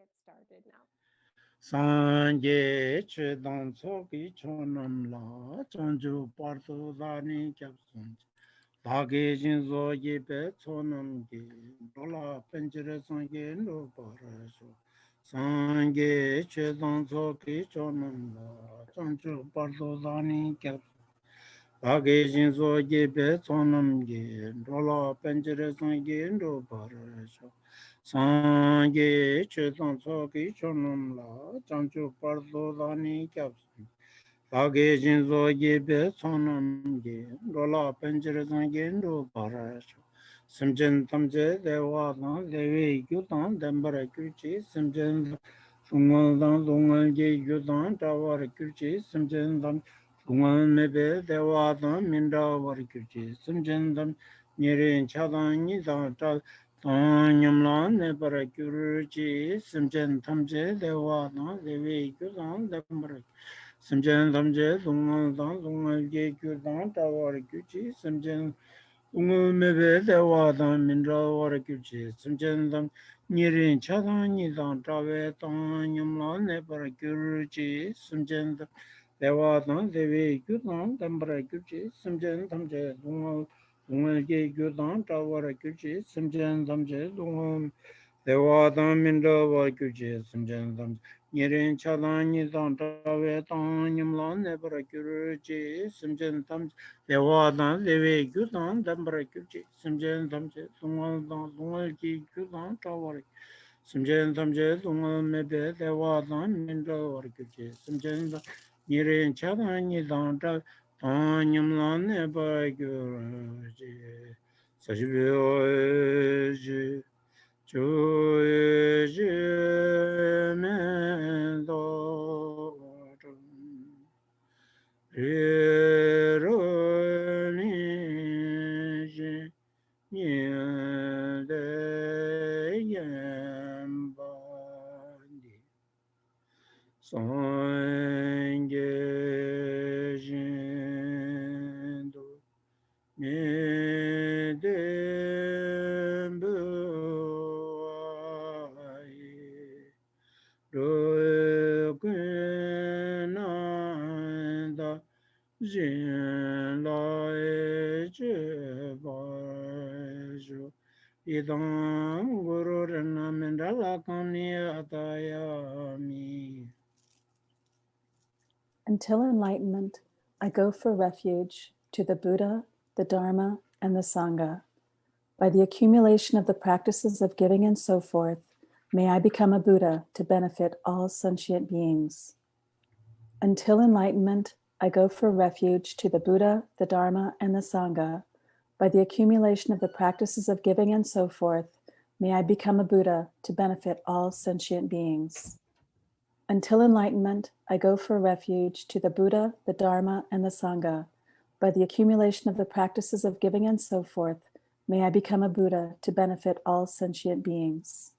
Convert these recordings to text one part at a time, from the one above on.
get started now. Sanje chedan soki chonam la chanju parto dani kyapsun dhage jinzo yebe chonam ge dola penjere sange no parasho Sanje chedan soki chonam la chanju parto dani kyapsun dhage jinzo yebe chonam ge dola penjere sange no parasho Sangye chetan soki chonam la chanchu pardo dani kyapsun Lage jinzo yebe sonam ge rola penjere sangye ndo parasho Simchen tamche dewa dan dewe gyu dan dembara kyuchi Simchen sungal dan sungal ge gyu dan tawar kyuchi Simchen tam sungal mebe dewa dan minda war kyuchi Simchen tam nyerin chadan nidan Nyamlan ne para kyurchi simchen tamche dewa na dewe kyudan dambara simchen tamche dungal dan dungal ge kyudan tawar kyuchi simchen dungal mebe dewa dan mindra war kyuchi simchen tam nyirin chadan nidan tawe tan nyamlan ne para kyurchi simchen tam dewa dan dewe kyudan dambara kyuchi simchen tamche dungal Dungal ge gyudan tawara kyuchi simchen damche dungal dewa dam minda wa kyuchi simchen damche nyirin chadan nidan tawe tan nyamlan nebara kyuchi simchen damche dewa dam dewe gyudan dambara kyuchi simchen damche dungal ge gyudan tawara simchen damche dungal mebe dewa dam minda wa kyuchi simchen damche nyirin chadan nidan tawe Anyamlan neba gyurji, sajibyoji, choji mendorum, riruniji, nyelde yembandi, Sangye Medembuai Rogunanda Jinlai Jebaju Idam Guru Renamendala Kani Atayami Until enlightenment, I go for refuge to the Buddha, the Dharma, and the Sangha. By the accumulation of the practices of giving and so forth, may I become a Buddha to benefit all sentient beings. Until enlightenment, I go for refuge to the Buddha, the Dharma, and the Sangha. By the accumulation of the practices of giving and so forth, may I become a Buddha to benefit all sentient beings. Until enlightenment, I go for refuge to the Buddha, the Dharma, and the Sangha. By the accumulation of the practices of giving and so forth, may I become a Buddha to benefit all sentient beings.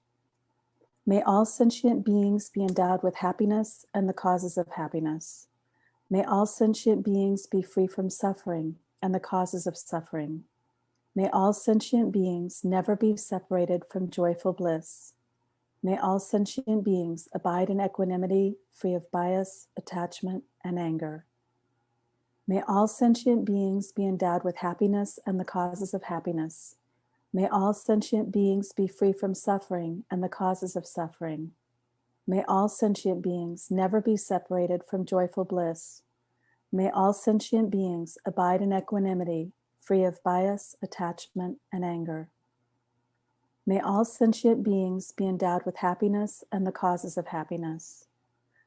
May all sentient beings be endowed with happiness and the causes of happiness. May all sentient beings be free from suffering and the causes of suffering. May all sentient beings never be separated from joyful bliss. May all sentient beings abide in equanimity, free of bias, attachment, and anger. May all sentient beings be endowed with happiness and the causes of happiness. May all sentient beings be free from suffering and the causes of suffering. May all sentient beings never be separated from joyful bliss. May all sentient beings abide in equanimity, free of bias, attachment, and anger. May all sentient beings be endowed with happiness and the causes of happiness.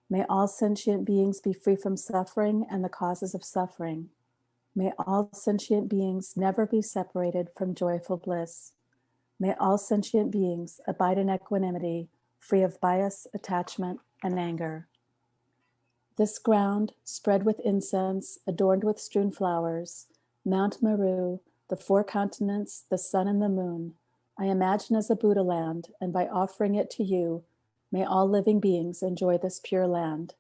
May all sentient beings be free from suffering and the causes of suffering. May all sentient beings never be separated from joyful bliss. May all sentient beings abide in equanimity, free of bias, attachment, and anger. This ground, spread with incense, adorned with strewn flowers, Mount Meru, the four continents, the sun and the moon, I imagine as a Buddha land, and by offering it to you, may all living beings enjoy this pure land.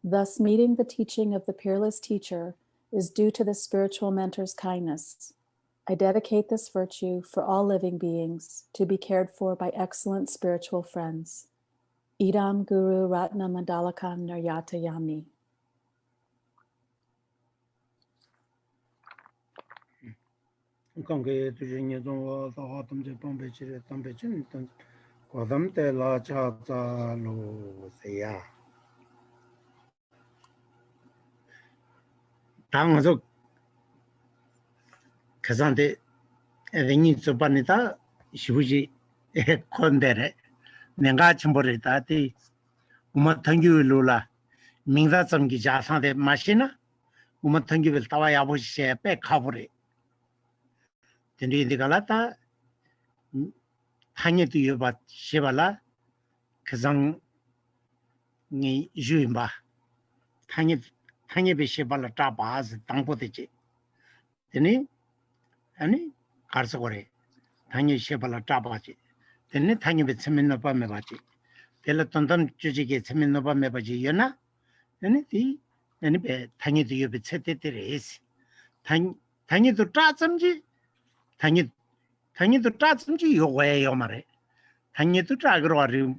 Thus, meeting the teaching of the peerless teacher is due to the spiritual mentor's kindness. I dedicate this virtue for all living beings to be cared for by excellent spiritual friends. Idam Guru Ratna Mandalakam Naryata Yami. Kange tujinye zongwa sawa tamje pambe chire tambe chin tan kodam te la cha za lo seya 당서 그산데 에딩이 좁아니다 시부지 콘데레 내가 첨버리다디 우마 탕규로라 민자 점기 자산데 마시나 우마 탕규를 따와야 보시에 백 가버리 근데 갈았다 당에도 여봐 시발라 그상 니 주임바 당에 비시발라 따바스 당보되지 되니 아니 가서 그래 당에 시발라 따바지 되니 당에 비치면 너밤에 봐지 델라 던던 주지게 치면 너밤에 봐지 연나 아니 디 아니 배 당에도 여비 쳇데데레스 당에도 따점지 당에도 따점지 요거예요 말해 당에도 따그러 와리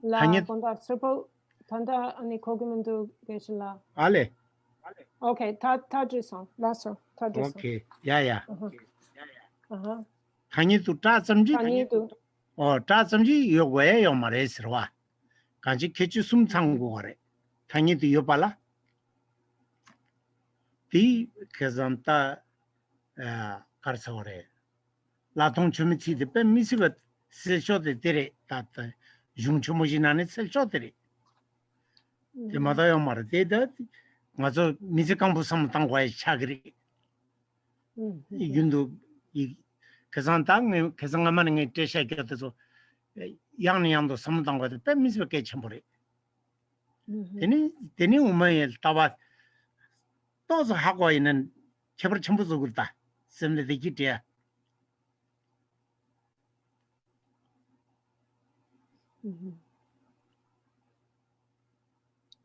La bondad serpo tanda ani kogimendu gesla. Ale. Okay, tajison. Lasso. Tajison. Okay. Yeah. Tanyidu. Tanyidu. 따점지 요거예요 말해서와. 같이 개주 숨창고 거래. tanyidu 요발라. 디 그전다 가르쳐 그래. 라통 주미치데 뱀미스가 세쇼데 데레 따따 중초모지나네 셀쇼데레. 데마다요 말데다 맞아 미지강부 삼당과의 차그리. 이균도 이 그산당 그상만은 게 대샤게도 양양도 삼당과도 뱀미스게 첨버리. 되니 우마에 따와 또서 하고 있는 제발 전부 속을다. 쌤들이 기대야.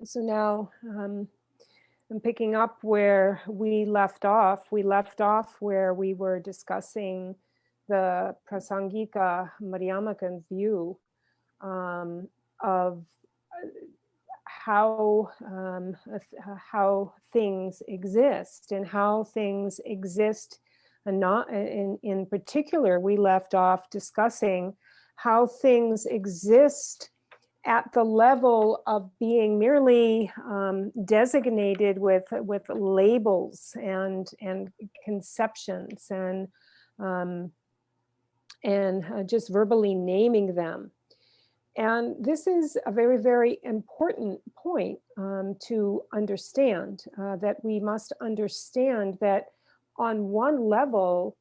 So now I'm picking up where we left off. We left off where we were discussing the Prasangika Madhyamakan view of how things exist and how things exist, and not in particular we left off discussing how things exist at the level of being merely designated with labels and conceptions and just verbally naming them. And this is a very, very important point to understand, that we must understand that on one level,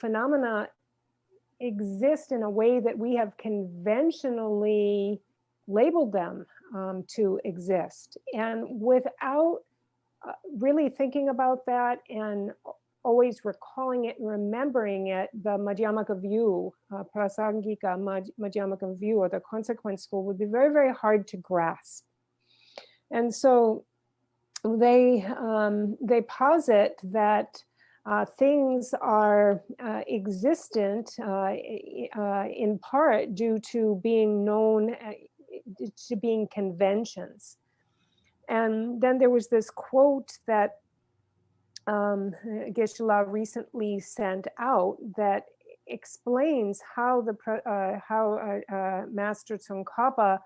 phenomena exist in a way that we have conventionally labeled them to exist. And without really thinking about that and always recalling it and remembering it, the Madhyamaka view, Prasangika Madhyamaka view, or the consequence school would be very, very hard to grasp. And so they posit that things are existent in part due to being known, to being conventions. And then there was this quote that Geshe-la recently sent out that explains how Master Tsongkhapa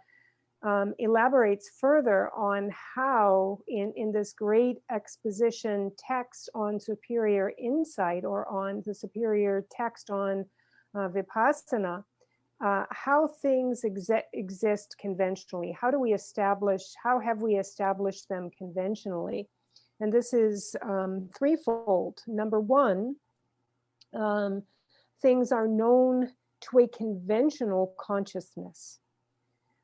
elaborates further on how in this great exposition text on superior insight, or on the superior text on Vipassana, how things exist conventionally. How have we established them conventionally? And this is threefold. Number one, things are known to a conventional consciousness.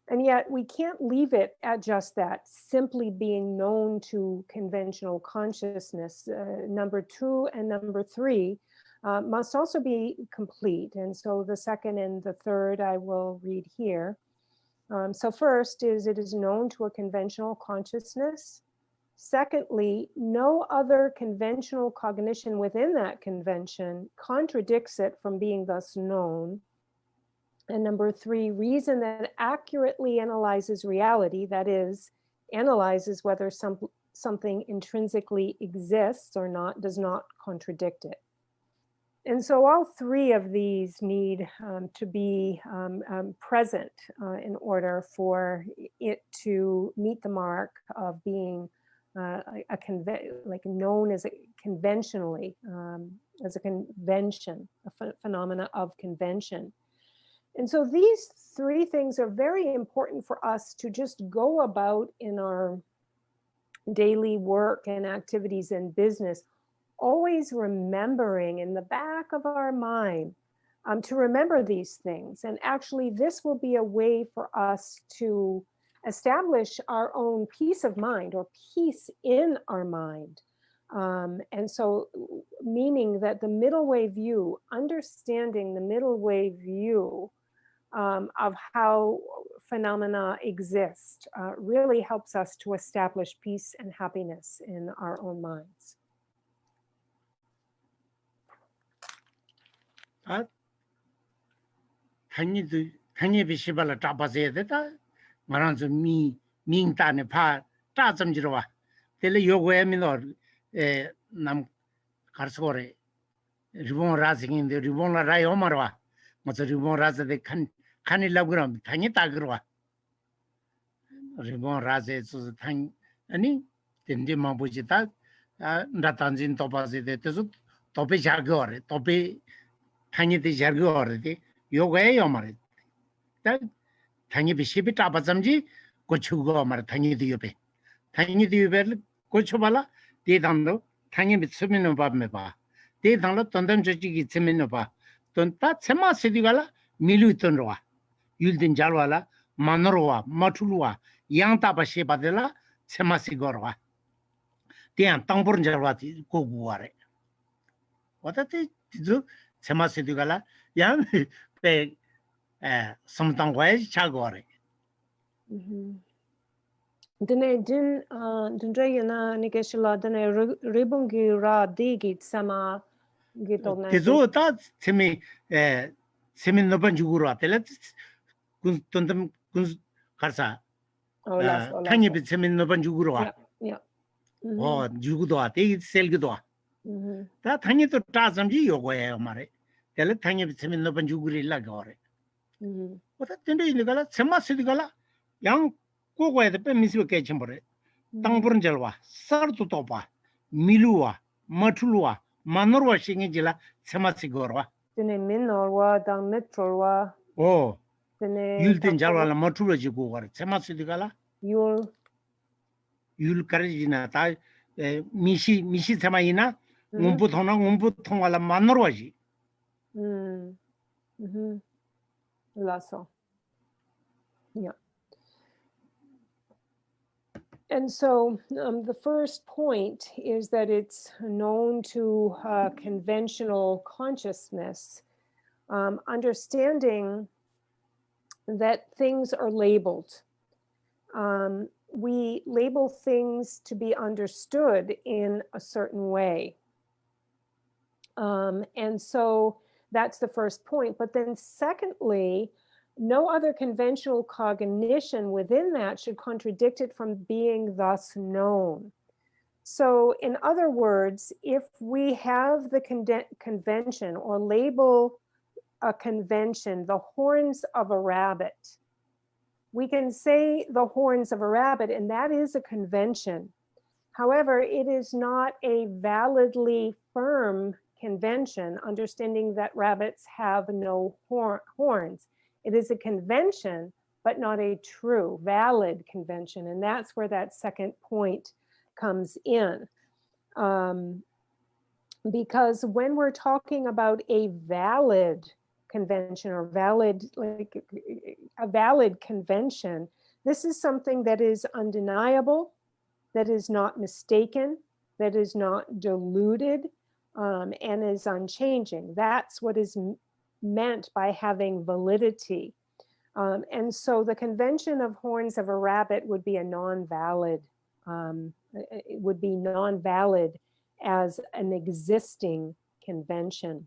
And yet we can't leave it at just that, simply being known to conventional consciousness. Number two and number three must also be complete. And so the second and the third I will read here. So first is, it is known to a conventional consciousness. Secondly, no other conventional cognition within that convention contradicts it from being thus known. And number 3, reason that accurately analyzes reality, that is, analyzes whether something intrinsically exists or not, does not contradict it. And so all 3 of these need to be present in order for it to meet the mark of being like known as conventionally, as a convention, a phenomena of convention. And so these 3 things are very important for us to just go about in our daily work and activities and business, always remembering in the back of our mind to remember these things. And actually, this will be a way for us to establish our own peace of mind or peace in our mind. And so, meaning that the middle way view, understanding the middle way view of how phenomena exist really helps us to establish peace and happiness in our own minds. Tanyi bishibala tapaze deta maranzu ming tane pa ta zamjirwa tele yogoya minor nam karsore ribon razing de ribon la rai omarwa maso ribon raza de khani laguram tanyi tagrwa ribon raze so tang ani tende mabuji ta ndatanjin topaze de tesu tope jagore tope tanyi de jagore de yogoya yomare ta tanyi bishibi tapa zamji gochugo mar tanyi de yobe gochobala de dando tanyi bitsumino ba meba de dando tondam joji tsemino ba tonta tsema sidigala milu tonroa yulden jalwala manoroa matulwa yangta ba shebadela tsema sigorwa de an tangbur jalwa ti goguare watate tizu tsema sidigala yang pe samtangwai chagore Dene din dindreyana nikeshila dene ribungi ra digit sama gitolna. Tizu ta tsemi noban jugura tele kun tondam kun karsa tanyi bi tsemi noban jugura. Yeah. Oh jugudo ate selgido. Ta tanyi to ta samji yogoya mare. Tele tanyi bi tsemi noban juguri la gore. Wata tende iligala tsema sidigala yang kogoya de pe miswe kechembore. Tangburn jalwa sartu topa milua matulwa manorwa shingejila tsema sigorwa. Dene minorwa dang metrolwa. Oh. Dene yulden jalwa la matulwa jigo gore tsema sidigala yul karjina ta mishi tsema ina ngumbu thongwala manorwa ji. Lasso. Yeah. And so the first point is that it's known to conventional consciousness, understanding that things are labeled. We label things to be understood in a certain way. And so that's the first point. But then secondly, no other conventional cognition within that should contradict it from being thus known. So in other words, if we have the convention or label a convention, the horns of a rabbit, we can say the horns of a rabbit, and that is a convention. However, it is not a validly firm convention, understanding that rabbits have no horns. It is a convention, but not a true, valid convention. And that's where that second point comes in. Because when we're talking about a valid convention or a valid convention, this is something that is undeniable, that is not mistaken, that is not diluted, and is unchanging. That's what is meant by having validity. And so the convention of horns of a rabbit would be a non-valid, it would be non-valid as an existing convention.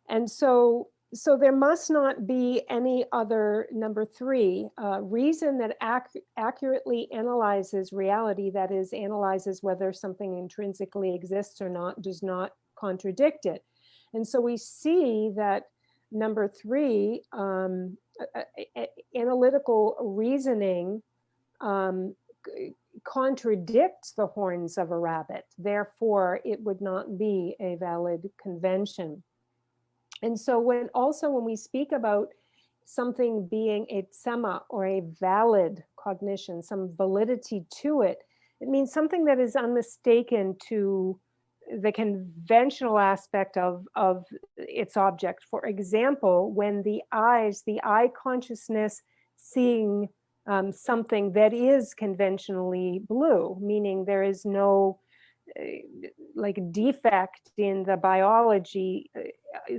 And so So there must not be any other, number 3, reason that accurately analyzes reality, that is, analyzes whether something intrinsically exists or not, does not contradict it. And so we see that number 3, analytical reasoning contradicts the horns of a rabbit. Therefore, it would not be a valid convention. And so when we speak about something being a tsema, or a valid cognition, some validity to it, it means something that is unmistaken to the conventional aspect of its object. For example, when the eye consciousness seeing something that is conventionally blue, meaning there is no like defect in the biology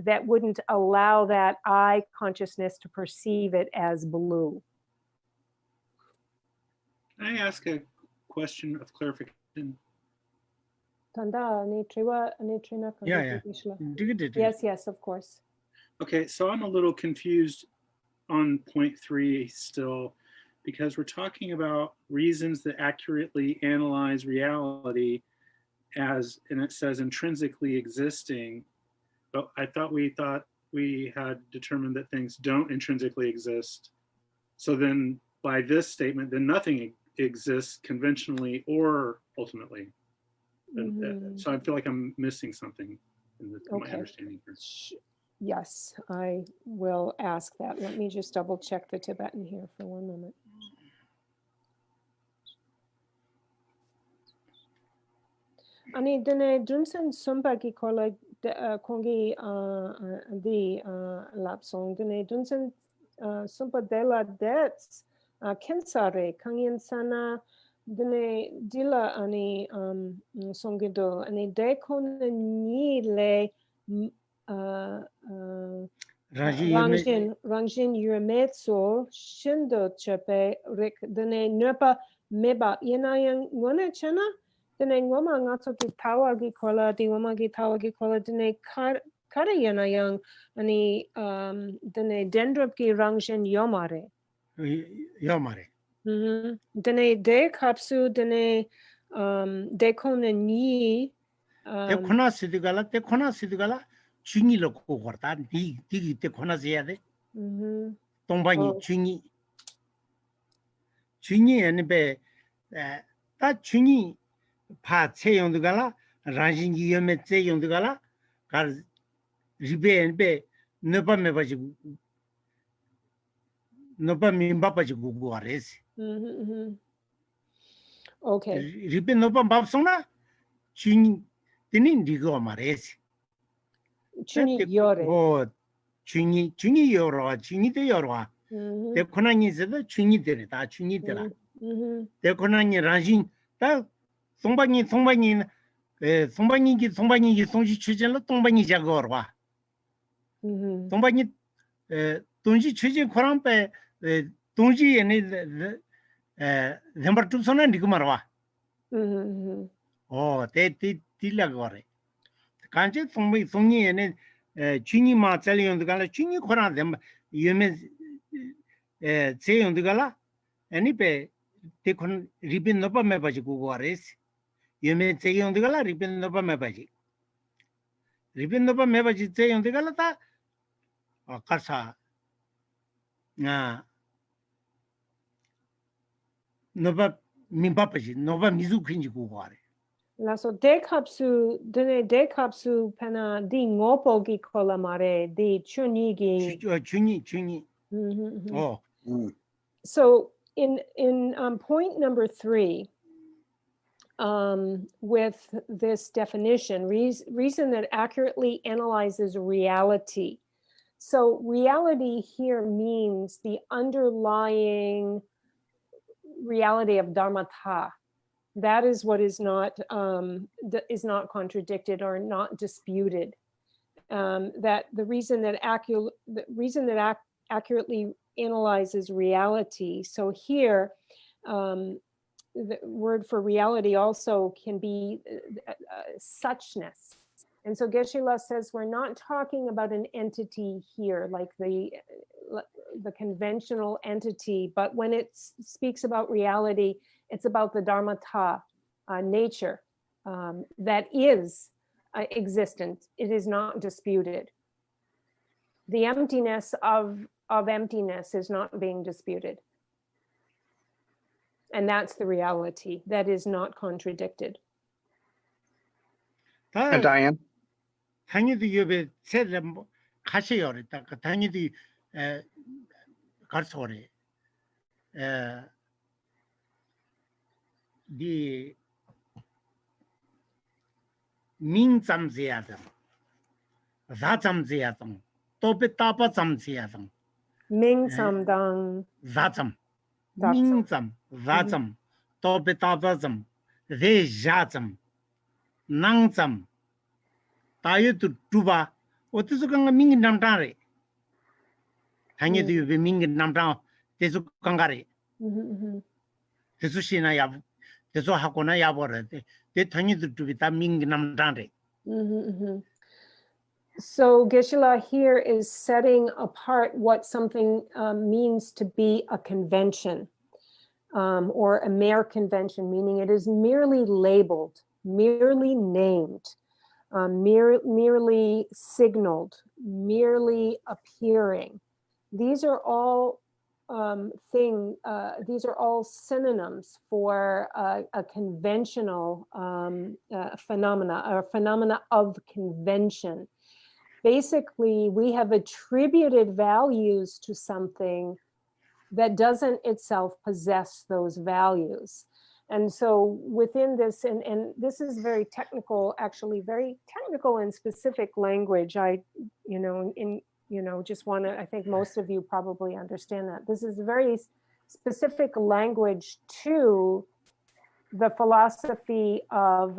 that wouldn't allow that eye consciousness to perceive it as blue. Can I ask a question of clarification? Yes, of course. Okay, so I'm a little confused on point 3 still, because we're talking about reasons that accurately analyze reality as, and it says intrinsically existing, but I thought we had determined that things don't intrinsically exist. So then by this statement, then nothing exists conventionally or ultimately. So I feel like I'm missing something in my understanding here. Yes, I will ask that. Let me just double check the Tibetan here for one moment. Ani dene dunsen sumpaki kola kongi di lapsong dene dunsen sumpa dela debts kensare kangin sana dene dila ani songido ani dekon ni le rangjin yumetso shindo chepe rik dene nepa meba yenayang ngone chana dene ngoma ngato ki tawa gi kola di ngoma gi tawa gi kola dene kara yenayang ani dene dendrop ki rangjin yomare dene de kapsu dene de kone ni te khona sidigala chungi lo ko korta di te khona sia de tombani chungi ene be ta chungi pa che yondugala ranjin gi yome che yondugala kar ribe ene be noba meba ji noba mimba pa ji gugu ares okay ribe noba babsona chungi tinin digo mares chuni yore chungi yoro chungi de yoro te konani zeda chungi de da chungi de la te konani ranjin ta 송방이 송방이 송지 추진로 동방이 작어와 동방이 동지 추진 코람페 동지 에네 넘버 2 소나 니고 말와 테 딜라고래 간제 송이 에네 쥐니 마 잘리온드가라 쥐니 코라 뎀 유메 제용드가라 애니페 테콘 리빈 노파 메바지 고고아레스 유메 제용드가라 리빈 노파 메바지 제용드가라 다 아카사 나 노바 민바바지 노바 미주킨지 고고아레 라소 데캅수 드네 데캅수 페나 디 ngopo기 콜라마레 디 추니기 추니 So in point number 3, with this definition, reason that accurately analyzes reality. So reality here means the underlying reality of dharmata. That is what is not contradicted or not disputed. That the reason that accurately analyzes reality. So here, the word for reality also can be suchness. And so Geshe-la says we're not talking about an entity here, like the conventional entity, but when it speaks about reality, it's about the Dharmata, nature, that is existent. It is not disputed. The emptiness of emptiness is not being disputed. And that's the reality that is not contradicted. And Diane? 당연히 옆에 세대 가셔요. 당연히 가서 그래. 네 민잠제야다. 자잠제야다. 또베타파 잠제야다. Ming-sam-dang. 자잠. 민잠, 자잠, 또베타파잠, 레자잠, 낭잠. 다이어트 두바 어디서 간가 민기 남다래 당연히 왜 민기 남다 대수 간가래 대수시나 야 대수 하고나 야버래 대 당연히 두비다 민기 남다래. So Geshe-la here is setting apart what something means to be a convention, or a mere convention, meaning it is merely labeled, merely named, merely signaled, merely appearing. These are all these are all synonyms for a conventional phenomena, or phenomena of convention. Basically, we have attributed values to something that doesn't itself possess those values. And so within this, and this is very technical, actually very technical and specific language. I just want to, I think most of you probably understand that. This is very specific language to the philosophy of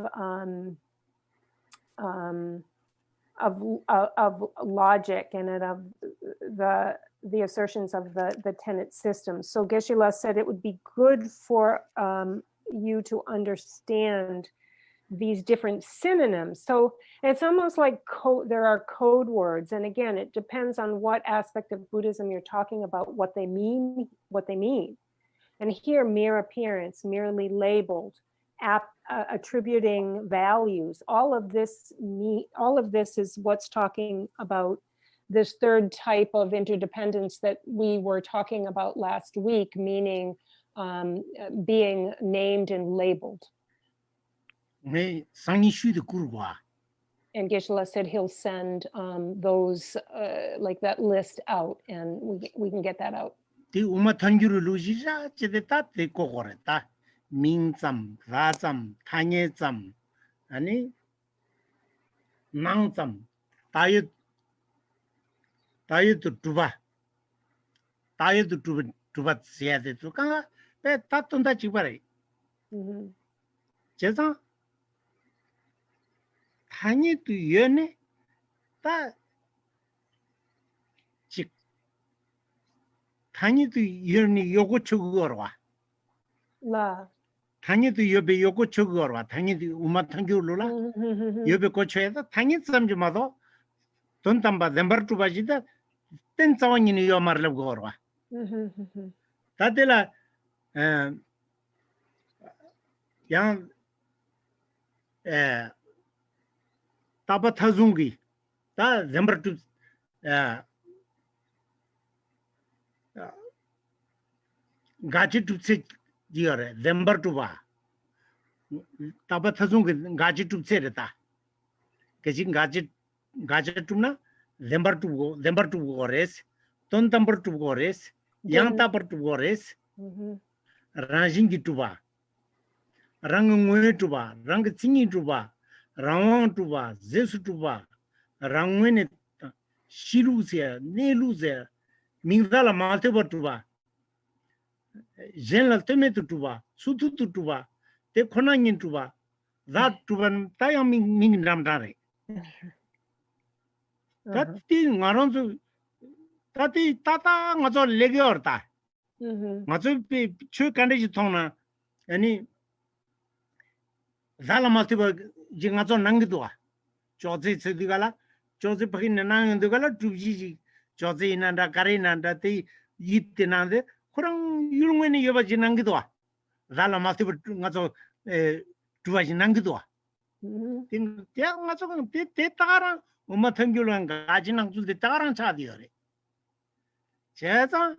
logic and of the assertions of the tenet system. So Geshe-la said it would be good for you to understand these different synonyms. So it's almost like there are code words. And again, it depends on what aspect of Buddhism you're talking about, what they mean. And here, mere appearance, merely labeled, attributing values, all of this is what's talking about this third type of interdependence that we were talking about last week, meaning being named and labeled. And Geshe-la said he'll send those, like that list out, and we can get that out. 민잠, 라잠, 당해잠, 아니 낭잠, 다이어트 두바 세야 돼. 그러니까 배 따뜻다 지바래. 제가 당해도 연애 다 직 당해도 연애 요거 저거 와. 라. 당연히 옆에 요거 저거 와. 당연히 우마탕교로라. 옆에 고쳐야다. 당연히 삼주마도 돈 담바 렘버 투바지다. 땐 자원이니 요 말을 거러 와. 다들라 양 타바 타중기 다 렘버 투 가지 투세 지어래 렘버 투바 타바 타중 가지 투세르다 그지 가지 투나 렘버 투고 거레스 돈 담버 투고 거레스 양 타버 투고 거레스 라징기 투바 랑응외 투바 랑 칭이 투바 랑왕 투바 제수 투바 랑외네 시루세 네루세 민달라 마테버 투바 general temetu tuba sutu tuba te khonangin tuba that tuban tayang ming namdare tati ngaronzu tati tata ngazo lege orta ngazo pe chu kandeji thona ani zala matiba ji ngazo nangidwa Josie Sudigala, Joseph Hinanang the Gala Tuji, Josie Nanda Karinanda, the Yitinande, Kurang Yulwini Yavajinangidua, Zala Matibu Nazo Tuajinangidua. Tin Tiamazo, Tara, Umatangulan Gajinang to the Taran Chadiore. Chesa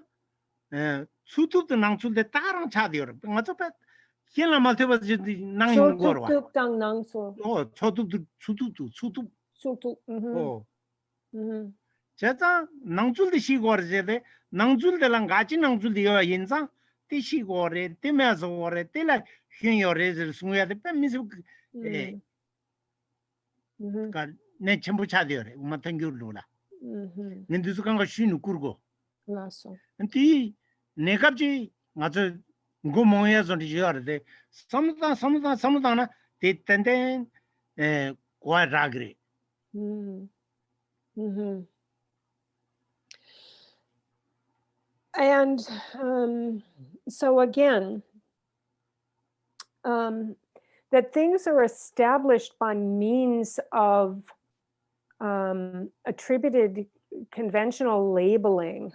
Sutu the Nang to the Taran Chadior, Matopet. Kila malte was just nang gorwa. Tuk tang nang so. Oh, chotu sutu. Sutu. Oh. Cheta nangzul de shigor jede, nangzul de langachi nangzul de yo yinza, te shigore, te mezore, te la hyun yore sunga de pe misu ka ne chembu chadiore, umatangyur lula. Nindu kanga shinu kurgo. Lasso. Anti nekapji ngazo go moya zon de samda te tenden kwa ragre. And so again, that things are established by means of attributed conventional labeling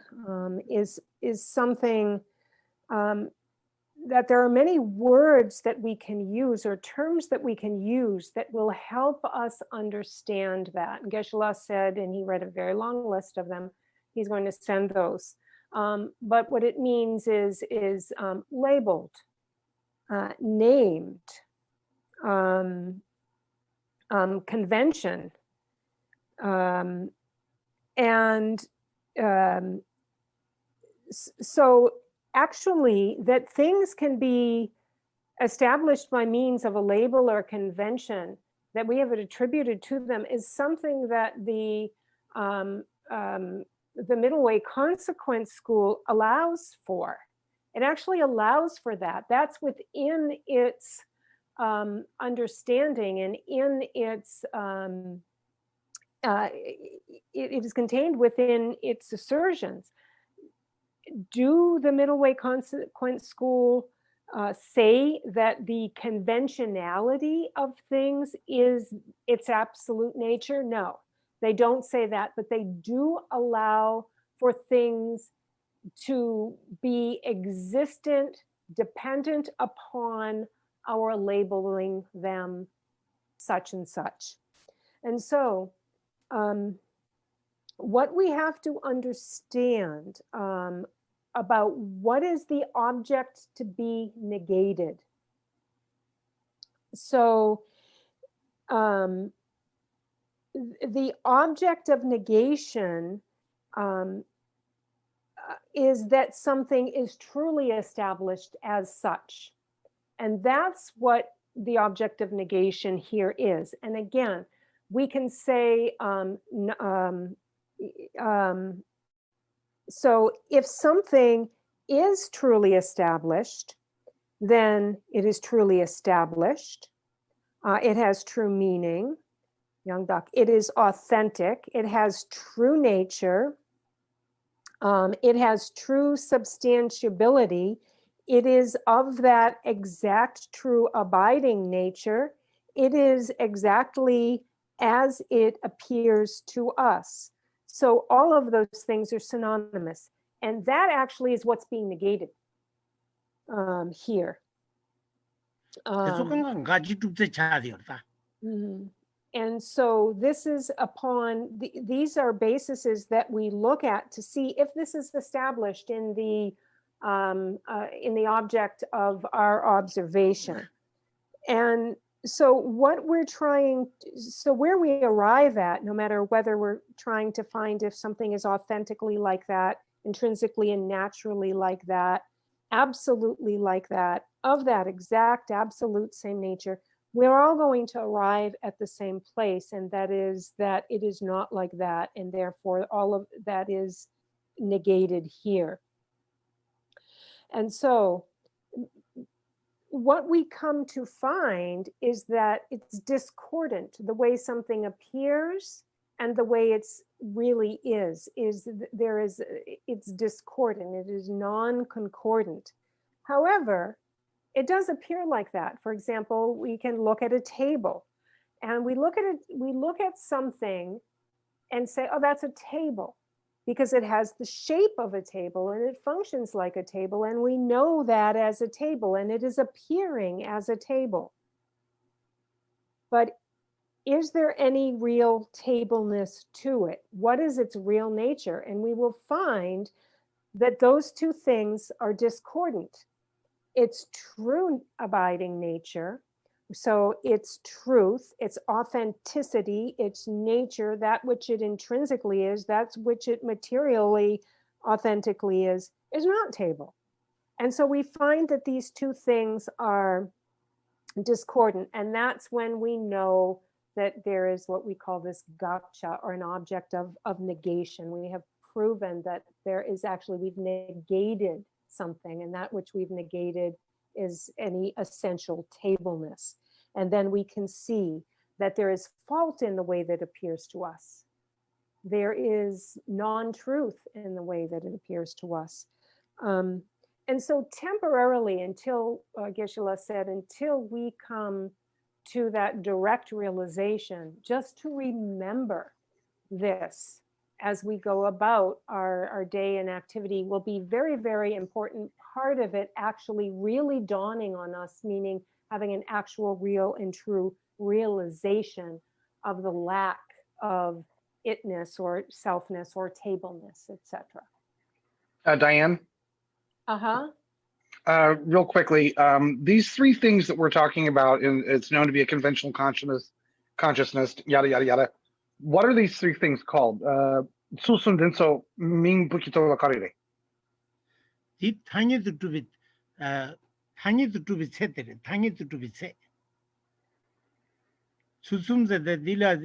is something that there are many words that we can use or terms that we can use that will help us understand that. And Geshe-la said, and he read a very long list of them, he's going to send those. But what it means is labeled, named, convention, and so actually that things can be established by means of a label or convention that we have attributed to them is something that the middle way consequence school allows for. It actually allows for that. That's within its understanding and in its it is contained within its assertions. Do the middle way consequence school say that the conventionality of things is its absolute nature? No, they don't say that, but they do allow for things to be existent, dependent upon our labeling them such and such. And so what we have to understand about what is the object to be negated. So the object of negation is that something is truly established as such. And that's what the object of negation here is. And again, we can say, so if something is truly established, then it is truly established. It has true meaning. Young Duck. It is authentic. It has true nature. It has true substantiability. It is of that exact true abiding nature. It is exactly as it appears to us. So all of those things are synonymous. And that actually is what's being negated here. And so this is upon, these are bases that we look at to see if this is established in the object of our observation. And so what we're trying, so where we arrive at, no matter whether we're trying to find if something is authentically like that, intrinsically and naturally like that, absolutely like that, of that exact absolute same nature, we're all going to arrive at the same place, and that is that it is not like that, and therefore all of that is negated here. And so what we come to find is that it's discordant. The way something appears and the way it's really is it's discordant. It is non-concordant. However, it does appear like that. For example, we can look at a table And we look at it, we look at something and say, oh, that's a table, because it has the shape of a table and it functions like a table. And we know that as a table and it is appearing as a table. But is there any real tableness to it? What is its real nature? And we will find that those two things are discordant. Its true abiding nature, so its truth, its authenticity, its nature, that which it intrinsically is, that's which it materially, authentically is not table. And so we find that these two things are discordant. And that's when we know that there is what we call this gotcha, or an object of negation. We have proven that there is actually, we've negated something, and that which we've negated is any essential tableness. And then we can see that there is fault in the way that appears to us. There is non-truth in the way that it appears to us. And so temporarily, until Geshe-la said, until we come to that direct realization, just to remember this as we go about our day and activity will be very, very important part of it actually really dawning on us, meaning having an actual real and true realization of the lack of itness or selfness or tableness, etc. Diane? Uh-huh. Real quickly, these three things that we're talking about, and it's known to be a conventional consciousness, yada, yada, yada. What are these three things called? Susun denso min bukito wakarire. 이 당이도 두비 당이도 두비 세대래. 당이도 두비 세. 수숨세대 딜라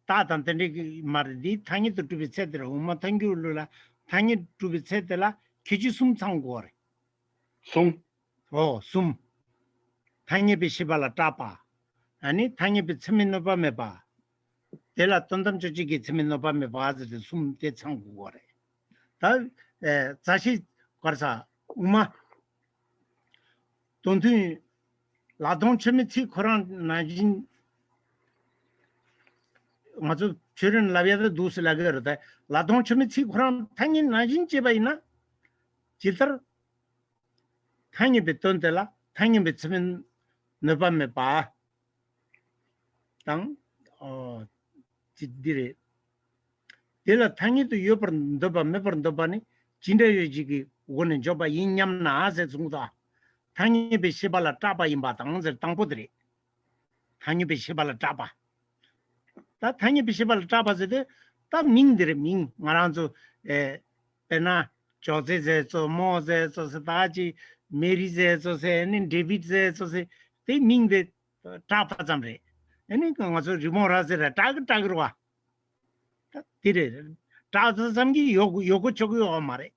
따단데 말이 당이도 두비 세대라. 엄마 당기울라 당이 두비 세대라. 기지 숨상고래. Sum? 숨. 당이비 시발라 따빠. 아니 당이비 tsminnoba 메바. 델라 떤담저지기 tsminnoba 메바즈데 숨대 창고래. 다 자시 거사 우마 돈이 라동체미티 코란 나진 맞아 저런 라비아도 두스라거다 라동체미티 코란 당인 나진 제바이나 지터 당이 betton데라 당이 bet으면 너밤에 봐. 당 지디레 델라 당이도 여버 너밤에 버는더바니 진대지기 오는 저바 인념 나세 중다 당이 베시발라 따바 임바 당저 당보들이 당이 베시발라 따바 다 당이 베시발라 따바제데 다 민들이 민 말한저 에나 조제제서 모제서 다지 메리제서 세는 데비드제서 세 민데 따바 잠래 아니 그거서 리모라제라 따그따그로 와 디레 따서 잠기 요거 저거 말해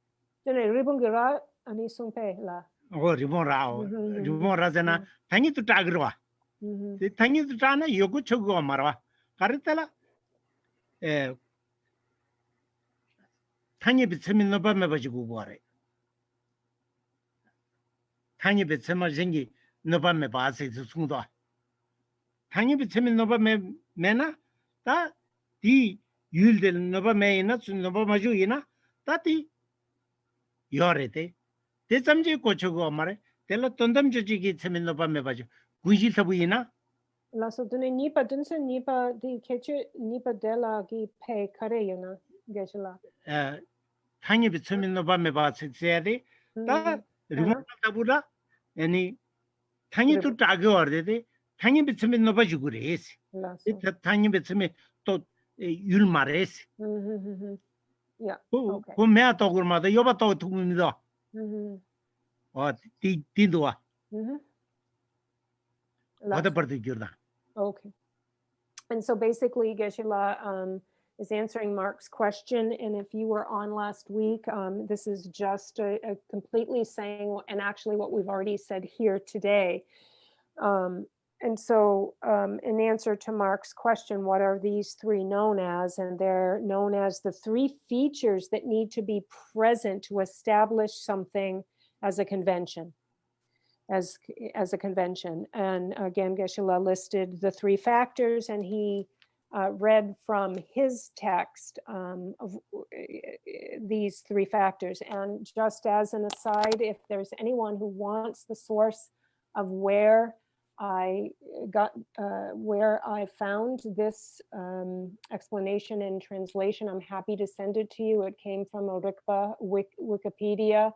저는 리본게라 아니 송페라. 리본라제나 당이도 따그로 와 당이도 따나 요거 저거 말아 가르텔라 당이 비치면 너밤에 가지고 거래 당이 비치면 생기 너밤에 봐서 숨도 당이 비치면 너밤에 매나 다디 율될 너밤에나 너밤아주이나 다디 요래대 대잠지 고쳐고 말해 델라 떤담저지기 치면 너밤에 봐줘 구지서부이나 Lasso dune nipa dunse nipa di keche nipa dela gi pe kareyuna Geshe-la. 당이 비치면 너밤에 봐서 세야돼 다 리모타부라 아니 당이 또 따겨어데 당이 비치면 너봐주 그래스 당이 비치면 또 율마레스 Yeah. 그 매도 그러마다 여바도 두입니다. 띠도와. 어디 버디 줄다. Okay. And so basically Geshe-la is answering Mark's question, and if you were on last week, this is just a completely saying, and actually what we've already said here today. And so in answer to Mark's question, what are these three known as? And they're known as the three features that need to be present to establish something as a convention. as a convention. And again, Geshe-la listed the 3 factors, and he read from his text of these 3 factors. And just as an aside, if there's anyone who wants the source of where I found this explanation and translation, I'm happy to send it to you. It came from a Rikpa Wikipedia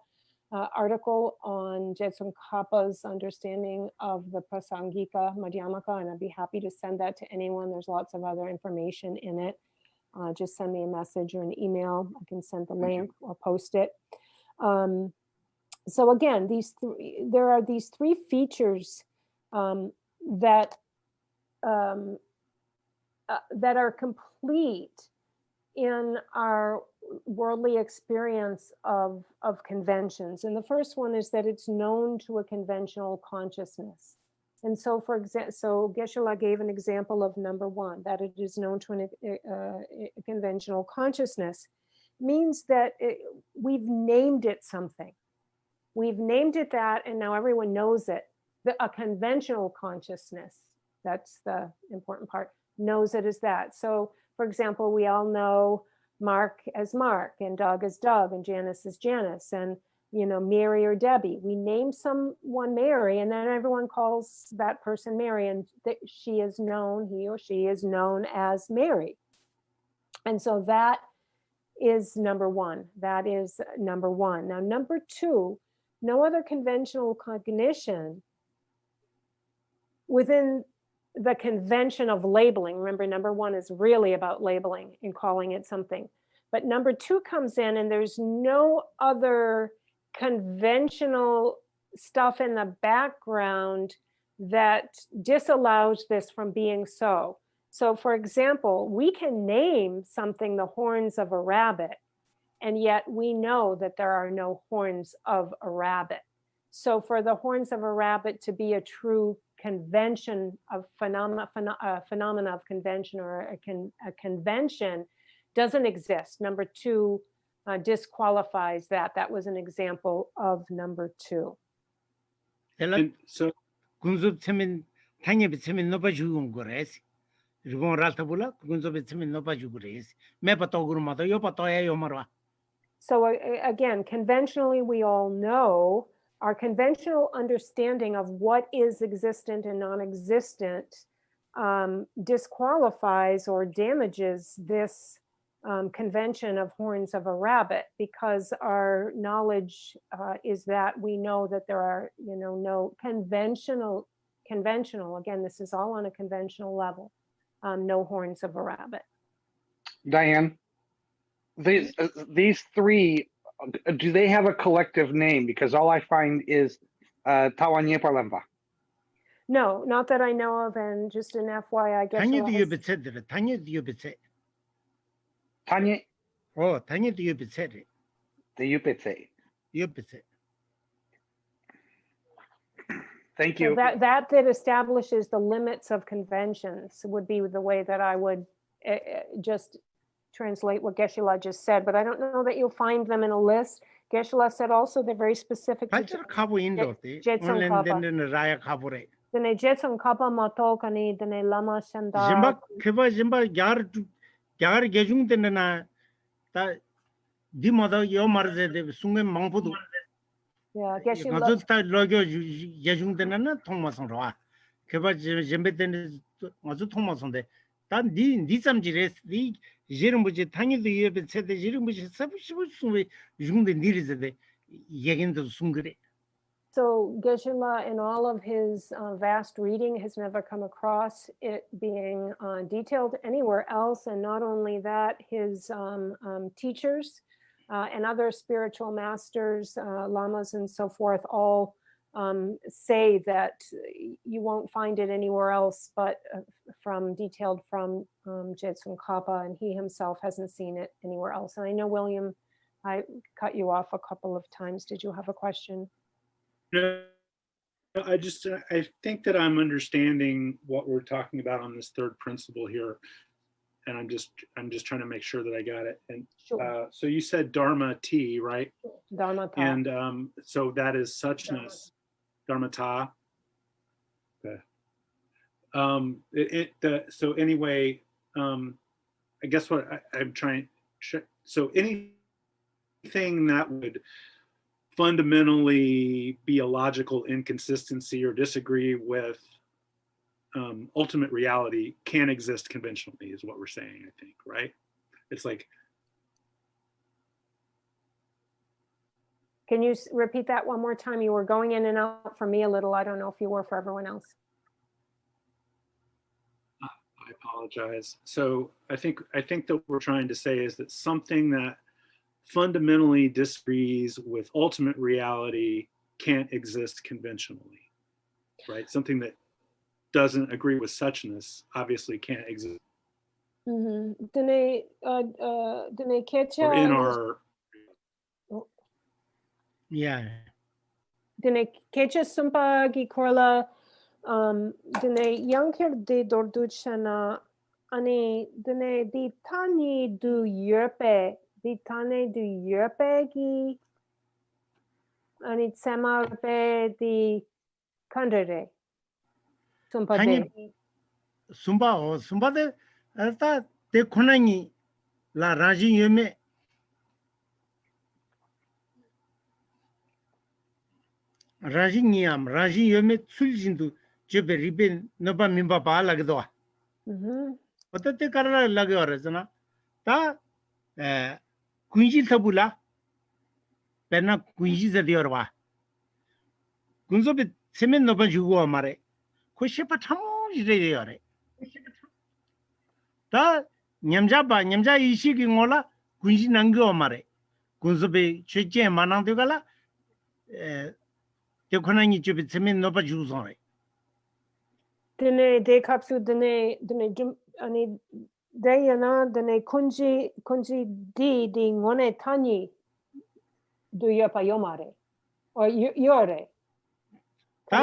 article on Jetsun Kappa's understanding of the Prasangika Madhyamaka, and I'd be happy to send that to anyone. There's lots of other information in it. Just send me a message or an email. I can send the link or post it. So again, there are these 3 features that are complete in our worldly experience of conventions. And the first one is that it's known to a conventional consciousness. And so, for example, so Geshe-la gave an example of number 1, that it is known to a conventional consciousness, means that we've named it something. We've named it that, and now everyone knows it. A conventional consciousness, that's the important part, knows it as that. So, for example, we all know Mark as Mark, and Doug as Doug, and Janice as Janice, and Mary or Debbie. We name someone Mary, and then everyone calls that person Mary, and he or she is known as Mary. And so that is number 1. That is number 1. Now, number 2, no other conventional cognition within the convention of labeling. Remember, number 1 is really about labeling and calling it something. But number 2 comes in, and there's no other conventional stuff in the background that disallows this from being so. So, for example, we can name something the horns of a rabbit, and yet we know that there are no horns of a rabbit. So for the horns of a rabbit to be a true convention of phenomena of convention, or a convention, doesn't exist. Number 2 disqualifies that. That was an example of number 2. And so 군습 체면 당연히 체면 높아 죽은 거래지. 그리고 라타불라 군습 체면 높아 죽으래지. 매바도 그러마다 요바도에 요마라. So again, conventionally, we all know our conventional understanding of what is existent and non-existent disqualifies or damages this convention of horns of a rabbit, because our knowledge is that we know that there are, no conventional, again, this is all on a conventional level, no horns of a rabbit. Diane, these 3, do they have a collective name? Because all I find is Tawanye Palemba. No, not that I know of, and just an FYI, I guess. 당연히 옆에서들, 당연히 옆에서. Tanye? Oh, 당연히 옆에서. The Yupitse. 옆에서. Thank you. So that establishes the limits of conventions would be the way that I would just translate what Geshe-la just said, but I don't know that you'll find them in a list. Geshe-la said also they're very specific to Jetsun Kappa. Dene Jetsun Kappa matokani dene lama shanda. Jimba keba jimba yar gejung denna ta di moda yo marze de sunge mangpudu. Yeah, Geshe-la. Gazu ta logo gejung denna na thongmasong roa. Keba jimbe den gazu thongmasong de. Dan di samjire di jirimbuji tangido yebe sede jirimbuji sabushi sunwe jungde nirizede yegendo sungre. So Geshe-la, in all of his vast reading, has never come across it being detailed anywhere else. And not only that, his teachers and other spiritual masters, lamas and so forth, all say that you won't find it anywhere else but detailed from Jetsun Kappa, and he himself hasn't seen it anywhere else. And I know, William, I cut you off a couple of times. Did you have a question? No, I think that I'm understanding what we're talking about on this 3rd principle here, and I'm just trying to make sure that I got it. And Sure. So you said Dharma T, right? Dharma Ta. And so that is suchness. dharmata. Okay. So anyway, I guess what I'm trying. So anything that would fundamentally be a logical inconsistency or disagree with ultimate reality can exist conventionally, is what we're saying, I think, right? It's like, can you repeat that one more time? You were going in and out for me a little. I don't know if you were for everyone else. I apologize. So I think that what we're trying to say is that something that fundamentally disagrees with ultimate reality can't exist conventionally, right? Something that doesn't agree with suchness obviously can't exist. Dine Or in our Dine kecha sumpa gi korla dine yankir de dorduchana ani dine di tani du yerpe di tane du yerpe gi ani tsemarpe di kandere sumpa de sumba de ata de khonani la raji yeme raji niam raji yeme suljindu jebe ribe noba mimba ba lagdo otate karala lagyo resna ta kunji tabula pena kunji zadiorwa kunzo be semen noba jugo amare khoshe pathamu jire yore 다 냠자 이식이 몰라 군시 남겨 말해 군습에 최제 만한데가라 대코나니 집에 세면 넣어 주소래 dine de kapsu dine ani deyana dine kunji di ngone tani do yopa yomare or yore 다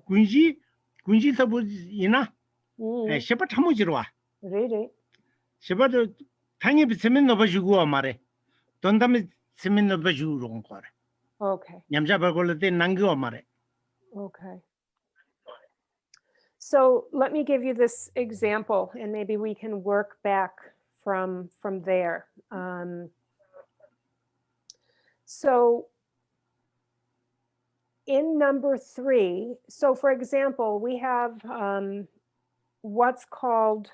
군시 사부 이나 셰파 참으지로와 really 셰바도 당에 세면 넣어 주고 말해 돈 담에 세면 넣어 주고 거래 okay 냠자 벌걸 때 남겨 말해 okay. So let me give you this example, and maybe we can work back from there. So in number 3, so for example, we have what's called,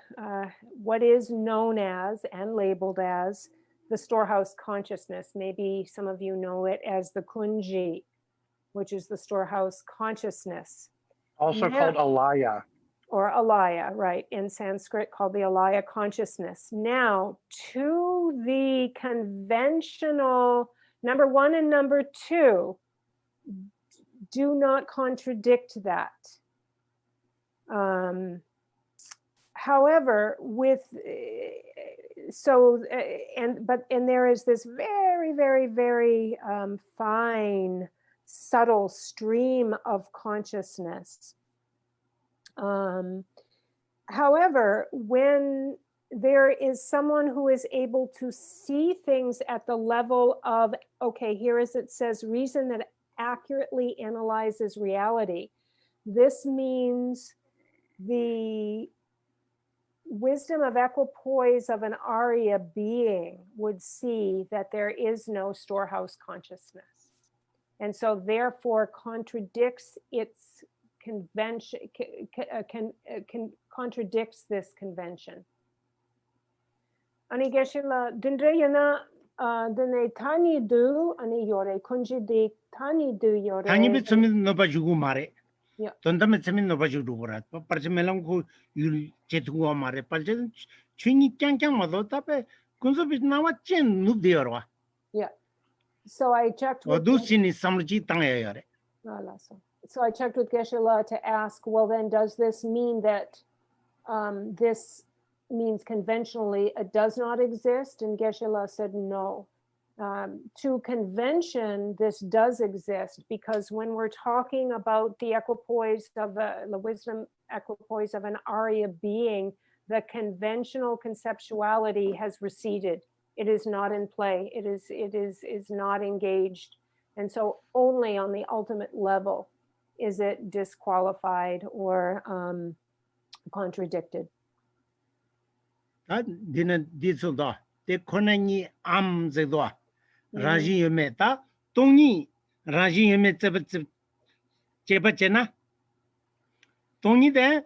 what is known as and labeled as the Storehouse Consciousness. Maybe some of you know it as the Kunji, which is the Storehouse Consciousness. Also called alaya. Or alaya, right, in Sanskrit called the alaya consciousness. Now, to the conventional, number 1 and number 2 do not contradict that. However, and there is this very, very, very fine, subtle stream of consciousness. However, when there is someone who is able to see things at the level of, okay, here as it says, reason that accurately analyzes reality. This means the wisdom of equipoise of an Arya being would see that there is no storehouse consciousness. And so therefore contradicts its convention, contradicts this convention. Ani geshila dindreyana dene tani du ani yore kunji di tani du yore. 당이 비치면 넣어 주고 말해 Yeah. 돈담에 세면 넣어 주고 그래 빠르지면은 그 제두고 말해 빨리 춘이 짱짱 맞아 답에 군섭이 나와 찐 눕되어와 Yeah. So I checked with 어두신이 삼르지 땅에 여래 So I checked with Geshe-la to ask, well, then does this mean that this means conventionally it does not exist? And Geshe-la said no. To convention, this does exist, because when we're talking about the equipoise of the wisdom equipoise of an Arya being, the conventional conceptuality has receded. It is not in play. It is not engaged. And so only on the ultimate level is it disqualified or contradicted? Dina disoda, the Konani Amzedoa, Raji Yumeta, Tony, Raji Yumeta Chepachena, Tony there,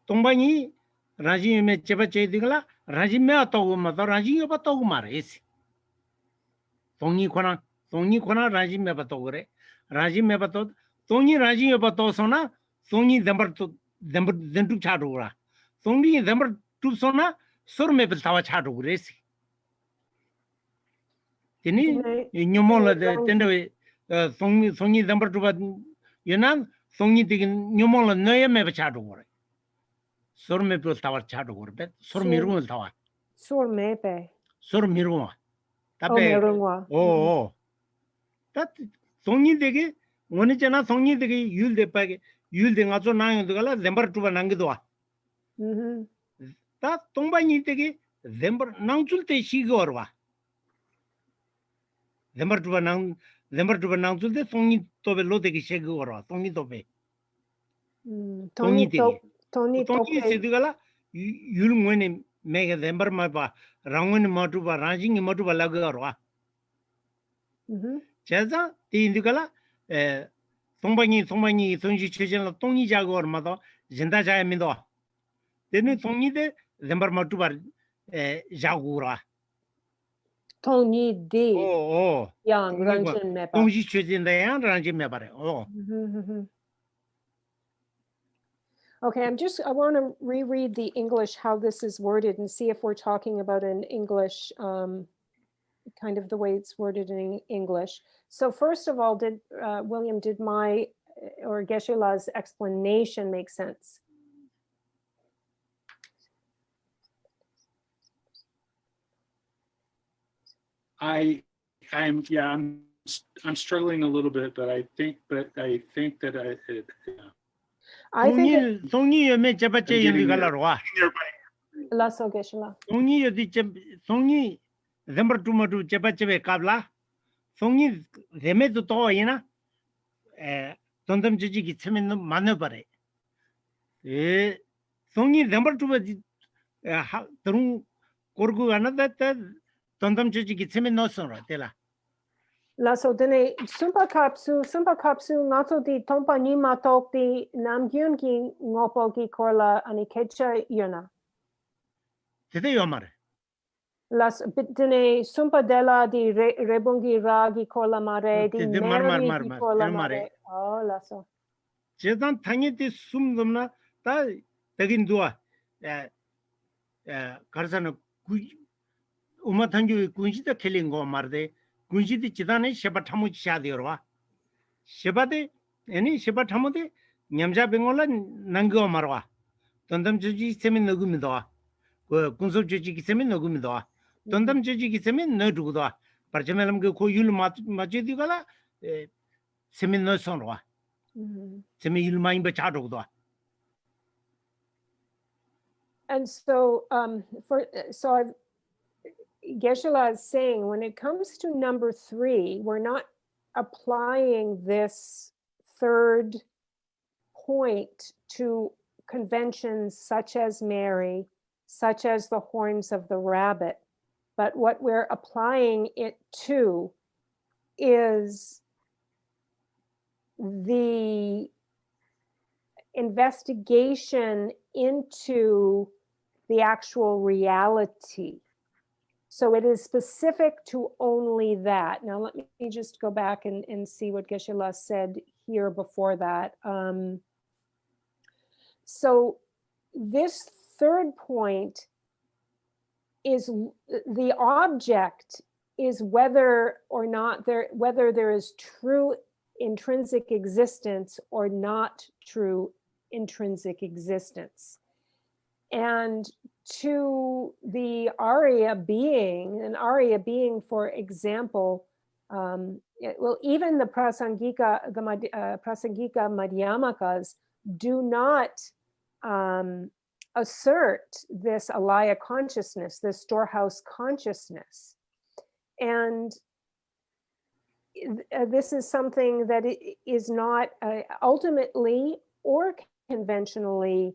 Tombani, Raji Yumet Chepachedigla, Raji Meatogumata, Raji Yopatogumares. Tony Kona, Raji Mepatogre, Raji Mepato, Tony Raji Yopatosona, Tony Demberto Dentu Chadura, Tony Dember to Sona, Surmepel Tawa Chadures. Tini, Numola the tender, Tony Dember to Yunan, Tony taking Numola Noya Meva Chadure. Surmepel Tower Chadure, but Surmiru Tower. Surmepe. Surmiru. Oh, Merungwa. Oh, that Songi degi, Monichana Songi degi, you'll the peg, you'll the Nazo Nang the Gala, Zember to Nangidua. That Tombani degi, Zember Nangzulte Shigorwa. Zember to Nangzulte, Songi Tobe Loteki Shigorwa, Songi Tobe. Tony Sigala, you'll win him, make a Zember Mapa, Rangan Matuba, Ranging Matuba Lagarwa. Chaza, the Indicala, Tombani, Sonji Chijan, Tony Jaguar Mother, Zendaja Mido. Then Tony de Zember Matuba Jagura. Tony D. Oh, Young, Ranjan Mepa. Tonji Chijan, the Ranjim Mebare. Oh. Okay, I want to reread the English, how this is worded, and see if we're talking about an English, kind of the way it's worded in English. So first of all, William, did my, or Geshe-la's explanation make sense? I'm struggling a little bit, but I think that I think Songi Yame Chapache in the Galarwa. Lasso Geshe-la. Songi Zember Tumatu Chapache Kabla. Songi Reme to Toyena. Tondam Jiji gets him in the manubare. Songi Zember to Through Korgu another Tondam Jiji gets him in no sonora. Lasso dene sumpa kapsu nato di tompa ni matok di namgyun ki ngopo ki korla anikecha yuna. Tete Yomar. Las dene sumpa dela di rebungi ragi korla mare di meri di korla mare. Oh, lasso. Chetan Tangi di Sumdumna, ta Tagin Dua. Karsana Umatanju Kunjita killing go marde. Kunjiti Chitane, Shepatamu Shadiorwa. Shepate, any Shepatamode, Nyamja Bengola, Nango Marwa. Tondam Juji Semin Nogumidoa. Kunso Juji Semin Nogumidoa. Tondam Juji Semin no Duda. Parchamelam Go Yul Majidugala, Semin no Sonwa. Semi Yulmain Bachadoda. And so, Geshe-la is saying, when it comes to number 3, we're not applying this third point to conventions such as Mary, such as the horns of the rabbit, but what we're applying it to is the investigation into the actual reality. So it is specific to only that. Now let me just go back and see what Geshe-la said here before that. So this third point is the object is whether or not whether there is true intrinsic existence or not true intrinsic existence. And to the Arya being, an Arya being, for example, well, even the Prasangika Madhyamakas do not assert this alaya consciousness, this storehouse consciousness. And this is something that is not ultimately or conventionally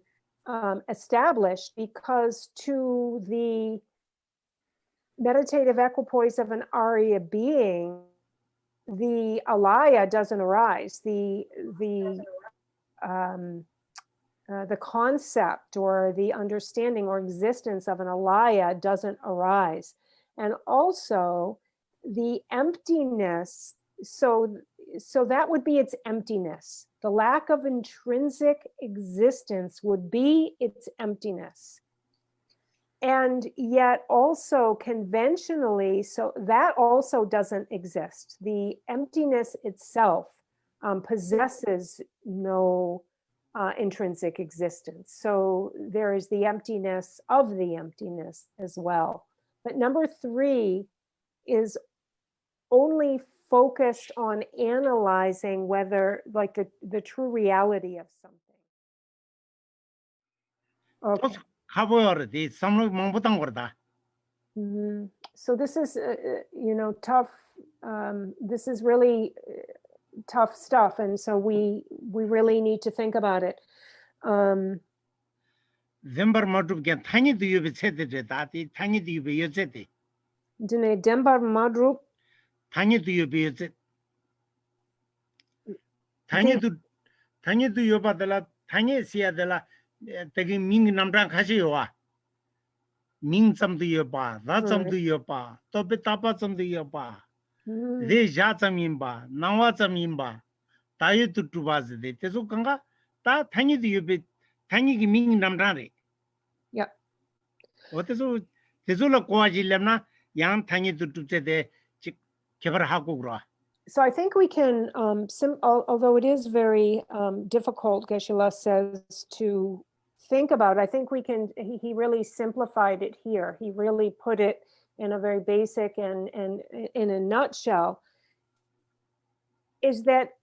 established, because to the meditative equipoise of an Arya being, the alaya doesn't arise. The concept or the understanding or existence of an alaya doesn't arise. And also the emptiness, so that would be its emptiness. The lack of intrinsic existence would be its emptiness. And yet also conventionally, so that also doesn't exist. The emptiness itself possesses no intrinsic existence. So there is the emptiness of the emptiness as well. But number 3 is only focused on analyzing whether, like, the true reality of something. Okay. So this is, tough. This is really tough stuff, and so we really need to think about it. Dine dembar madrup. Ming some to your bar, that's some to your bar, tope tapa some to your bar. They jatsam imba, nawatsam imba, tayo to was the Tezukanga, that tiny to you bit, tiny ming namdari. Yeah. What is it? Tezula Kwaji Lemna, young tiny to the Kebarahakugra. So I think we can, although it is very difficult, Geshe-la says, to think about, I think we can, he really simplified it here. He really put it in a very basic and in a nutshell, is that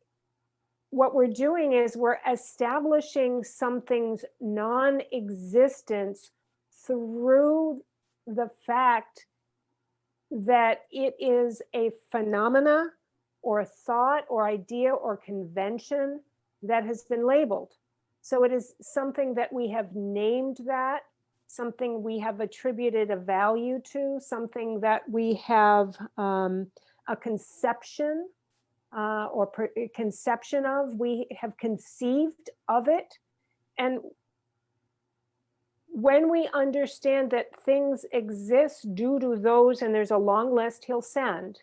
what we're doing is we're establishing something's non-existence through the fact that it is a phenomena or a thought or idea or convention that has been labeled. So it is something that we have named, that something we have attributed a value to, something that we have a conception or conception of, we have conceived of it. And when we understand that things exist due to those, and there's a long list he'll send,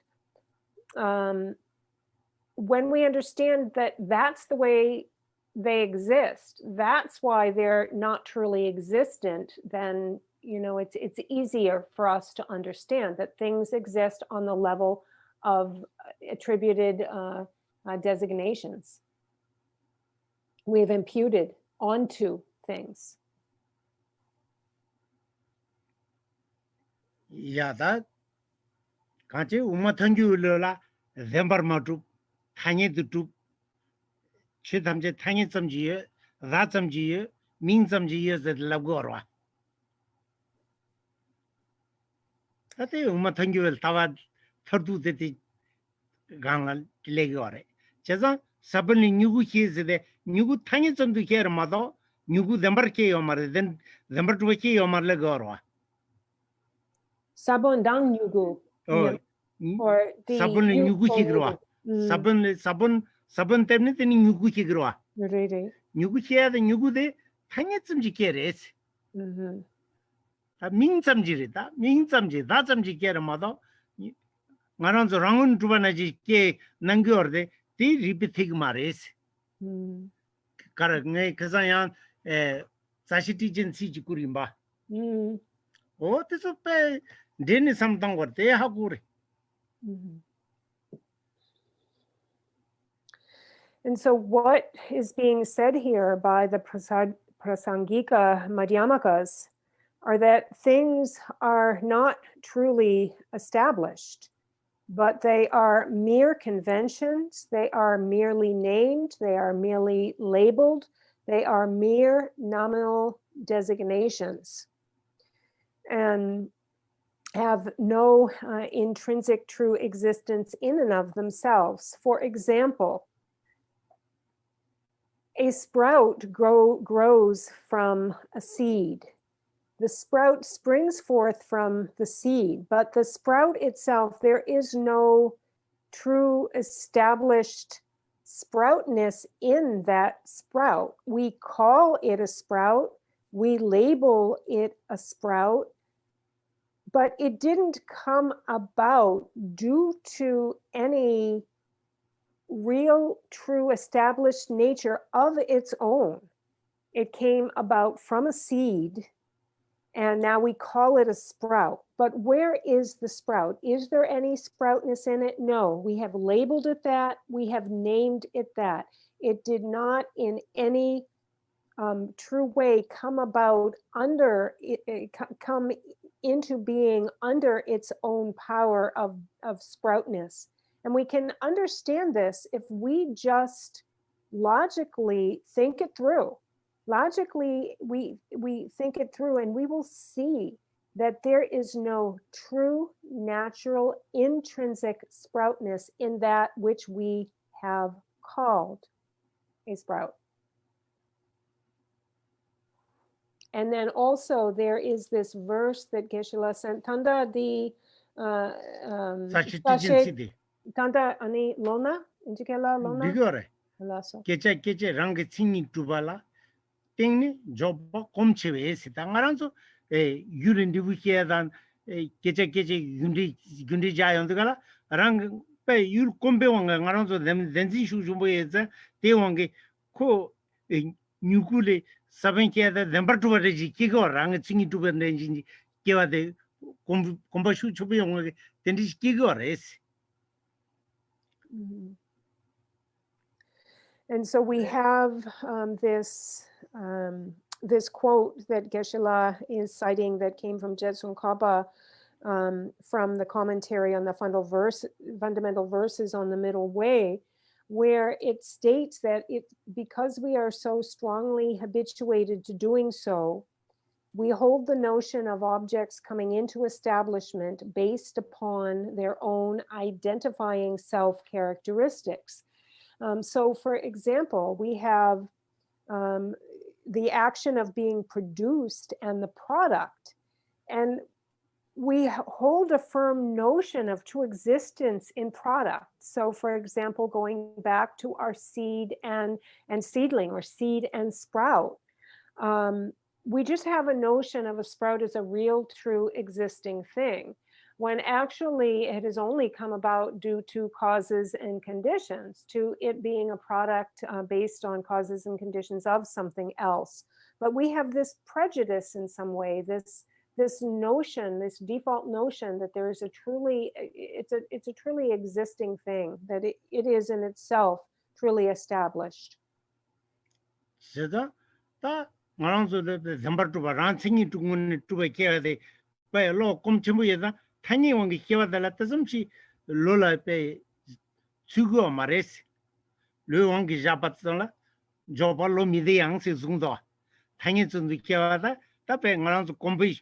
when we understand that that's the way they exist, that's why they're not truly existent, then it's easier for us to understand that things exist on the level of attributed designations we've imputed onto things. Yeah, that can't you umatanju lola zembar matu tanya the two chitamje tanya some year, that some year, means some years that lagorwa. I think umatanju will tawad thirdu the gangal legore. Chesa suddenly new keys the new tanya some to care mother, new dembarke or mother, then dembartuaki or marlegorwa. Sabon dang nyugu. Oh, or the sabon nyugu chigrwa. Sabon temne teni nyugu chigrwa. Really. Nyugu chia the nyugu de tanya some jikeres. Ming some jirita, ming some ji, that some jikera mother. Maranzo rangun tubanaji ke nangiorde, they repeat mares. Karange Kazayan, Sashiti Jen Sijikurimba. Oh, this is a Dennis something what they have. And so what is being said here by the Prasangika Madhyamakas are that things are not truly established, but they are mere conventions, they are merely named, they are merely labeled, they are mere nominal designations. And have no intrinsic true existence in and of themselves. For example, a sprout grows from a seed. The sprout springs forth from the seed, but the sprout itself, there is no true established sproutness in that sprout. We call it a sprout, we label it a sprout, but it didn't come about due to any real, true, established nature of its own. It came about from a seed, and now we call it a sprout. But where is the sprout? Is there any sproutness in it? No, we have labeled it that, we have named it that. It did not in any true way come about under, come into being under its own power of sproutness. And we can understand this if we just logically think it through. Logically, we think it through, and we will see that there is no true, natural, intrinsic sproutness in that which we have called a sprout. And then also there is this verse that Geshe-la sent. Tanda di Tanda ani lona? Injikela lona? Bigore. Alaso. Keche rangi tingi tubala. Tingni joba komchewe sita. Ngaranzo yurin dibukia dan keche gundi jayon dugala. Rang pe yur kombe wanga ngaranzo denzi shu jumbo yeza. Te wange ko nyukule saben kia da dembar tuba reji kiko rang tingi tuba renji kiwa de komba shu chubi wanga dendi kiko res. And so we have this quote that Geshe-la is citing that came from Jetsun Kaba from the commentary on the fundamental verses on the Middle Way, where it states that because we are so strongly habituated to doing so, we hold the notion of objects coming into establishment based upon their own identifying self-characteristics. So for example, we have the action of being produced and the product, and we hold a firm notion of true existence in product. So for example, going back to our seed and seedling, or seed and sprout, we just have a notion of a sprout as a real, true, existing thing, when actually it has only come about due to causes and conditions, to it being a product based on causes and conditions of something else. But we have this prejudice in some way, this notion, this default notion that there is a truly, it's a truly existing thing, that it is in itself truly established. Maranzo the Zambar tuba ranching to win to a care de by a law come to me. Tiny one give the latasumchi Lola pay Sugo Mares Luangi Japatsala Jopalo Midiang Sundo hanging to the Kiavada, tapping around to combish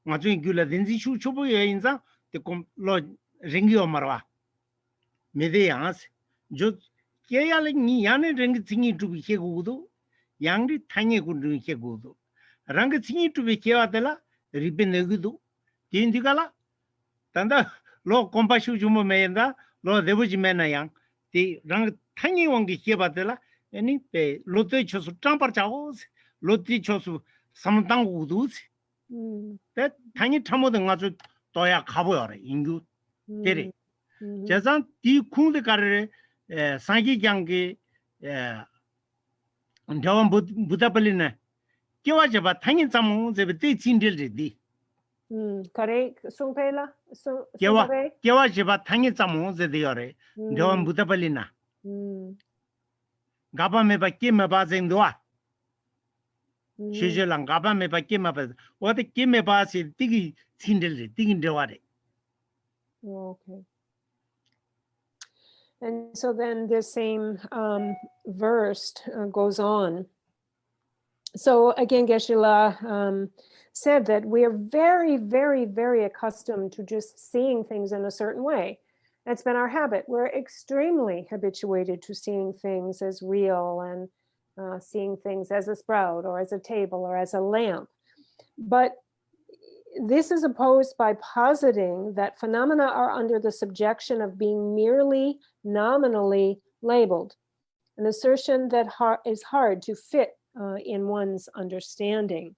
Majungula Dinzi Chubu Inza, the Lord Ringio Marwa Midians Jut Kialing Yan ring thingy to be Hegudu. Youngly tiny good doing Hegudu. Rangating to be Kiatella, Ribbon Negudu, Tindigala, Tanda, Law Compashu Jumo Mayenda, Law Debuji Menayang, the Rang tiny one Kiabatella, any pay, Lotichos Trampachos, Lotichos Samtang Woods. That tiny Tamo the Nazu Toya Kabore in good. Terry. Jazan, T. Kun the Carre, Sangi Yangi. Until Budapalina, Kiwajaba, hanging some the teaching dildi. Correct, Sumpela, so Kiwajaba, hanging some the diore, Don Budapalina. Gaba me by Kim about in Doa. Shijelang Gaba me by Kim about what the Kim about is digging digging the water. Okay. And so then this same verse goes on. So again, Geshe-la said that we are very, very, very accustomed to just seeing things in a certain way. That's been our habit. We're extremely habituated to seeing things as real and seeing things as a sprout or as a table or as a lamp. But this is opposed by positing that phenomena are under the subjection of being merely nominally labeled, an assertion that is hard to fit in one's understanding.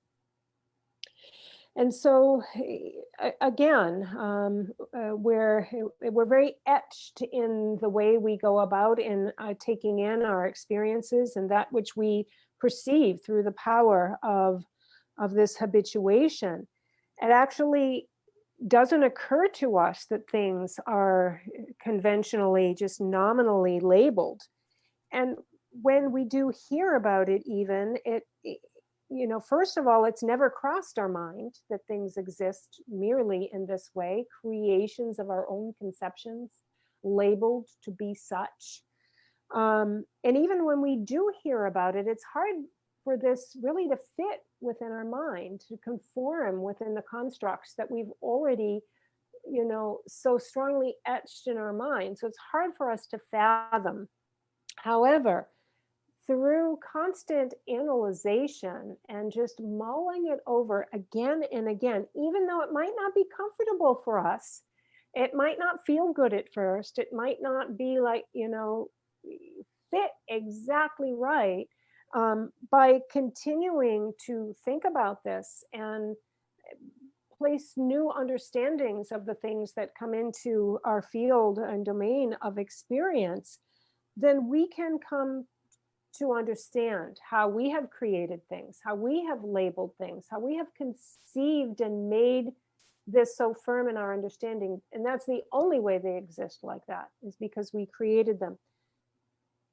And so, again, we're very etched in the way we go about in taking in our experiences and that which we perceive through the power of this habituation. It actually doesn't occur to us that things are conventionally, just nominally labeled. And when we do hear about it, even, you know, first of all, it's never crossed our mind that things exist merely in this way, creations of our own conceptions, labeled to be such. And even when we do hear about it, it's hard for this really to fit within our mind, to conform within the constructs that we've already, you know, so strongly etched in our mind. So it's hard for us to fathom. However, through constant analyzation and just mulling it over again and again, even though it might not be comfortable for us, it might not feel good at first, it might not be like, you know, fit exactly right, by continuing to think about this and place new understandings of the things that come into our field and domain of experience, then we can come to understand how we have created things, how we have labeled things, how we have conceived and made this so firm in our understanding. And that's the only way they exist like that, is because we created them.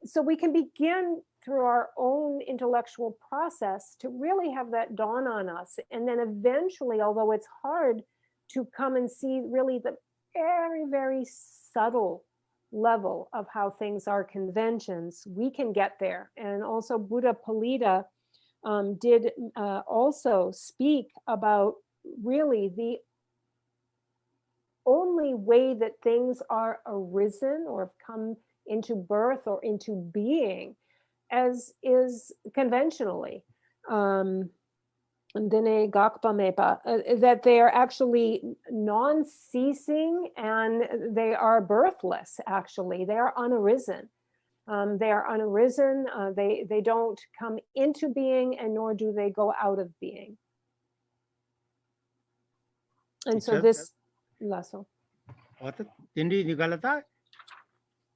So we can begin through our own intellectual process to really have that dawn on us. And then eventually, although it's hard to come and see really the very, very subtle level of how things are conventions, we can get there. And also Buddha Palita did also speak about really the only way that things are arisen or have come into birth or into being as is conventionally. That they are actually non-ceasing and they are birthless, actually. They are unarisen. They are unarisen. They don't come into being, and nor do they go out of being. And so this, Lasso. What Tindi Nigalata?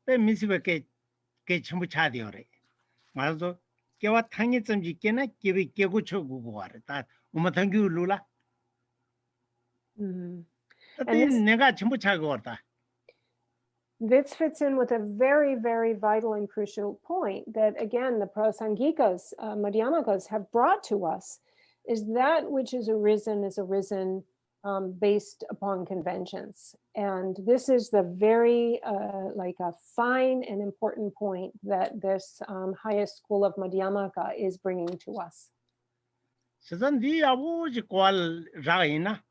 They miss you get Chimbuchadi. Also, give a tiny some jikena, give it Kegucho Guguar. That Umatangu Lula. And Nega Chimbuchagorta. This fits in with a very, very vital and crucial point that, again, the Prasangikas, Madhyamakas have brought to us, is that which is arisen based upon conventions. And this is the very, like a fine and important point that this highest school of Madhyamaka is bringing to us. So then the abuji qual raina,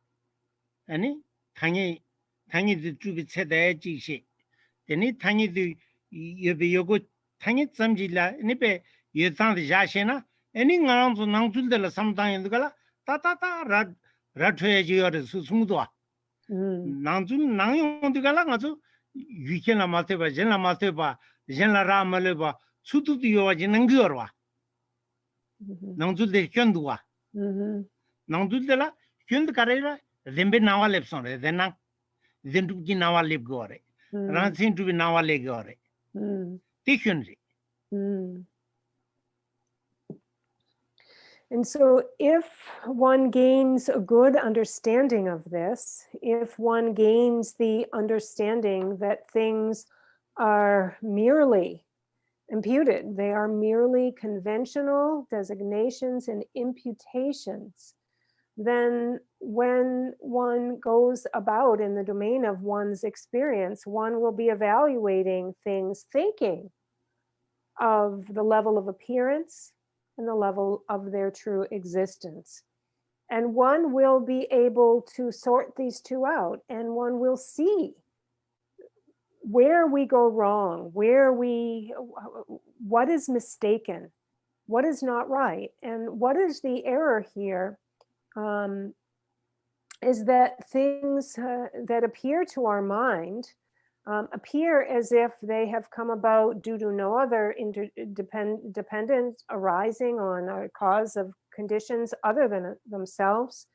any tangy the truth said the edgy. Any tiny the yogo tangy samjila, nipe, you thought the Jashena, any around to Nantul de la sometime in the gala, tata Ratreji or Susmudua. Nantul Nang on the Galamazo, you can Amateba, Jena Mateba, Jena Ramaleba, Sutu the Ojanangurwa. Nantul de Kyandua. Nantul de la Kyund Carrera, then be now lepson, then to be now lip gore. Ranting to be now a legore. Dictionary. And so if one gains a good understanding of this, if one gains the understanding that things are merely imputed, they are merely conventional designations and imputations, then when one goes about in the domain of one's experience, one will be evaluating things, thinking of the level of appearance, and the level of their true existence. And one will be able to sort these two out, and one will see where we go wrong, what is mistaken, what is not right. And what is the error here is that things that appear to our mind appear as if they have come about due to no other dependence arising on a cause of conditions other than themselves.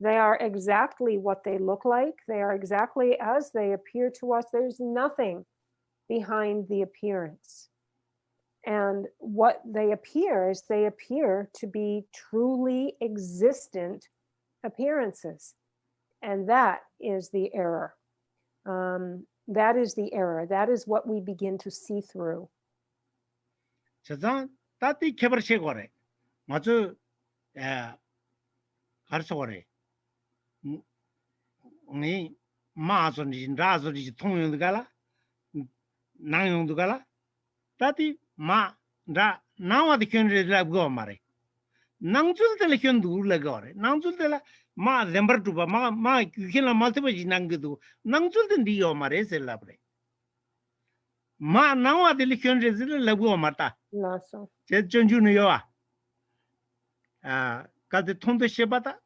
They are exactly what they look like. They are exactly as they appear to us. There's nothing behind the appearance. And what they appear is they appear to be truly existent appearances. And that is the error. That is the error. That is what we begin to see through. 저장 따뜻히 개발시 거래. 맞아. 가르쳐 거래. 네 마소니 라소니 통용도 가라. 나용도 가라. 따뜻히 마라 나와도 견제라고 말해. 낭줄들 견도 울라고 그래. 낭줄들 마 렘버투바 마 그게나 말때지 낭게도 낭줄든 디요 말해 셀라브레. 마 나와들 견제를 라고 말다. 나서. 제 전주는요. 가데 통도 쉐바다.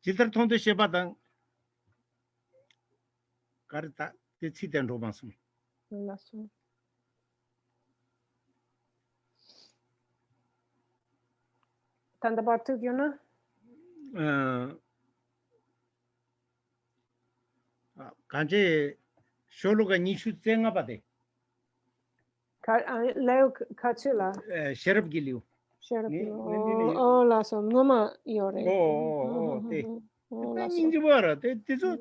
지들 통도 쉐바다. 가르다 대치된 로만스. 나서. Tandabatu Gyuna? 간제 쇼로가 니슈 땡아바데. Leo Katsula. 셰럽 길리오. Oh, laso, noma yore. 네. 인지 봐라. 대소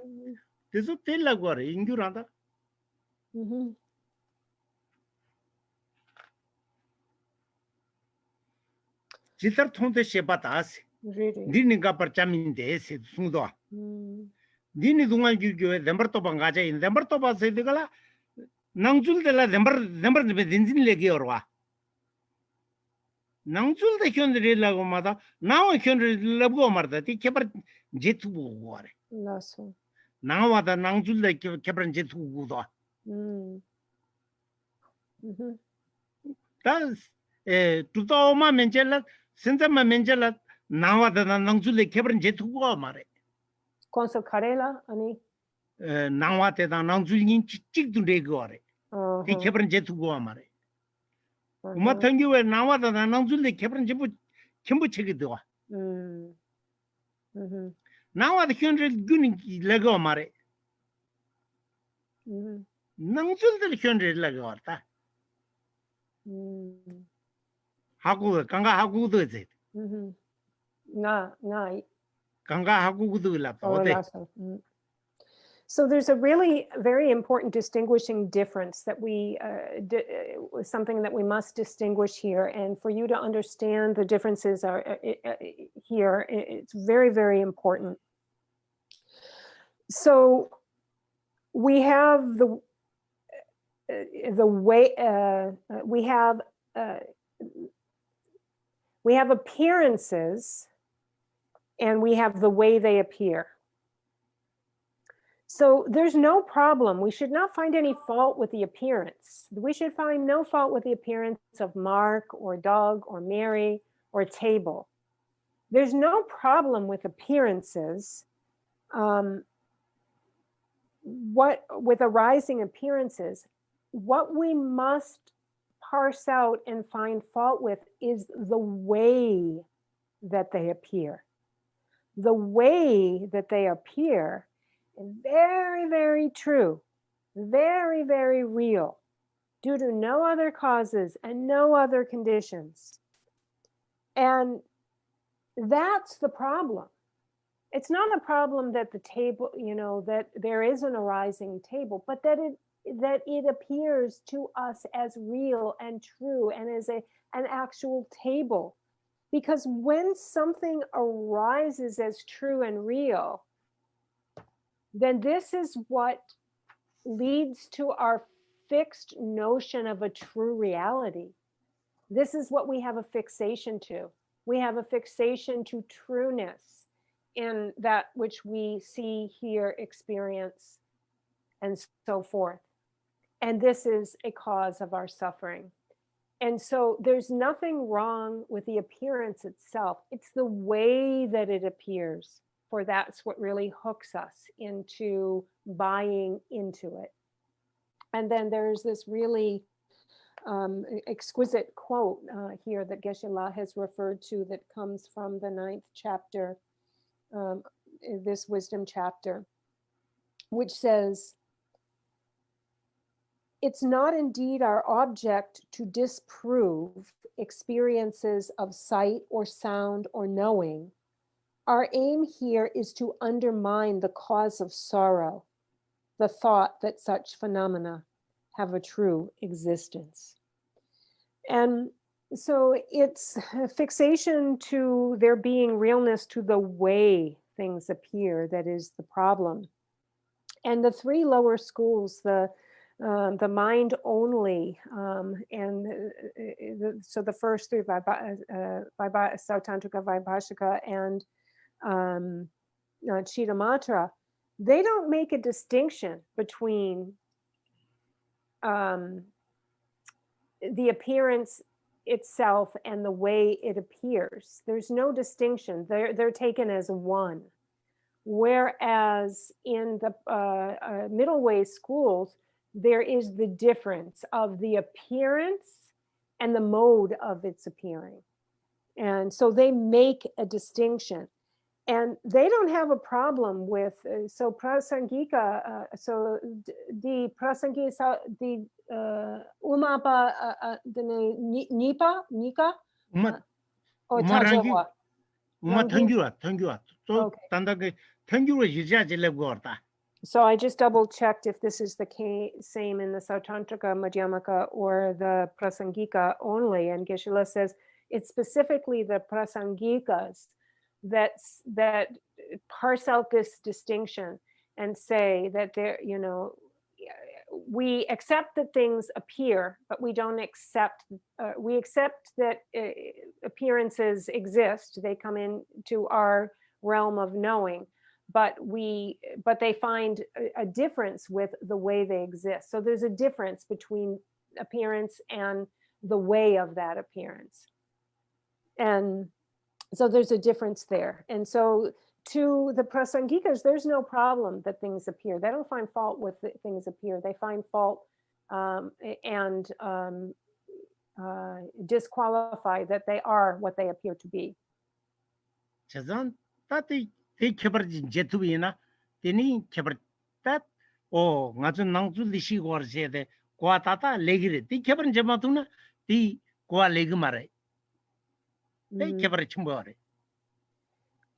텔라고 하래. 인규란다. 지터 통데 셰바다스. 니니가 버짜민데 세 숭도. 니니 동안 주교에 넘버도 방가자 인 넘버도 봐서 되가라. 낭줄들라 넘버 벤진 레기 어와. 낭줄데 견들이라고 마다 나와 견들라고 말다. 티 개발 제투고 와래. 나서. 나와다 낭줄데 개발 제투고도. 다 두도마 멘젤라 센자마 멘젤라 나와다 낭줄데 개발 제투고 말해. Conso Karela, Ani? 나와다 낭줄인 찍도 레고 와래. 티 개발 제투고 말해. 우마 탕교에 나와다 낭줄데 개발 제부 전부 책이도 와. 나와다 견들 군이 레고 말해. 낭줄들 견들 레고 왔다. 하고 강가 하고도 이제. 나. 강가 하고도 라다. 어때? So there's a really very important distinguishing difference that something that we must distinguish here. And for you to understand the differences are here, it's very, very important. So we have the way we have appearances, and we have the way they appear. So there's no problem. We should not find any fault with the appearance. We should find no fault with the appearance of Mark or Doug or Mary or table. There's no problem with appearances. With arising appearances, what we must parse out and find fault with is the way that they appear. The way that they appear is very, very true, very, very real, due to no other causes and no other conditions. And that's the problem. It's not a problem that the table, that there is an arising table, but that it appears to us as real and true and as an actual table. Because when something arises as true and real, then this is what leads to our fixed notion of a true reality. This is what we have a fixation to. We have a fixation to trueness in that which we see, hear, experience, and so forth. And this is a cause of our suffering. And so there's nothing wrong with the appearance itself. It's the way that it appears, for that's what really hooks us into buying into it. And then there's this really exquisite quote here that Geshe-la has referred to that comes from the 9th chapter, this wisdom chapter, which says, "It's not indeed our object to disprove experiences of sight or sound or knowing. Our aim here is to undermine the cause of sorrow, the thought that such phenomena have a true existence." And so it's a fixation to there being realness to the way things appear that is the problem. And the three lower schools, the mind only, so the first three, Sautantrika, Vaibhashika, and Chittamatra, they don't make a distinction between the appearance itself and the way it appears. There's no distinction. They're taken as one. Whereas in the middle way schools, there is the difference of the appearance and the mode of its appearing. And so they make a distinction. And they don't have a problem with, so prasangika, so the prasangika, the umapa, the nika, or tajawa. So I just double checked if this is the same in the Sautantrika, Madhyamaka, or the prasangika only. And Geshe-la says it's specifically the prasangikas that parse out this distinction and say that there, we accept that things appear, but we don't accept, we accept that appearances exist. They come into our realm of knowing, but they find a difference with the way they exist. So there's a difference between appearance and the way of that appearance. And so there's a difference there. And so to the prasangikas, there's no problem that things appear. They don't find fault with things appear. They find fault and disqualify that they are what they appear to be.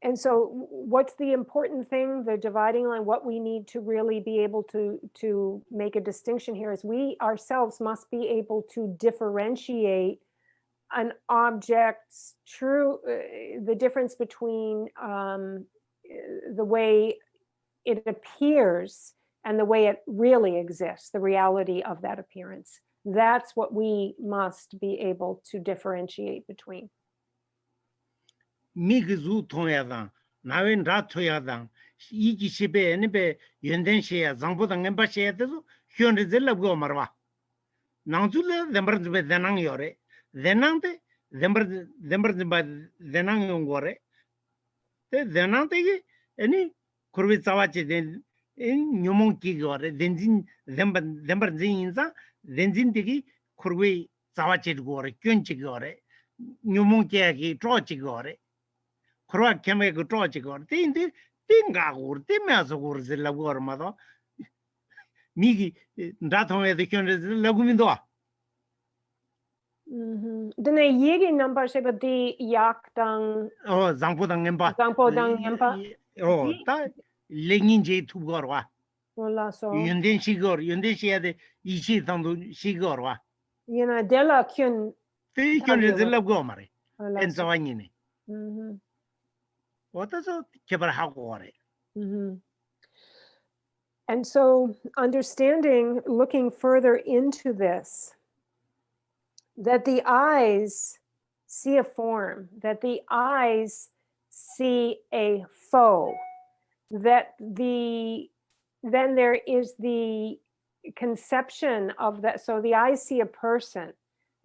And so what's the important thing, the dividing line, what we need to really be able to make a distinction here is we ourselves must be able to differentiate an object's true, the difference between the way it appears and the way it really exists, the reality of that appearance. That's what we must be able to differentiate between. 미그주 통야당 나웬 라토야당 이기 시베 에니베 연den시야 장보당 엠바시야도 현르젤라고 말와 나줄레 뎀버즈베 데낭 요레 데낭데 뎀버즈바 데낭 용고레 데 데낭데기 에니 쿠르비 자와치 덴 뇽몽키 고레 덴진 뎀버진인자 덴진데기 쿠르비 자와치 고레 꾼치 고레 뇽몽키야기 트로치 고레 그러한 캠에 그 쪼지고 띵디 띵가고 띵면서 고르질라고 얼마도 미기 나통에도 견을 라고민도 근데 얘기 넘버 세버디 약당 장포당 nemba 다 랭인제 투거와 몰라서 윤den시야데 이시당도 시거와 얘나 델라 큐 띵견을라고 말해 엔자와니네 And so understanding, looking further into this, that the eyes see a form, that the eyes see a foe, that then there is the conception of that. So the eyes see a person,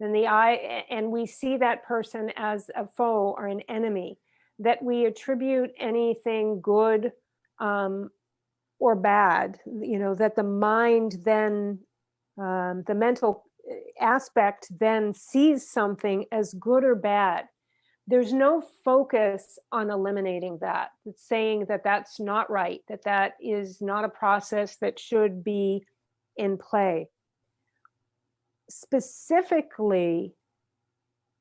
and we see that person as a foe or an enemy, that we attribute anything good or bad, that the mind then, the mental aspect then sees something as good or bad. There's no focus on eliminating that. It's saying that that's not right, that is not a process that should be in play. Specifically,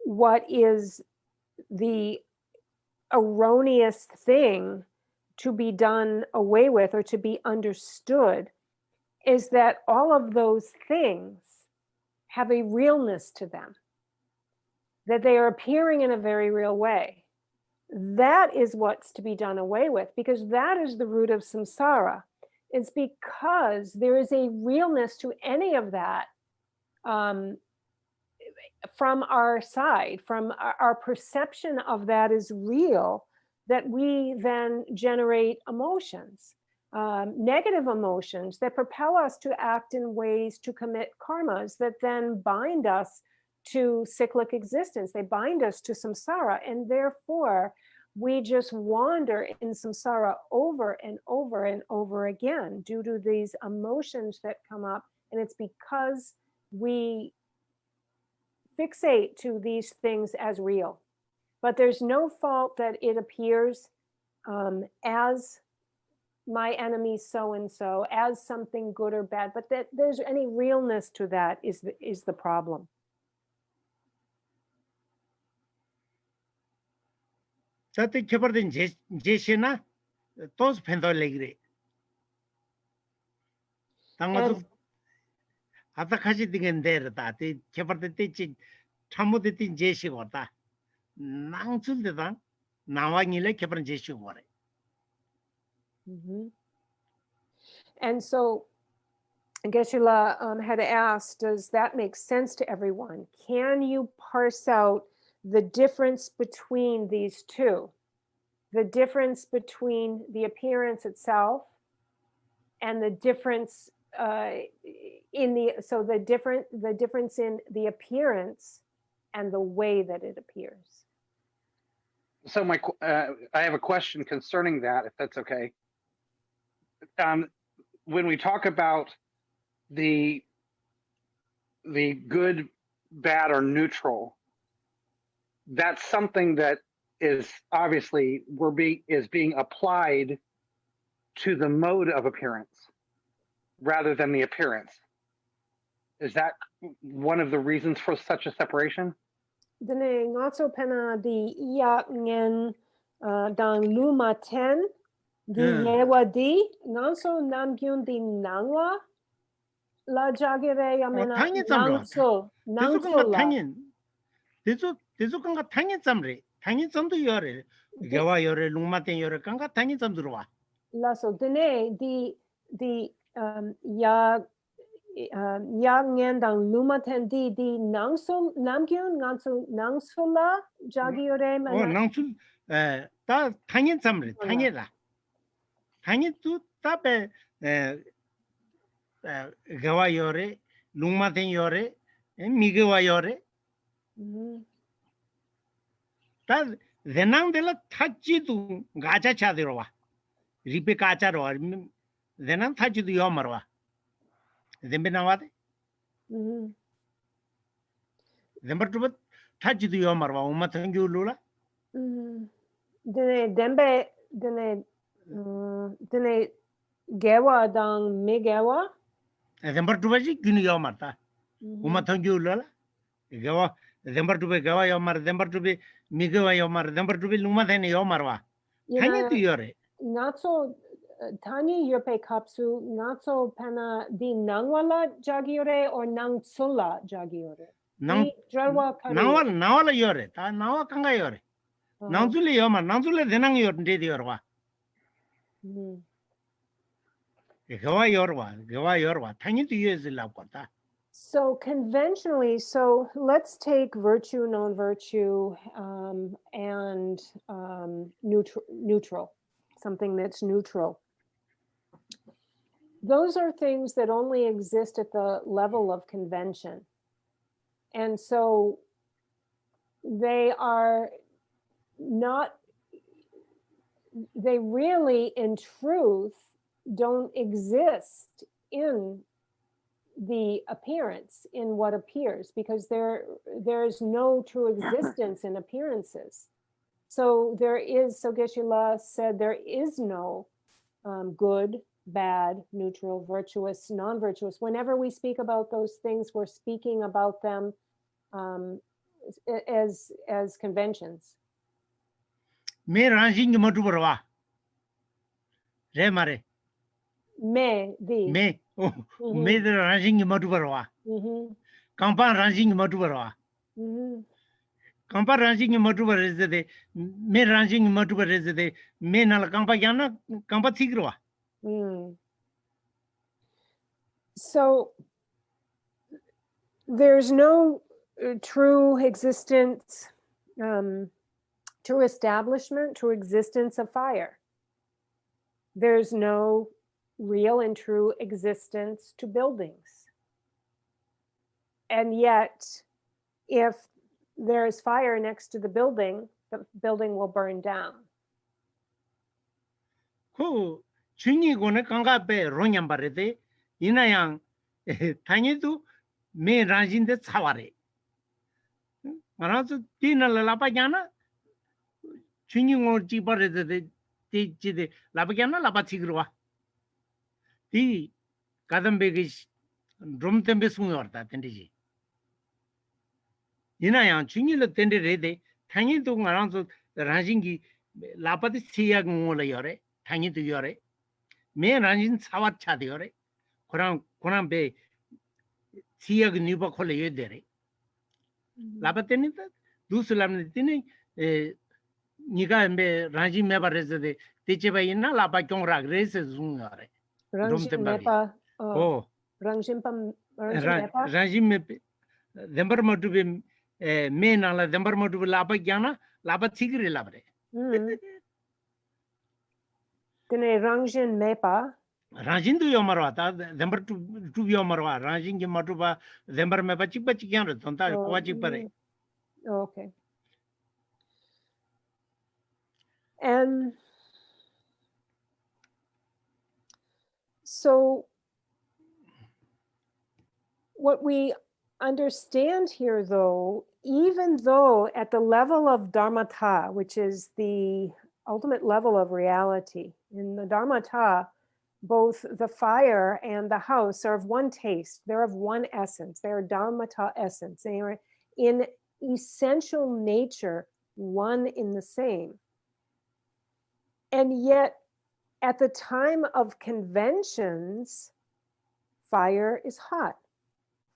what is the erroneous thing to be done away with or to be understood is that all of those things have a realness to them, that they are appearing in a very real way. That is what's to be done away with, because that is the root of samsara. It's because there is a realness to any of that from our side, from our perception of that is real, that we then generate emotions, negative emotions that propel us to act in ways to commit karmas that then bind us to cyclic existence. They bind us to samsara, and therefore we just wander in samsara over and over and over again due to these emotions that come up. And it's because we fixate to these things as real. But there's no fault that it appears as my enemy so-and-so, as something good or bad, but that there's any realness to that is the problem. Tati keparden jeshina tos pendolegre. Tangazu atakaji digender tati keparden techi chamudeti jeshi gorda. Nangsul de nawangile keparden jeshi gore. And so Geshe-la had asked, does that make sense to everyone? Can you parse out the difference between these two? The difference between the appearance itself and the difference the difference in the appearance and the way that it appears. So I have a question concerning that, if that's okay. When we talk about the good, bad, or neutral, that's something that is obviously being applied to the mode of appearance rather than the appearance. Is that one of the reasons for such a separation? Dene ngaso pena di iya ngen dang luma ten di yewa di ngaso namgyun di nangwa la jagire yamena nangso la. Desu kanga tangin samre. Tangin samdu yore. Gewa yore luma ten yore kanga tangin samdurwa. La so dene di ya ngendang lumaten di nangsul namgyun nangsul nangsula jagiore mana nangsul ta tangin samre tangin la tangin tu ta be gawa yore lumaten yore migewa yore ta denang de la thaji tu gacha cha de rowa ripe kacha ro denang thaji tu yo marwa Zembenawade? Zembertubat Taji do Yomarwa, Matangu Lula? Dene Dembe Dene Gewa dang Migewa? Zembertubaji, Guni Yomata, Umatangu Lula? Gawa, Zembertube Gawa Yomar, Zembertube Migawa Yomar, Zembertube Lumaten Yomarwa. Tanya to Yore. Not so. Tanya Yerpe Kapsu, not so pena di nangwala jagiore or nangsula jagiore. Nawala yore, nawa kanga yore. Nangzuli yoma, nangzule denang yor ndedi yorwa. Gawa yorwa, Tanya to use the lapota. So conventionally, so let's take virtue, non-virtue, and neutral, something that's neutral. Those are things that only exist at the level of convention. And so they are not, they really, in truth, don't exist in the appearance, in what appears, because there's no true existence in appearances. So there is, so Geshe-la said, there is no good, bad, neutral, virtuous, non-virtuous. Whenever we speak about those things, we're speaking about them as conventions. Me ranjing matu barwa. Re mare. Me, the. Me. Oh, me the ranjing matu barwa. Kampa ranjing matu barwa. Kampa ranjing matu barwa. Me ranjing matu barwa. Me nala kampa yana kampa thigrwa. So there's no true existence, true establishment, true existence of fire. There's no real and true existence to buildings. And yet, if there is fire next to the building will burn down. Ko chunyi gone kanga pe ronyam barete inayang tanyitu me ranjin de tsaware. Marasu tina lapa jana chunyi ngor chi barete de chide lapa jana lapa thigrwa. Ti kadam begish drum tembe sunyorta tendiji. Inayang chunyi le tende rede tanyitu ngaransu ranjingi lapa de thiya ngola yore. tangi to yore me ranjin sawat cha de yore koran be siya ni ba khole ye dere labateni ta dusulam ni tini niga me ranjin me ba rese de teche ba ina la ba kyong rag rese zung yore ranjin me pa oh ranjin me dembar modu be me na la dembar modu la ba gyana la ba thigre labre Tene rangjin mepa. Ranjin tu yomarwa ta dembar tu yomarwa ranjin ki matuba dembar mepa chikpa chikyan tonta kwa chikpare. Okay. And so what we understand here, though, even though at the level of dharmata, which is the ultimate level of reality, in the dharmata, both the fire and the house are of one taste. They're of one essence. They're dharmata essence. They are in essential nature one in the same. And yet, at the time of conventions, fire is hot.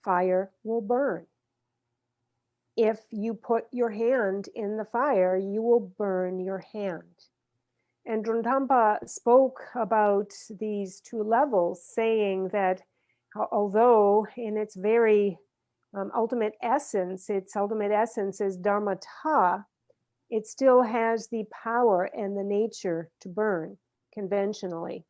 Fire will burn. If you put your hand in the fire, you will burn your hand. And Druntampa spoke about these two levels, saying that although in its very ultimate essence is dharmata, it still has the power and the nature to burn conventionally.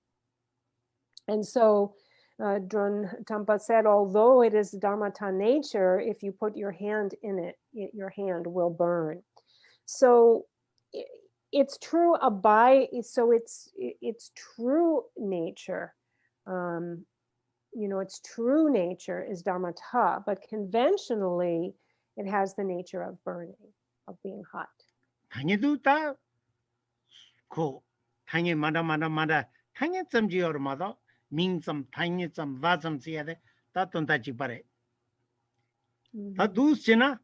And so Druntampa said, although it is dharmata nature, if you put your hand in it, your hand will burn. So it's true so it's true nature. Its true nature is dharmata, but conventionally it has the nature of burning, of being hot. Tangi ta ko tangi mada tangi samji or mada ming sam tangi sam va sam siade ta tonta chipare. Ta dus chena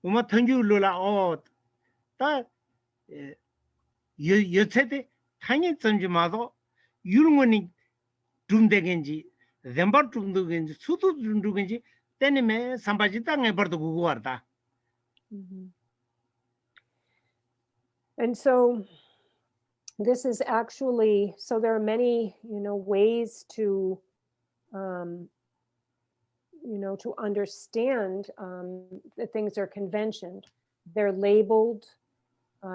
uma thanju lola o ta yochete tangi samji mada yurngoni dumdegenji zembar dumdegenji sutu dumdegenji tenime sambajita ngai bardo guguarta. And so this is actually, so there are many, ways to to understand that things are conventioned. They're labeled,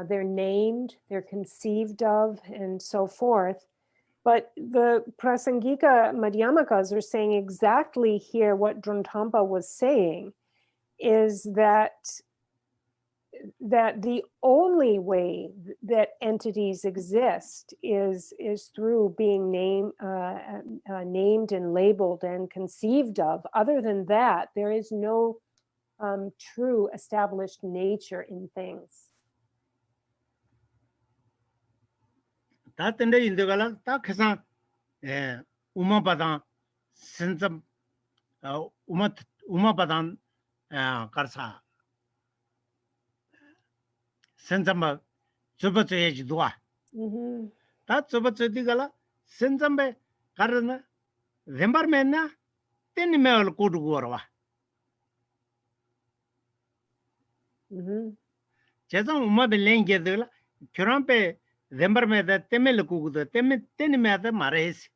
they're named, they're conceived of, and so forth. But the Prasangika Madhyamakas are saying exactly here what Druntampa was saying, is that the only way that entities exist is through being named and labeled and conceived of. Other than that, there is no true established nature in things. 다른데 인도가라 딱 해서 우마바당 신점 우마바당 가르사 신점마 저버져야지 도와 다 저버져디가라 신점배 가르나 렘바르면나 때니메얼 고르고와 제가 우마베 랭게들 결혼배 렘바르메다 때멜 고고도 때니메다 말해스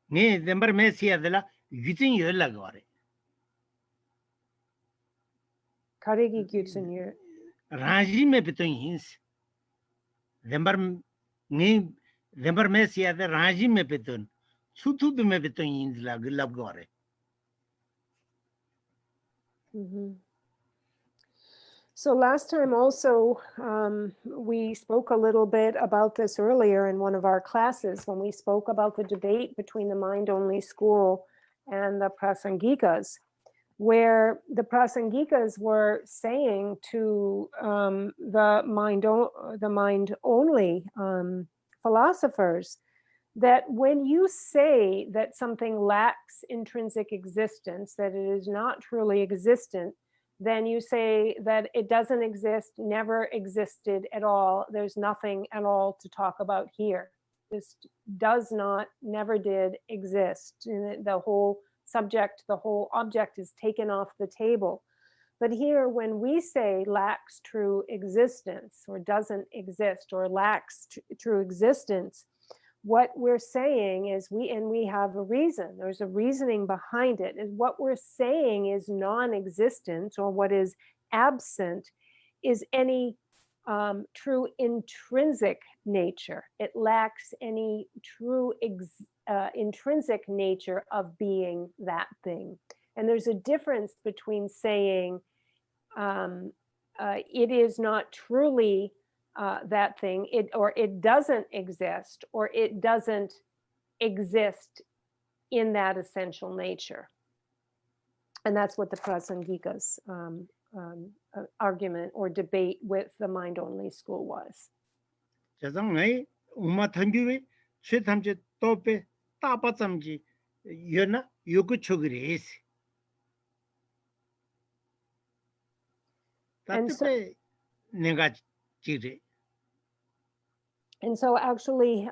네 렘바르메시야들라 유진 열라고 와래 가르기 규준이 라지메 베톤인스 렘바르메시야들 라지메 베톤 수투드메 베톤인스라 글랍고 와래 So last time also, we spoke a little bit about this earlier in one of our classes when we spoke about the debate between the mind-only school and the Prasangikas, where the Prasangikas were saying to the mind-only philosophers that when you say that something lacks intrinsic existence, that it is not truly existent, then you say that it doesn't exist, never existed at all. There's nothing at all to talk about here. This does not, never did exist. The whole subject, the whole object is taken off the table. But here, when we say lacks true existence or doesn't exist or lacks true existence, what we're saying is we have a reason. There's a reasoning behind it. And what we're saying is non-existent, or what is absent is any true intrinsic nature. It lacks any true intrinsic nature of being that thing. And there's a difference between saying it is not truly that thing, or it doesn't exist, or it doesn't exist in that essential nature. And that's what the Prasangikas argument or debate with the mind-only school was. And so actually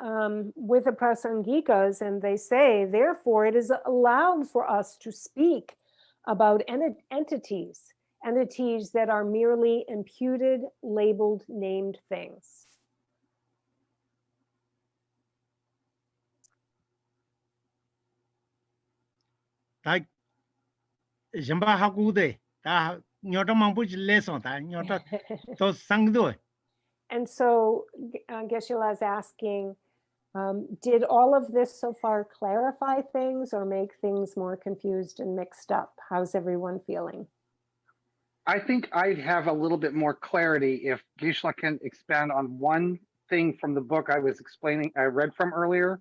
with the Prasangikas, and they say, therefore, it is allowed for us to speak about entities that are merely imputed, labeled, named things. And so Geshe-la is asking, did all of this so far clarify things or make things more confused and mixed up? How's everyone feeling? I think I'd have a little bit more clarity if Geshe-la can expand on one thing from the book I read from earlier.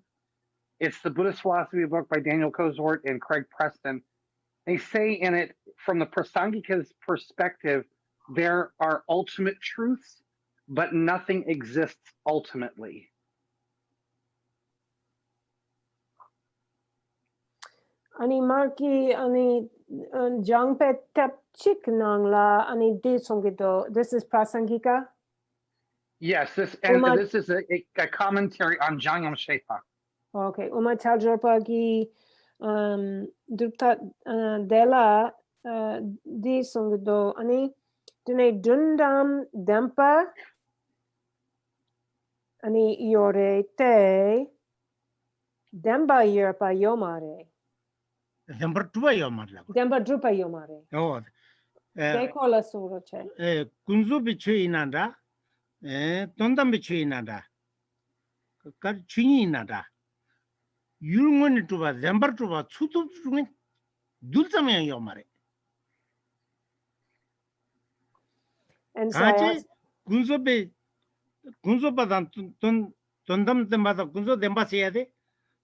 It's the Buddhist Philosophy book by Daniel Kozort and Craig Preston. They say in it, from the Prasangika's perspective, there are ultimate truths, but nothing exists ultimately. Ani marki ani jangpe tap chik nangla ani disongito. This is Prasangika? Yes, this is a commentary on Jangyam Shepa. Okay, Uma Taljopagi Dutta Dela disongito ani dune dundam dempa ani yore te demba yerpa yomare. Dembar tuba yo marla. Demba drupa yomare. Oh, De kola suroche. kunzu bichu inanda, tondam bichu inanda, kar chini inanda. Yulngoni tuba, dembar tuba, tsutu chungin, dulzame yo mare. And so I Kache, asked, kunzo badan tondam dembada kunzo demba seyade,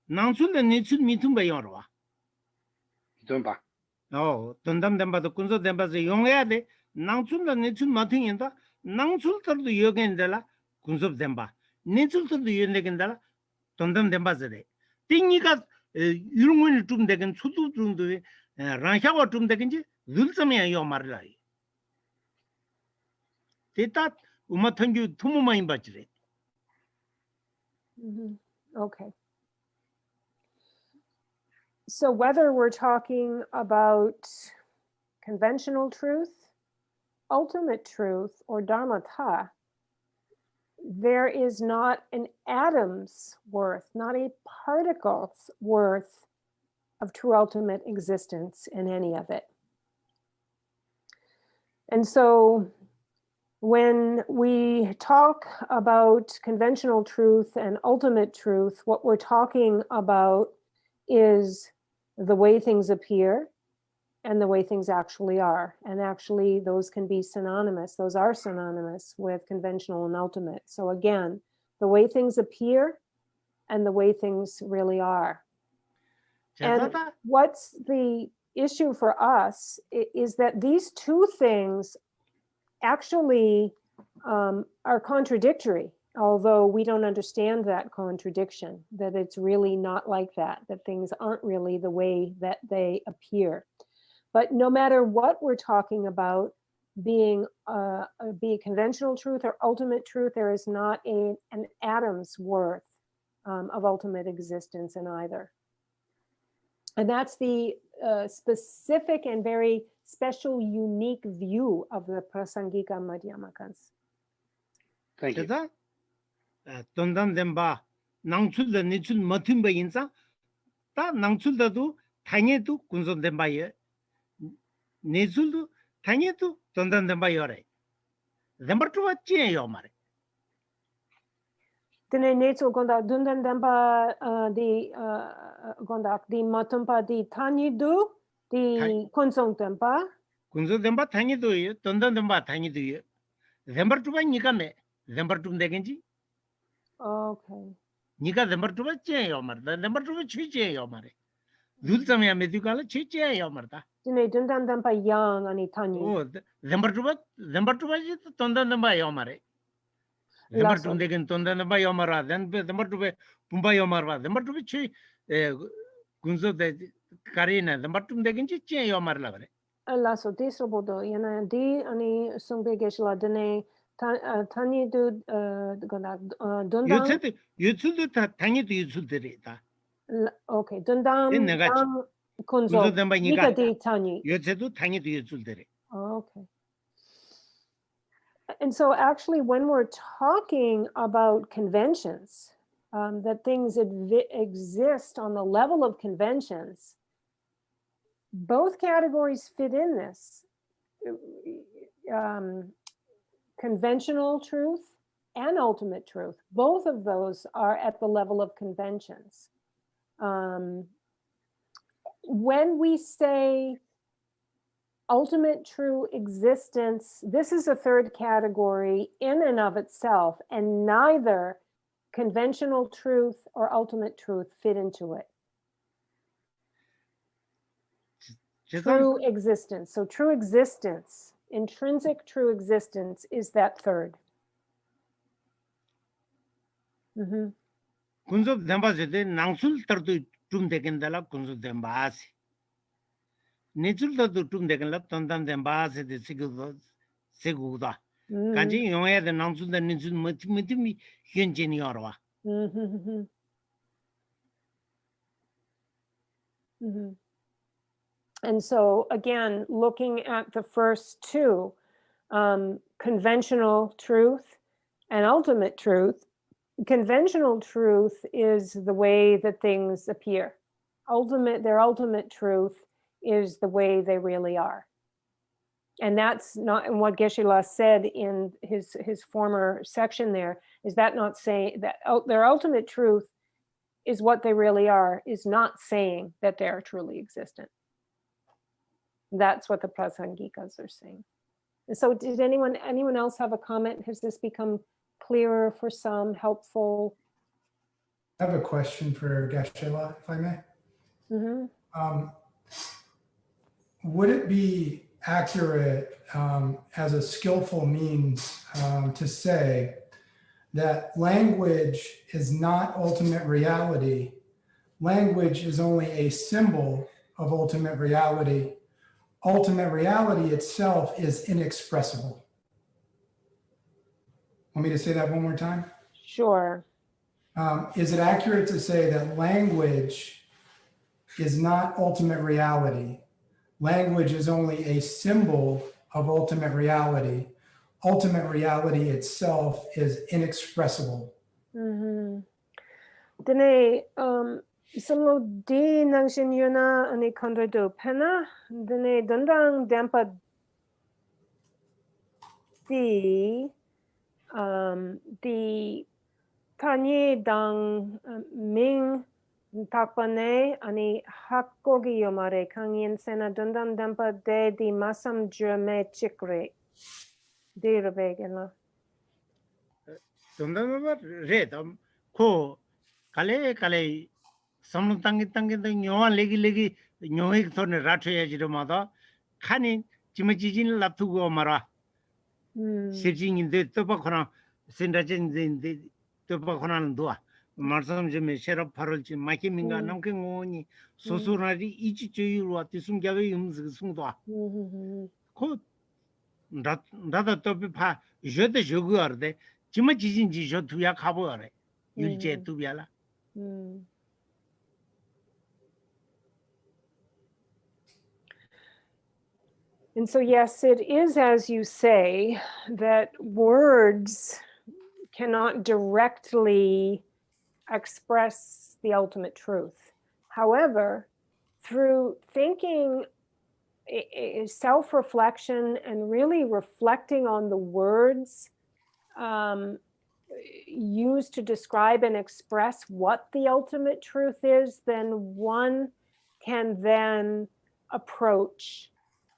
nangsul de nitsul mitumba yorwa. Dumba. Oh, tondam dembada kunzo demba se yongayade, nangsul de nitsul matingenda, nangsul tardu yogendela kunzo demba. Nitsul tardu yogendela tondam demba zede. Tingiga yulngoni tum degen sutu tum de ranshawa tum degenji dulzame yo marla. Teta umatanju tumuma imbachre. okay. So whether we're talking about conventional truth, ultimate truth, or dharmata, there is not an atom's worth, not a particle's worth of true ultimate existence in any of it. And so when we talk about conventional truth and ultimate truth, what we're talking about is the way things appear and the way things actually are. And actually, those can be synonymous. Those are synonymous with conventional and ultimate. So again, the way things appear and the way things really are. And what's the issue for us is that these two things actually are contradictory, although we don't understand that contradiction, that it's really not like that things aren't really the way that they appear. But no matter what we're talking about, being conventional truth or ultimate truth, there is not an atom's worth of ultimate existence in either. And that's the specific and very special, unique view of the Prasangika Madhyamakas. Thank you. Tondam demba, nangsul da nichul matimba insa, ta nangsul da tu tanye tu kunzo demba ye, nichul tu tanye tu tondam demba yore. Demba tu vachi yo mare. Tene netsu gondak dundan demba di gondak di matumpa di tanye du di kunzong demba. Kunzo demba tanye tu ye, tondam demba tanye tu ye. Demba tu va nika me, demba tu degenji. Okay. Nika demba tu vachi yo mare, demba tu vachi yo mare. Dulzame ya medukala chiche yo marta. Tene dundan demba yang ani tanye. Oh, demba tu vachi tondam demba yo mare. Demba tu degen tondam demba yo mara, demba tu ve pumba yo marva, demba tu vachi kunzo de karina, demba tu degenji chiche yo marla vare. La so disro bodo yana di ani sungbe geshla dene tanye du gondak dundan. Yutsul du tanye tu yutsul dere ta. Okay, dundam dang kunzo nika di tanye. Yutsul du tanye tu yutsul dere. Okay. And so actually when we're talking about conventions, that things exist on the level of conventions, both categories fit in this. Conventional truth and ultimate truth, both of those are at the level of conventions. When we say ultimate true existence, this is a third category in and of itself, and neither conventional truth or ultimate truth fit into it. True existence. So true existence, intrinsic true existence is that third. Kunzo demba zede nangsul tardu tum dekendala kunzo demba asi. Nichul tardu tum dekendala tondam demba asi de seguda. Kanji yongaya de nangsul da nichul mitimi hyunjeni yorwa. And so again, looking at the first two, conventional truth and ultimate truth, conventional truth is the way that things appear. their ultimate truth is the way they really are. And that's not what Geshe-la said in his former section there, is that not saying that their ultimate truth is what they really are, is not saying that they are truly existent. That's what the Prasangikas are saying. And so did anyone else have a comment? Has this become clearer for some, helpful? I have a question for Geshe-la, if I may. Mm-hmm. Would it be accurate as a skillful means to say that language is not ultimate reality? Language is only a symbol of ultimate reality. Ultimate reality itself is inexpressible. Want me to say that one more time? Sure. Is it accurate to say that language is not ultimate reality? Language is only a symbol of ultimate reality. Ultimate reality itself is inexpressible. Mm-hmm. Dene solo di nangshin yuna ani kondra do pena dene dandang dampa di tanye dang ming takpane ani hakkogi yomare kangin sena dandang dampa de di masam jame chikre de rebegela. 동남아 레다 코 칼레 칼레 삼땅기 땅기 뇨한 레기 뇨익 손에 라트야지로마다 칸이 지마지진 랍투고 마라 시진인데 또바코나 신다진인데 또바코나는 도와 말씀 좀 셰럽 파를지 마키민가 남경오니 소소나리 이지주유로 왔디 숨겨의 음식 숨도와 코 나다 또파 저도 저거 알데 지마지진지 저 두야 가보래 일제 두야라. And so, yes, it is as you say, that words cannot directly express the ultimate truth. However, through thinking, self-reflection, and really reflecting on the words used to describe and express what the ultimate truth is, then one can then approach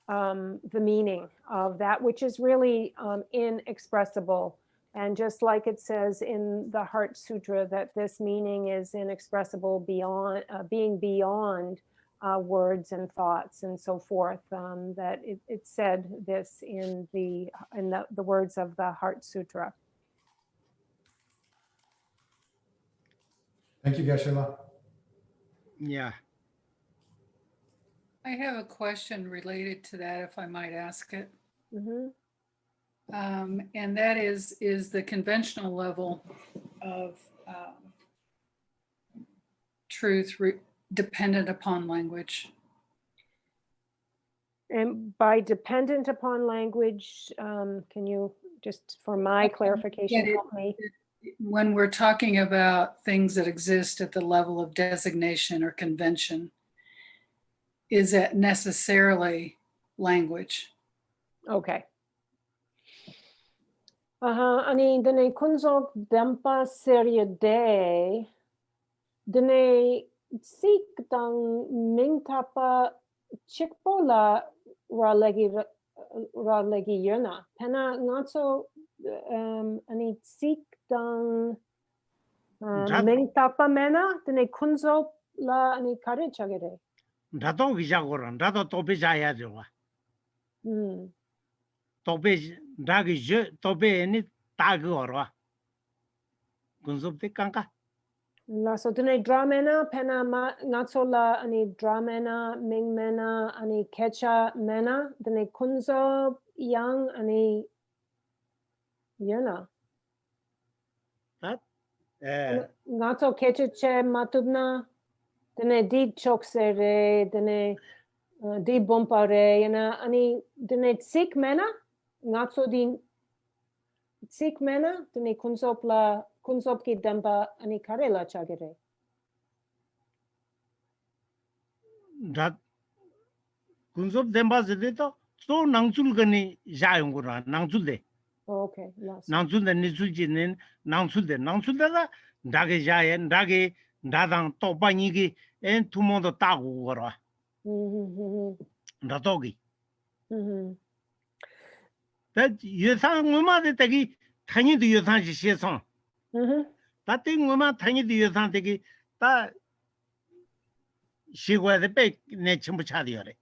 the meaning of that which is really inexpressible. And just like it says in the Heart Sutra, that this meaning is inexpressible beyond being beyond words and thoughts and so forth, that it said this in the words of the Heart Sutra. Thank you, Geshe-la. Yeah. I have a question related to that, if I might ask it. And that is the conventional level of truth dependent upon language? And by dependent upon language, can you just, for my clarification, help me? When we're talking about things that exist at the level of designation or convention, is that necessarily language? Okay. Ani dene kunzok dampa seria de dene sik dang mingtapa chikpola ralegi yuna pena ngatso ani sik dang mingtapa mena dene kunzok la ani kare chagere. 나도 기자고란 나도 또배 자야 되와. 또배 나기 저 또배니 따그 어라. 군섭대 깡까. La so dene dramena pena natsola ani dramena mingmena ani kecha mena dene kunzo yang ani yena. That Natso kecha che matubna dene di choksere dene di bompare yana ani dene tsik mena natso di tsik mena dene kunzop ki demba ani karela chagere. that kunzop dembas de so nangsul gani jayungura nangsul de Okay, yes. nangsul de nizujin nangsul de da dage jayen dage dadang to banigi en tumondo tagu gora datogi that yusang nguma de tagi tani de yusang ji shesang that thing nguma tani de yusang tagi ta shigwa de pe ne chimbu chadi yore.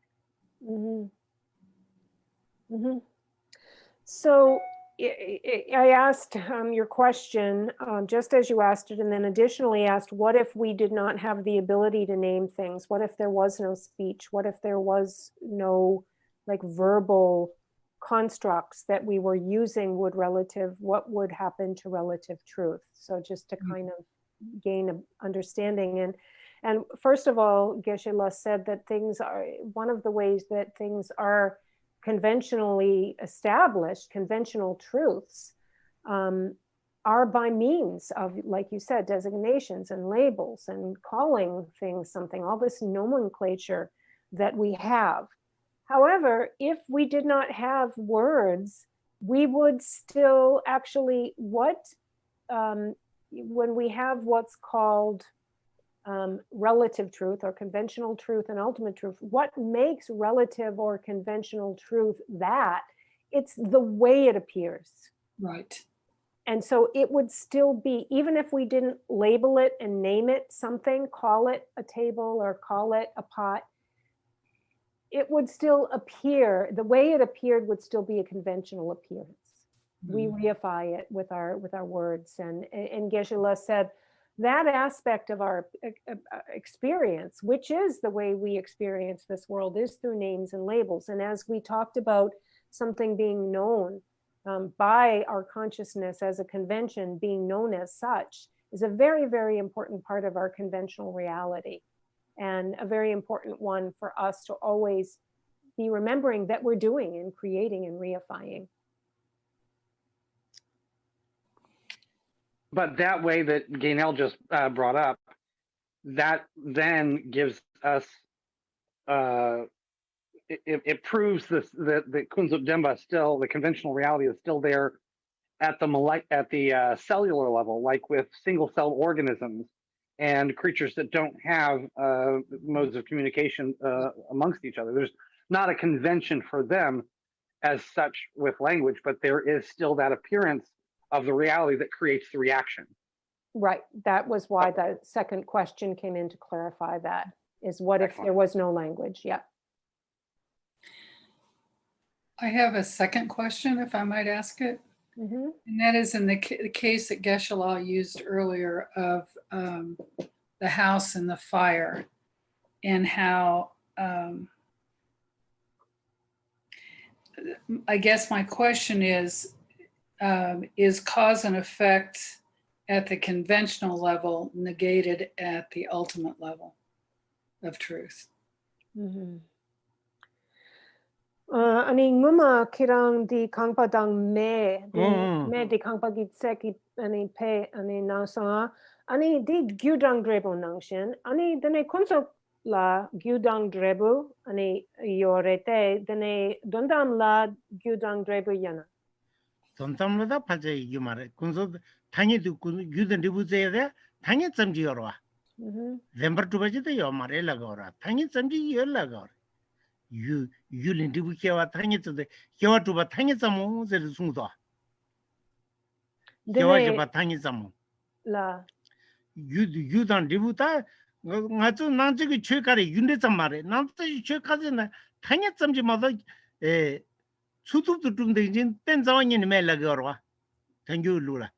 So I asked your question just as you asked it, and then additionally asked, what if we did not have the ability to name things? What if there was no speech? What if there was no like verbal constructs that we were using what would happen to relative truth? So just to kind of gain an understanding. And first of all, Geshe-la said that things are, one of the ways that things are conventionally established, conventional truths, are by means of, like you said, designations and labels and calling things something, all this nomenclature that we have. However, if we did not have words, we would still actually, when we have what's called relative truth or conventional truth and ultimate truth, what makes relative or conventional truth that? It's the way it appears. Right. And so it would still be, even if we didn't label it and name it something, call it a table or call it a pot, it would still appear, the way it appeared would still be a conventional appearance. We reify it with our words. And Geshe-la said, that aspect of our experience, which is the way we experience this world, is through names and labels. And as we talked about something being known by our consciousness as a convention, being known as such, is a very, very important part of our conventional reality, and a very important one for us to always be remembering that we're doing and creating and reifying. But that way that Gaynell just brought up, that then gives us, it proves this, that Kunzup Demba still, the conventional reality is still there at the cellular level, like with single cell organisms and creatures that don't have modes of communication amongst each other. There's not a convention for them as such with language, but there is still that appearance of the reality that creates the reaction. Right. That was why the second question came in, to clarify that, is what if there was no language? Yeah. I have a second question, if I might ask it. And that is in the case that Geshe-la used earlier of the house and the fire, and how, I guess my question is cause and effect at the conventional level negated at the ultimate level of truth? Ani nguma kirang di kangpadang me di kangpagit seki ani pe ani nasa ani di gyudang drebo nangshin ani dene konso la gyudang drebu ani yorete dene dondam la gyudang drebu yana. Dontamla paje yumare kunzo tangi du gyudan dibu zede tangi zamji yorwa. Zembar tubaji de yomare lagora tangi zamji yor lagora. Yulin dibu kewa tangi de kewa tuba tangi zamu zede sungdo. Kewa jeba tangi zamu. La Yudan dibu ta ngazu nangji ki chekare yunde zamare nangji chekare na tangi zamji maza 수도도 좀 되진 땐 자원이 매라고 알아. 당겨 루라.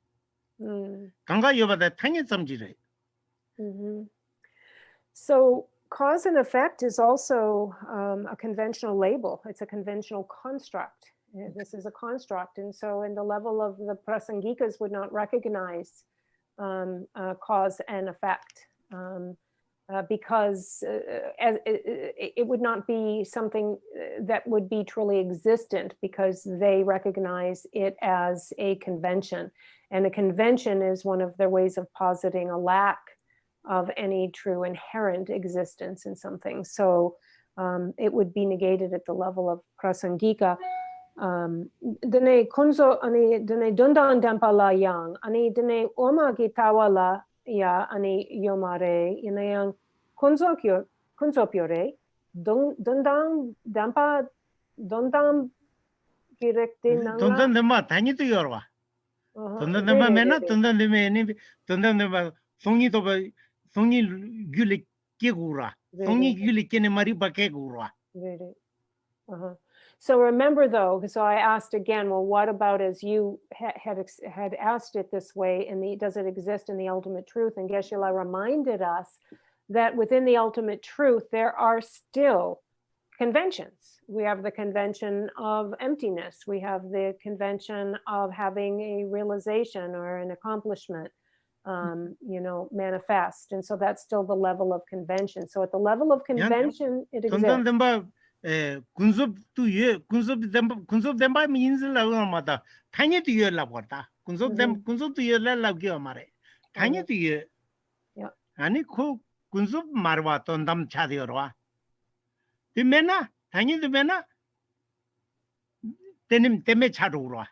강가 여바다 당연 점지래. So cause and effect is also a conventional label. It's a conventional construct. This is a construct. And so in the level of the prasangikas would not recognize cause and effect. Because it would not be something that would be truly existent, because they recognize it as a convention. And a convention is one of their ways of positing a lack of any true inherent existence in something. So it would be negated at the level of prasangika. Dene kunzo ani dene dundan dampala yang ani dene oma gitawala ya ani yomare inayang kunzo pyore dundang dampa dundam directe nanga 돈돈 놈아 다니도 열와 돈돈 놈아 맨나 돈돈 놈에 니 돈돈 놈아 송이도 송이 귤이 깨고라 송이 귤이 깨네 말이 바깨고라. So remember though, so I asked again, well, what about as you had asked it this way, and does it exist in the ultimate truth? And Geshe-la reminded us that within the ultimate truth, there are still conventions. We have the convention of emptiness. We have the convention of having a realization or an accomplishment, manifest. And so that's still the level of convention. So at the level of convention, it exists. 군섭 덴바 민슬라고 말다 타니도 열라고 왔다 군섭도 열라고 말해 타니도 열 아니 그 군섭 말와 돈담 차디어와 디메나 타니도 메나 데님 때문에 차로와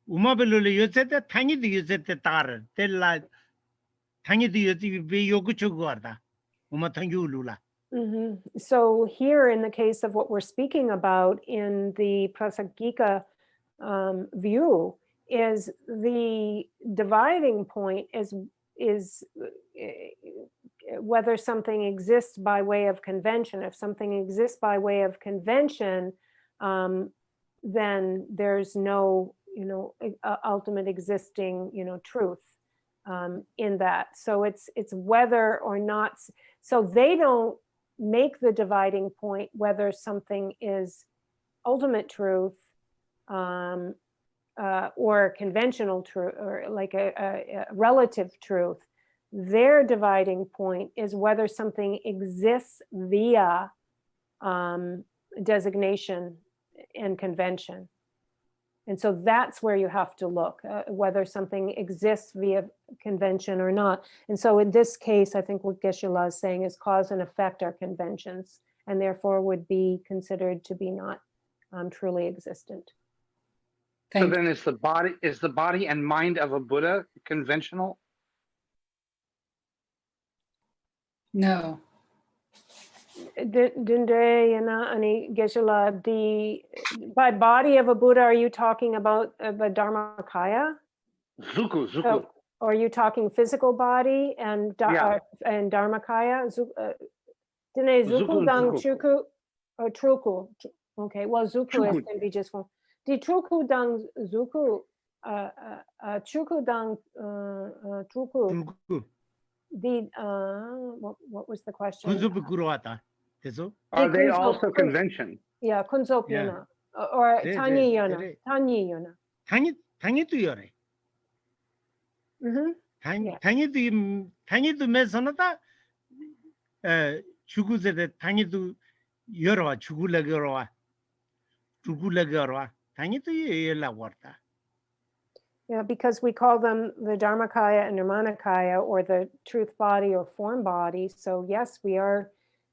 우마벨로 요새때 타니도 요새때 따르 텔라 타니도 요새 왜 요구 주고 왔다 So here in the case of what we're speaking about in the prasangika view is the dividing point is whether something exists by way of convention. If something exists by way of convention, then there's no ultimate existing truth in that. So it's whether or not. So they don't make the dividing point whether something is ultimate truth or conventional truth or like a relative truth. Their dividing point is whether something exists via designation and convention. And so that's where you have to look, whether something exists via convention or not. And so in this case, I think what Geshe-la is saying is cause and effect are conventions, and therefore would be considered to be not truly existent. So then is the body and mind of a Buddha conventional? No. By body of a Buddha, are you talking about the Dharmakaya? Zuku. Or are you talking physical body and Dharmakaya? Zuku dang chuku or truku? Okay, well, zuku can be just one. The truku dang zuku, chuku dang truku. What was the question? Are they also convention? Yeah, kunzop yona or tanyi yona. tanyi도 열에. tanyi도 매서나다 죽으세대 tanyi도 열어와 죽으려고 열어와 tanyi도 열라고 왔다. Yeah, because we call them the Dharmakaya and Nirmanakaya, or the truth body or form body. So yes, we are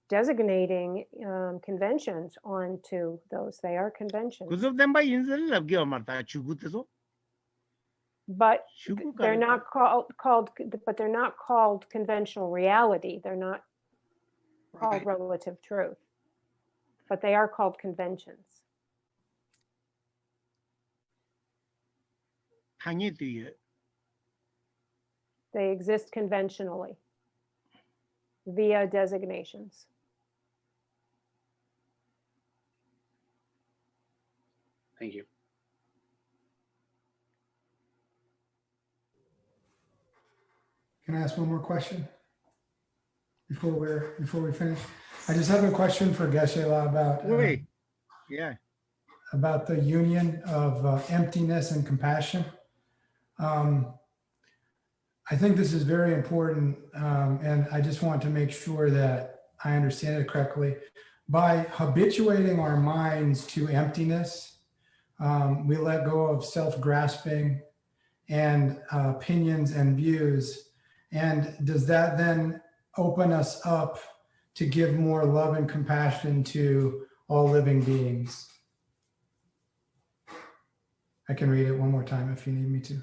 designating conventions onto those. They are conventions. But they're not called conventional reality. They're not called relative truth. But they are called conventions. They exist conventionally via designations. Thank you. Can I ask one more question before we finish? I just have a question for Geshe-la about about the union of emptiness and compassion. I think this is very important, and I just want to make sure that I understand it correctly. By habituating our minds to emptiness, we let go of self-grasping and opinions and views. And does that then open us up to give more love and compassion to all living beings? I can read it one more time if you need me to.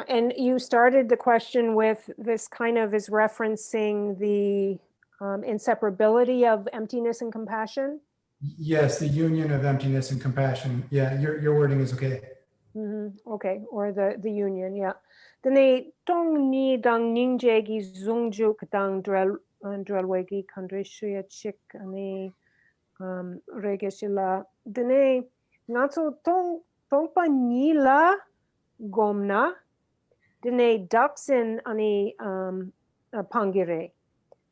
And you started the question with this kind of is referencing the inseparability of emptiness and compassion. Yes, the union of emptiness and compassion. Yeah, your wording is okay. Okay, or the union, yeah. Dene tong ni dang ningjegi zungjuk dang drelwegi kandrishuya chik ani regeshila. Dene natso tongpa nila gomna. Dene daksin ani pangire.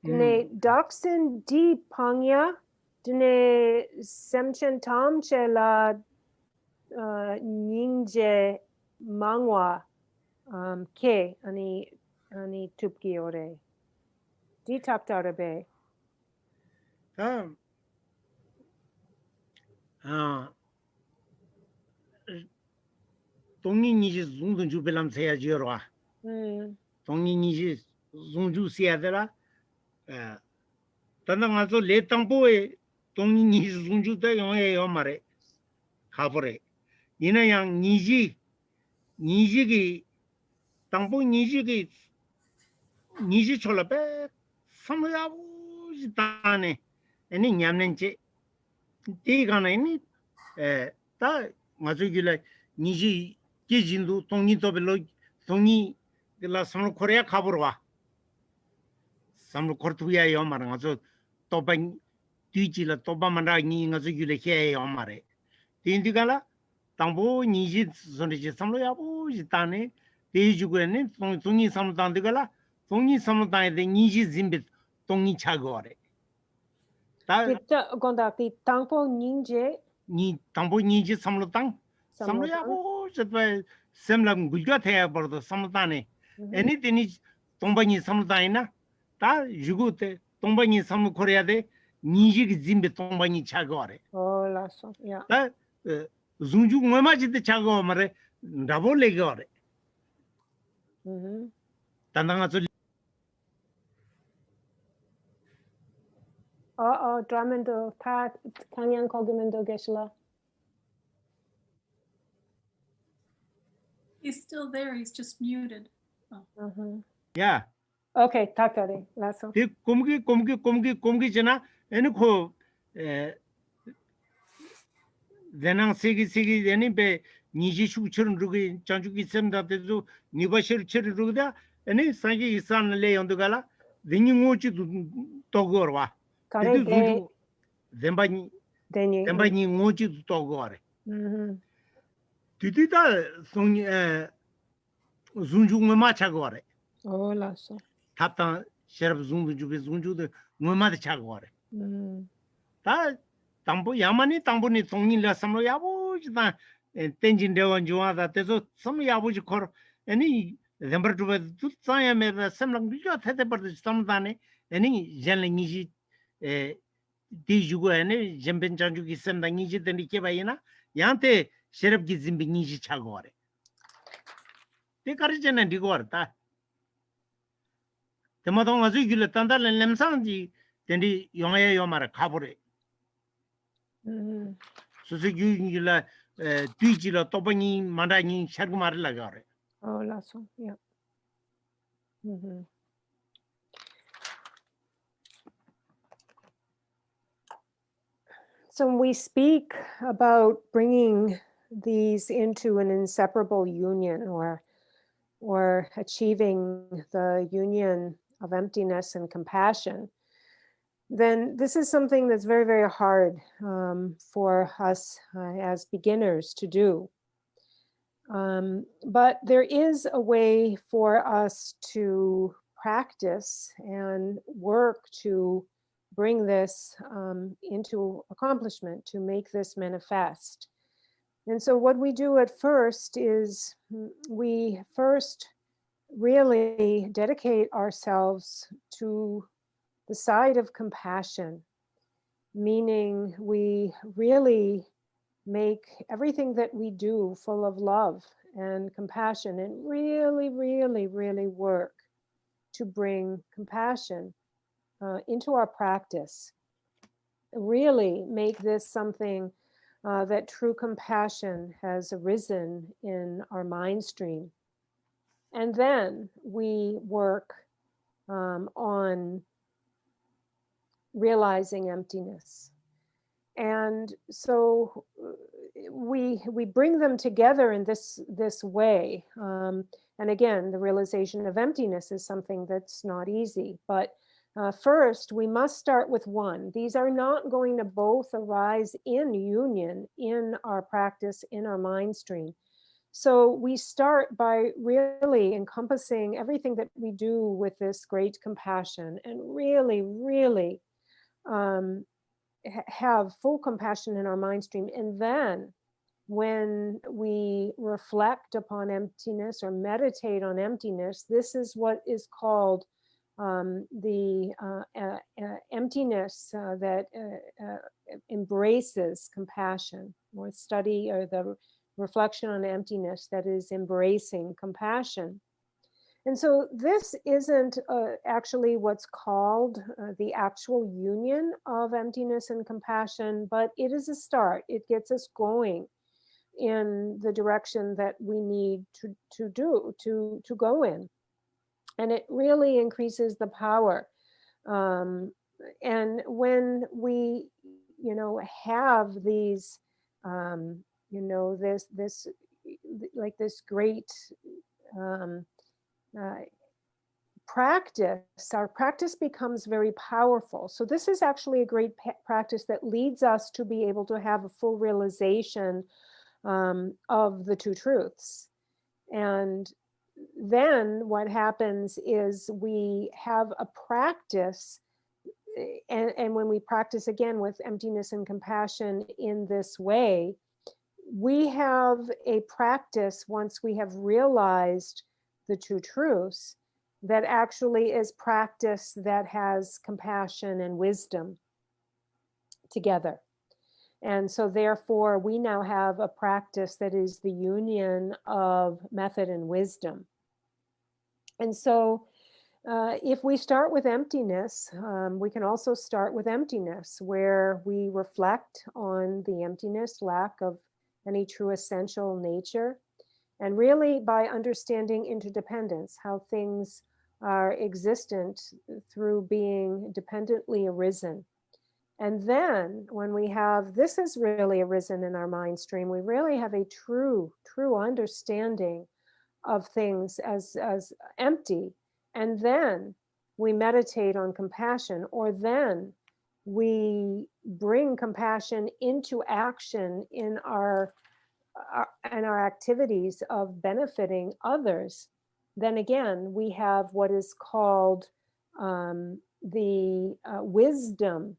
Dene daksin di pangya. Dene semchen tam chela ningje mangwa ke ani tupki ore. Di taptara be. 동이 니지 중등 주벨람 세야 지어와. 동이 니지 중주 세야더라. 단당아서 레땅보에 동이 니지 중주다 용해요 말에. 가버래. 이나양 니지기 땅보 니지기 니지 졸라베 삼야부 다네. 아니 냠는지 디가나니 다 맞으길래 니지 기진도 동니도 별로 동니 그라 삼로 코리아 가보러 와. 삼로 코르투야요 말은 아주 또반 뒤지라 또반만라 니 가지길래 해요 말에. 딘디가라 당보 니지 손이지 삼로야부 있다네. 대주고에는 동니 삼단디가라 동니 삼단에 니지 짐비 동니 차고래. 다 건다기 당포 닌제 니 당보 니지 삼로당 삼로야부 저때 셈람 굴가 태야 버도 삼단에 애니더니 동반이 삼단이나 다 유고때 동반이 삼로 코리아데 니지 짐비 동반이 차고래. 라서 야. 다 중주 뭐마지데 차고 말에 라볼레거래. 단당아서 드라멘도 파 강양 거기면도 계실라. He's still there. He's just muted. Yeah. Okay, takare. Lasso. 그 공기 지나 에노코 대낭 세기 애니베 니지 슈처럼 루기 장주기 셈다데도 니바셔 처리 루다 애니 상기 이산 레온도가라 딩잉오치 도고와 가레 덴바니 오치 도고래 디디다 송니 준중마 마차고래 라sso. 탑타 셔럽 준주도 뭐마데 차고래 다 담보 야마니 담보니 동일라 삼로 야보지다 텐진데원 주와다 때서 삼로 야보지 거 아니 렘버투베 투사야메 삼랑 비죠 테데버드 삼다네 아니 젤링이지 디주고 아니 젬벤장주기 셈당이지 데니케 바이나 양테 셔럽기 짐빙이지 차고래 데카르제나 디고르다 대마동 아주 길을 단달은 냄상지 된디 용해 요마라 가보래 수수기라 뒤지라 또바니 만다니 샤그마를 나가래 라sso. Yeah. So when we speak about bringing these into an inseparable union or achieving the union of emptiness and compassion, then this is something that's very, very hard for us as beginners to do. But there is a way for us to practice and work to bring this into accomplishment, to make this manifest. And so what we do at first is we first really dedicate ourselves to the side of compassion, meaning we really make everything that we do full of love and compassion, and really, really, really work to bring compassion into our practice. Really make this something that true compassion has arisen in our mind stream. And then we work on realizing emptiness. And so we bring them together in this way. And again, the realization of emptiness is something that's not easy. But first, we must start with one. These are not going to both arise in union in our practice, in our mind stream. So we start by really encompassing everything that we do with this great compassion, and really, really have full compassion in our mind stream. And then when we reflect upon emptiness or meditate on emptiness, this is what is called the emptiness that embraces compassion, or study, or the reflection on emptiness that is embracing compassion. And so this isn't actually what's called the actual union of emptiness and compassion, but it is a start. It gets us going in the direction that we need to go in. And it really increases the power. And when we, have these, this great practice, our practice becomes very powerful. So this is actually a great practice that leads us to be able to have a full realization of the two truths. And then what happens is we have a practice, and when we practice again with emptiness and compassion in this way, we have a practice, once we have realized the two truths, that actually is practice that has compassion and wisdom together. And so therefore, we now have a practice that is the union of method and wisdom. And so if we start with emptiness, we can also start with emptiness, where we reflect on the emptiness, lack of any true essential nature, and really by understanding interdependence, how things are existent through being dependently arisen. And then when we have, this has really arisen in our mind stream, we really have a true understanding of things as empty. And then we meditate on compassion, or then we bring compassion into action in our activities of benefiting others. Then again, we have what is called the wisdom,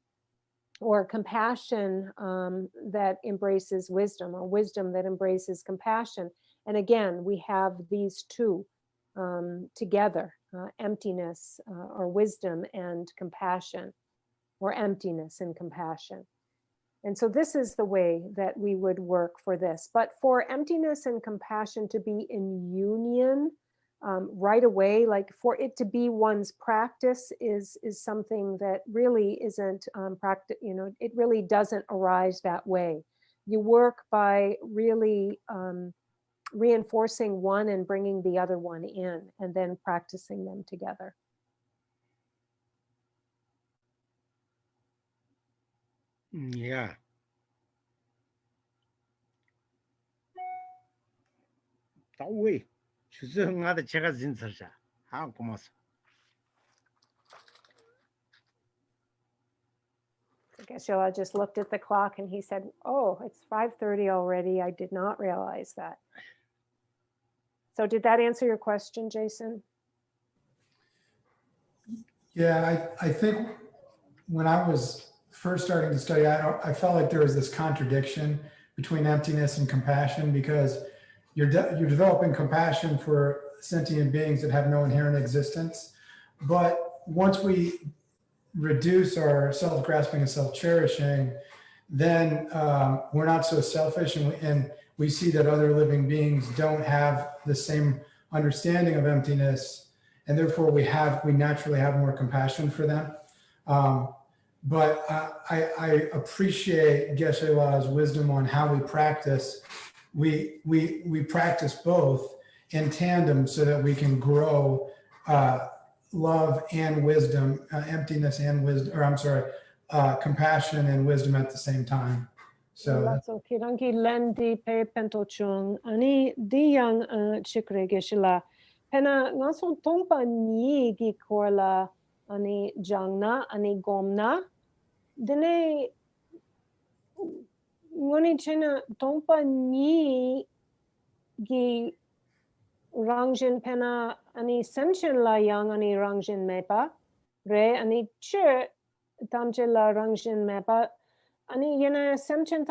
or compassion that embraces wisdom, or wisdom that embraces compassion. And again, we have these two together, emptiness or wisdom and compassion, or emptiness and compassion. And so this is the way that we would work for this. But for emptiness and compassion to be in union right away, like for it to be one's practice, is something that really isn't practice. It really doesn't arise that way. You work by really reinforcing one and bringing the other one in, and then practicing them together. Yeah. 다왜 주성하다 제가 진설자. 고맙습니다. I guess Geshe-la just looked at the clock and he said, "Oh, it's 5:30 already. I did not realize that." So did that answer your question, Jason? Yeah, I think when I was first starting to study, I felt like there was this contradiction between emptiness and compassion, because you're developing compassion for sentient beings that have no inherent existence. But once we reduce our self-grasping and self-cherishing, then we're not so selfish, and we see that other living beings don't have the same understanding of emptiness, and therefore we naturally have more compassion for them. But I appreciate Geshe-la's wisdom on how we practice. We practice both in tandem so that we can grow love and wisdom, emptiness and wisdom, or I'm sorry, compassion and wisdom at the same time. So that's okay. Rangi lendi pe pentochung ani diyang chikre Geshe-la pena ngaso tongpa ni gi korla ani jangna ani gomna dene ngoni chena tongpa ni gi rangjin pena ani semchen la yang ani rangjin mepa re ani che tamche la rangjin mepa ani yena semchen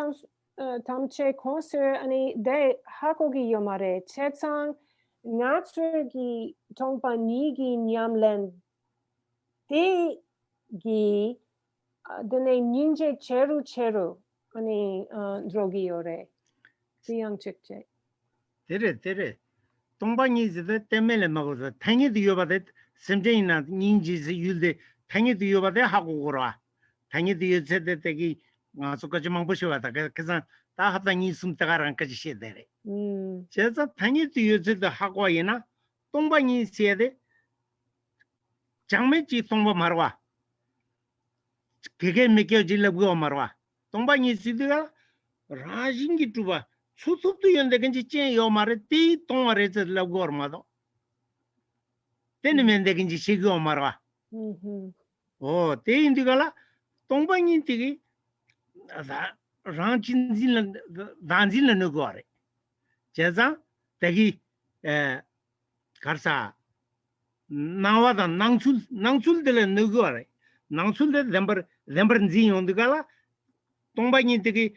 tamche konser ani de hakogi yomare chetsang natsu gi tongpa ni gi nyamlen de gi dene ninje cheru ani drogi yore diyang chikche tere 동방이 지데 때문에 먹어서 당이도 요바데 semjena ninji yulde 당이도 요바데 하고 걸어 당이도 요세데 되기 가서까지 망보셔다 그래서 다 하다니 숨다가랑까지 시대래 제가 당이도 요세데 하고 와이나 동방이 세데 장매지 동바 말와 그게 맥혀질려고 말와 동방이 시대가 라진기 두바 수습도 연대긴지 째요 말에 띠 동아래서 라고 얼마도 때는 되긴지 시고 말아 때 인디가라 동방인 띠기 란진진 단진을 넣어래 제자 대기 가르사 나와다 낭출들 넣어래 낭출들 렘버지 온디가라 동방인 띠기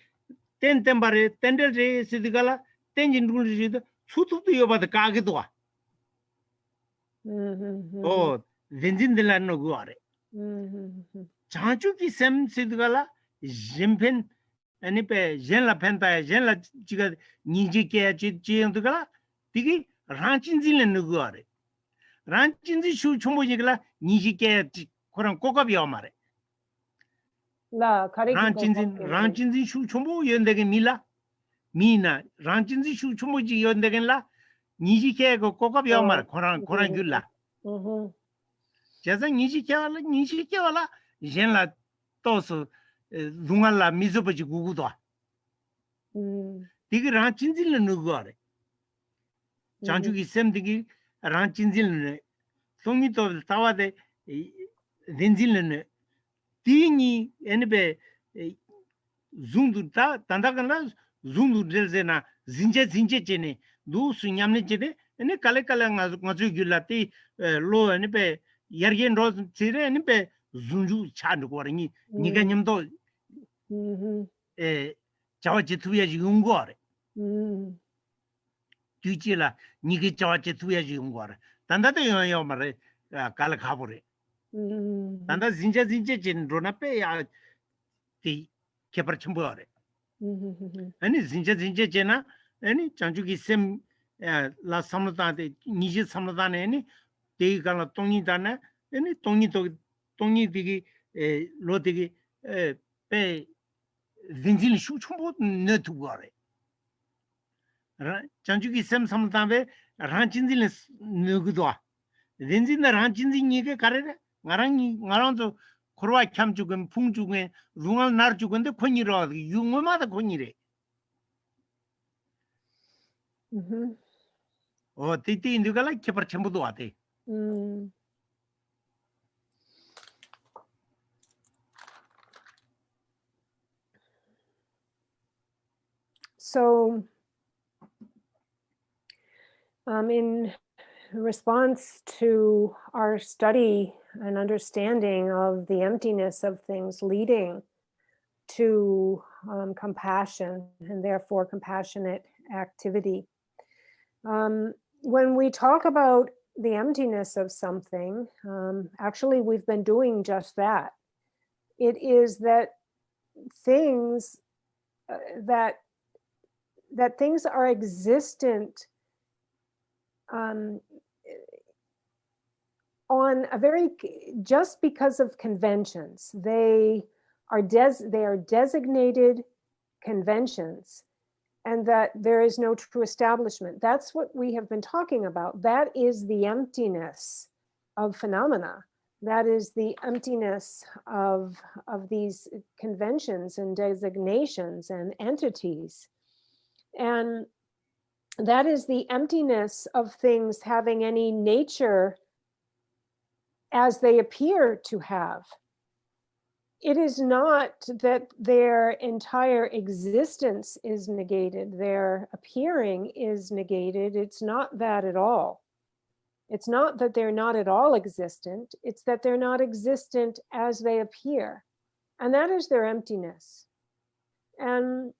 텐템바레 텐델제 시디가라 텐진 룰지도 수투도 요바다 가게도 와 벤진들라노 고아레 자주기 셈 시디가라 짐펜 아니페 젠라 펜타야 젠라 지가 니지케 지지응도가라 디기 란친진레노 고아레 란친지 슈 촌보지가라 니지케 코랑 꼬갑이야 말에 란친진 슈 촌보 연대게 미나 란친지 슈 촌보지 연대게라 니지케고 꼬갑이야 말 코랑 줄라 제가 니지케와라 젠라 또스 룽알라 미즈버지 구구도 디기 란친진을 누구아래 장주기 셈디기 란친진을 송이도 타와데 렌진을 디니 에베 줌두다 단다간라 줌두델제나 진제 두스 냠네제데 에네 칼레칼라 ngazu gulati lo enepe yargen roz chire enepe zunju chan 거니 니가 님도 자와지 투야지 용거래 뒤지라 니가 자와지 투야지 용거래 단다도 요 말에 칼 가보래 단다 진짜 진 로나페 야티 케퍼침보래 아니 진짜 제나 아니 장주기 셈 라 삼르다데 니지 삼르다네 아니 데이가라 똥이다네 아니 똥이디기 로디기 베 빈진 슈춤보 네투거래 장주기 셈 삼르다베 란친질 누구도 빈진 란친진이게 가래 나랑도 코로아 캠 죽은 풍 중에 룽알 날 죽은데 권이로 융어마다 권이래 티티 인디가라 케퍼 첨부도 와대 So in response to our study and understanding of the emptiness of things leading to compassion and therefore compassionate activity. When we talk about the emptiness of something, actually we've been doing just that. It is that things that things are existent on a very, just because of conventions. They are designated conventions, and that there is no true establishment. That's what we have been talking about. That is the emptiness of phenomena. That is the emptiness of these conventions and designations and entities. And that is the emptiness of things having any nature as they appear to have. It is not that their entire existence is negated, their appearing is negated. It's not that at all. It's not that they're not at all existent, it's that they're not existent as they appear. And that is their emptiness. And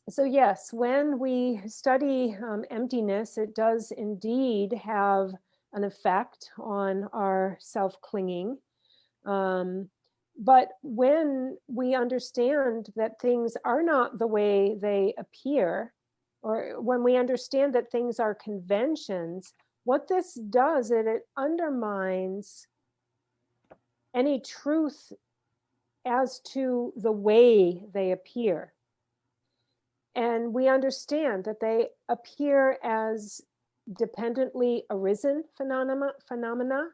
so yes, when we study emptiness, it does indeed have an effect on our self-clinging. But when we understand that things are not the way they appear, or when we understand that things are conventions, what this does is it undermines any truth as to the way they appear. And we understand that they appear as dependently arisen phenomena,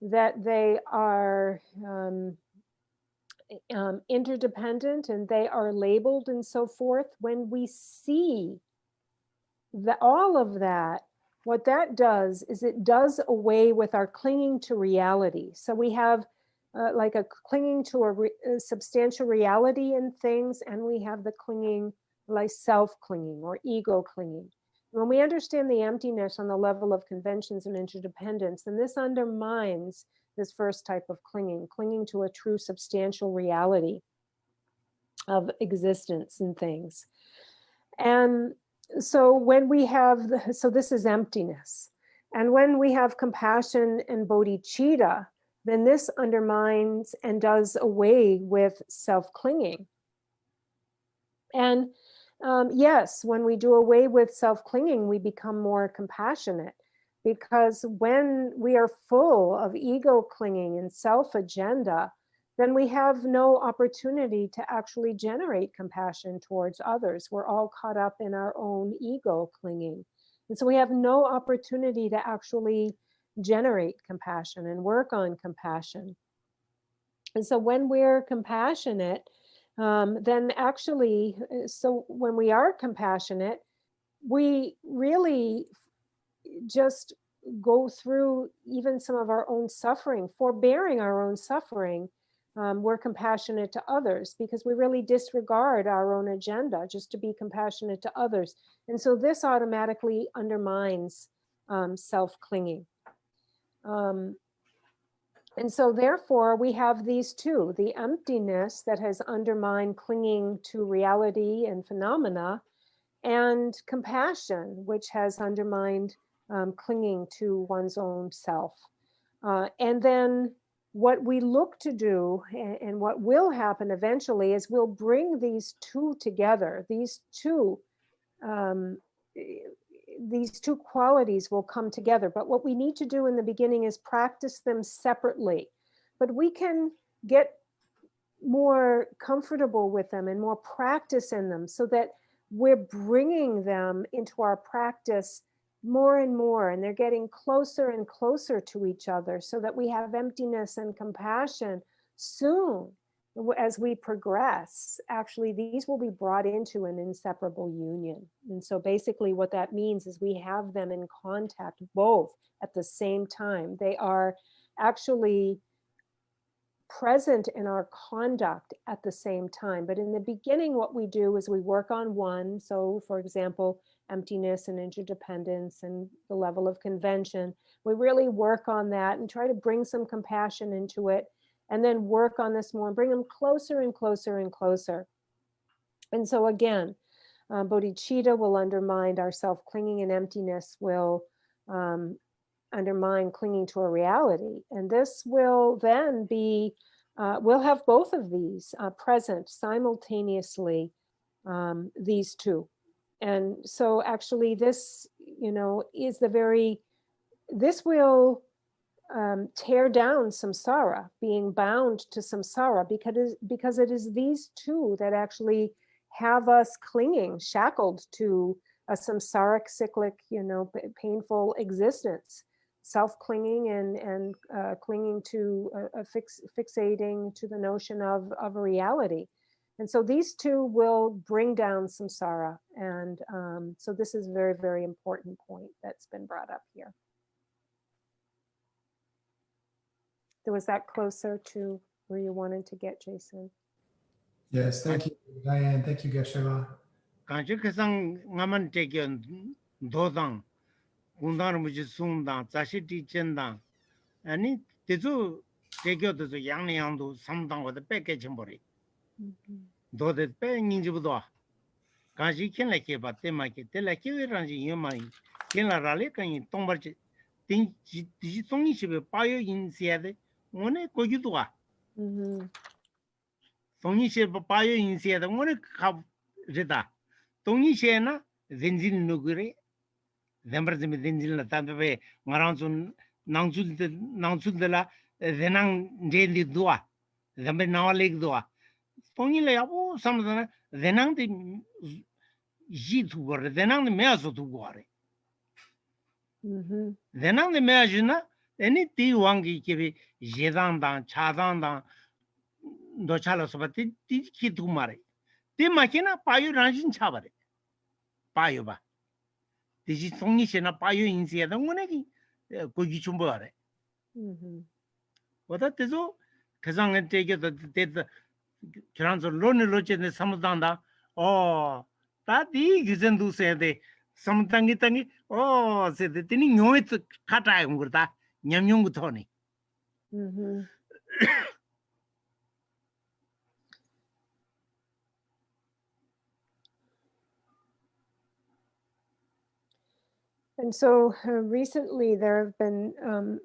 that they are interdependent and they are labeled and so forth. When we see all of that, what that does is it does away with our clinging to reality. So we have like a clinging to a substantial reality in things, and we have the clinging like self-clinging or ego clinging. When we understand the emptiness on the level of conventions and interdependence, then this undermines this first type of clinging to a true substantial reality of existence in things. And so when we have, so this is emptiness. And when we have compassion and bodhicitta, then this undermines and does away with self-clinging. And yes, when we do away with self-clinging, we become more compassionate, because when we are full of ego clinging and self-agenda, then we have no opportunity to actually generate compassion towards others. We're all caught up in our own ego clinging. And so we have no opportunity to actually generate compassion and work on compassion. And so when we're compassionate, then actually, so when we are compassionate, we really just go through even some of our own suffering, forbearing our own suffering. We're compassionate to others because we really disregard our own agenda just to be compassionate to others. And so this automatically undermines self-clinging. And so therefore we have these two, the emptiness that has undermined clinging to reality and phenomena, and compassion, which has undermined clinging to one's own self. And then what we look to do, and what will happen eventually, is we'll bring these two together. These two qualities will come together. But what we need to do in the beginning is practice them separately. But we can get more comfortable with them and more practice in them, so that we're bringing them into our practice more and more, and they're getting closer and closer to each other, so that we have emptiness and compassion soon. As we progress, actually, these will be brought into an inseparable union. And so basically what that means is we have them in contact both at the same time. They are actually present in our conduct at the same time. But in the beginning, what we do is we work on one. So for example, emptiness and interdependence and the level of convention. We really work on that and try to bring some compassion into it, and then work on this more and bring them closer and closer and closer. And so again, bodhicitta will undermine our self-clinging, and emptiness will undermine clinging to a reality. And this will then be we'll have both of these present simultaneously, these two. And so actually this, is this will tear down samsara, being bound to samsara, because it is these two that actually have us clinging, shackled to a samsaric, cyclic, painful existence, self-clinging and clinging to fixating to the notion of a reality. And so these two will bring down samsara. And so this is a very, very important point that's been brought up here. Was that closer to where you wanted to get, Jason? Yes, thank you, Diane. Thank you, Geshe-la. Kanchi kasang ngaman tekyo dodang, kundar muji sungdang, zashi ti chendang, ani tezu tekyo tezu yang yangdu samdang wada peke chimbori. Dode pe ninjibudo. Kanchi kenla keba tema ke, tela kewe ranji yomai, kenla rale kanyi tongbarchi, tiji tongi shibe payo yin siyade, one koyudwa. Tongi shibe payo yin siyade, one kab rida. Tongi shena zenjil nugure, zembrazimi zenjil na tabe ngaransun nangsul de la zenang jeli dua, zembe nawalik dua. Tongi le abu samdana zenang de ji tugore, zenang de measo tugore. Zenang de meajuna, any ti wangi kibi jedang dang, chadang dang, dochala sobati ti kitumare. Ti makina payo ranjin chabare. Payo ba. Tiji songi shena payo insiya da ngunegi kogi chumbo are. Wata tezo kazang teke da teta kiranzo loni loche ne samudanda. Oh, ta di gizendu se de samutangi tangi. Oh, se de tini nyoit kata ngurta nyamyungu thoni. And so recently there have been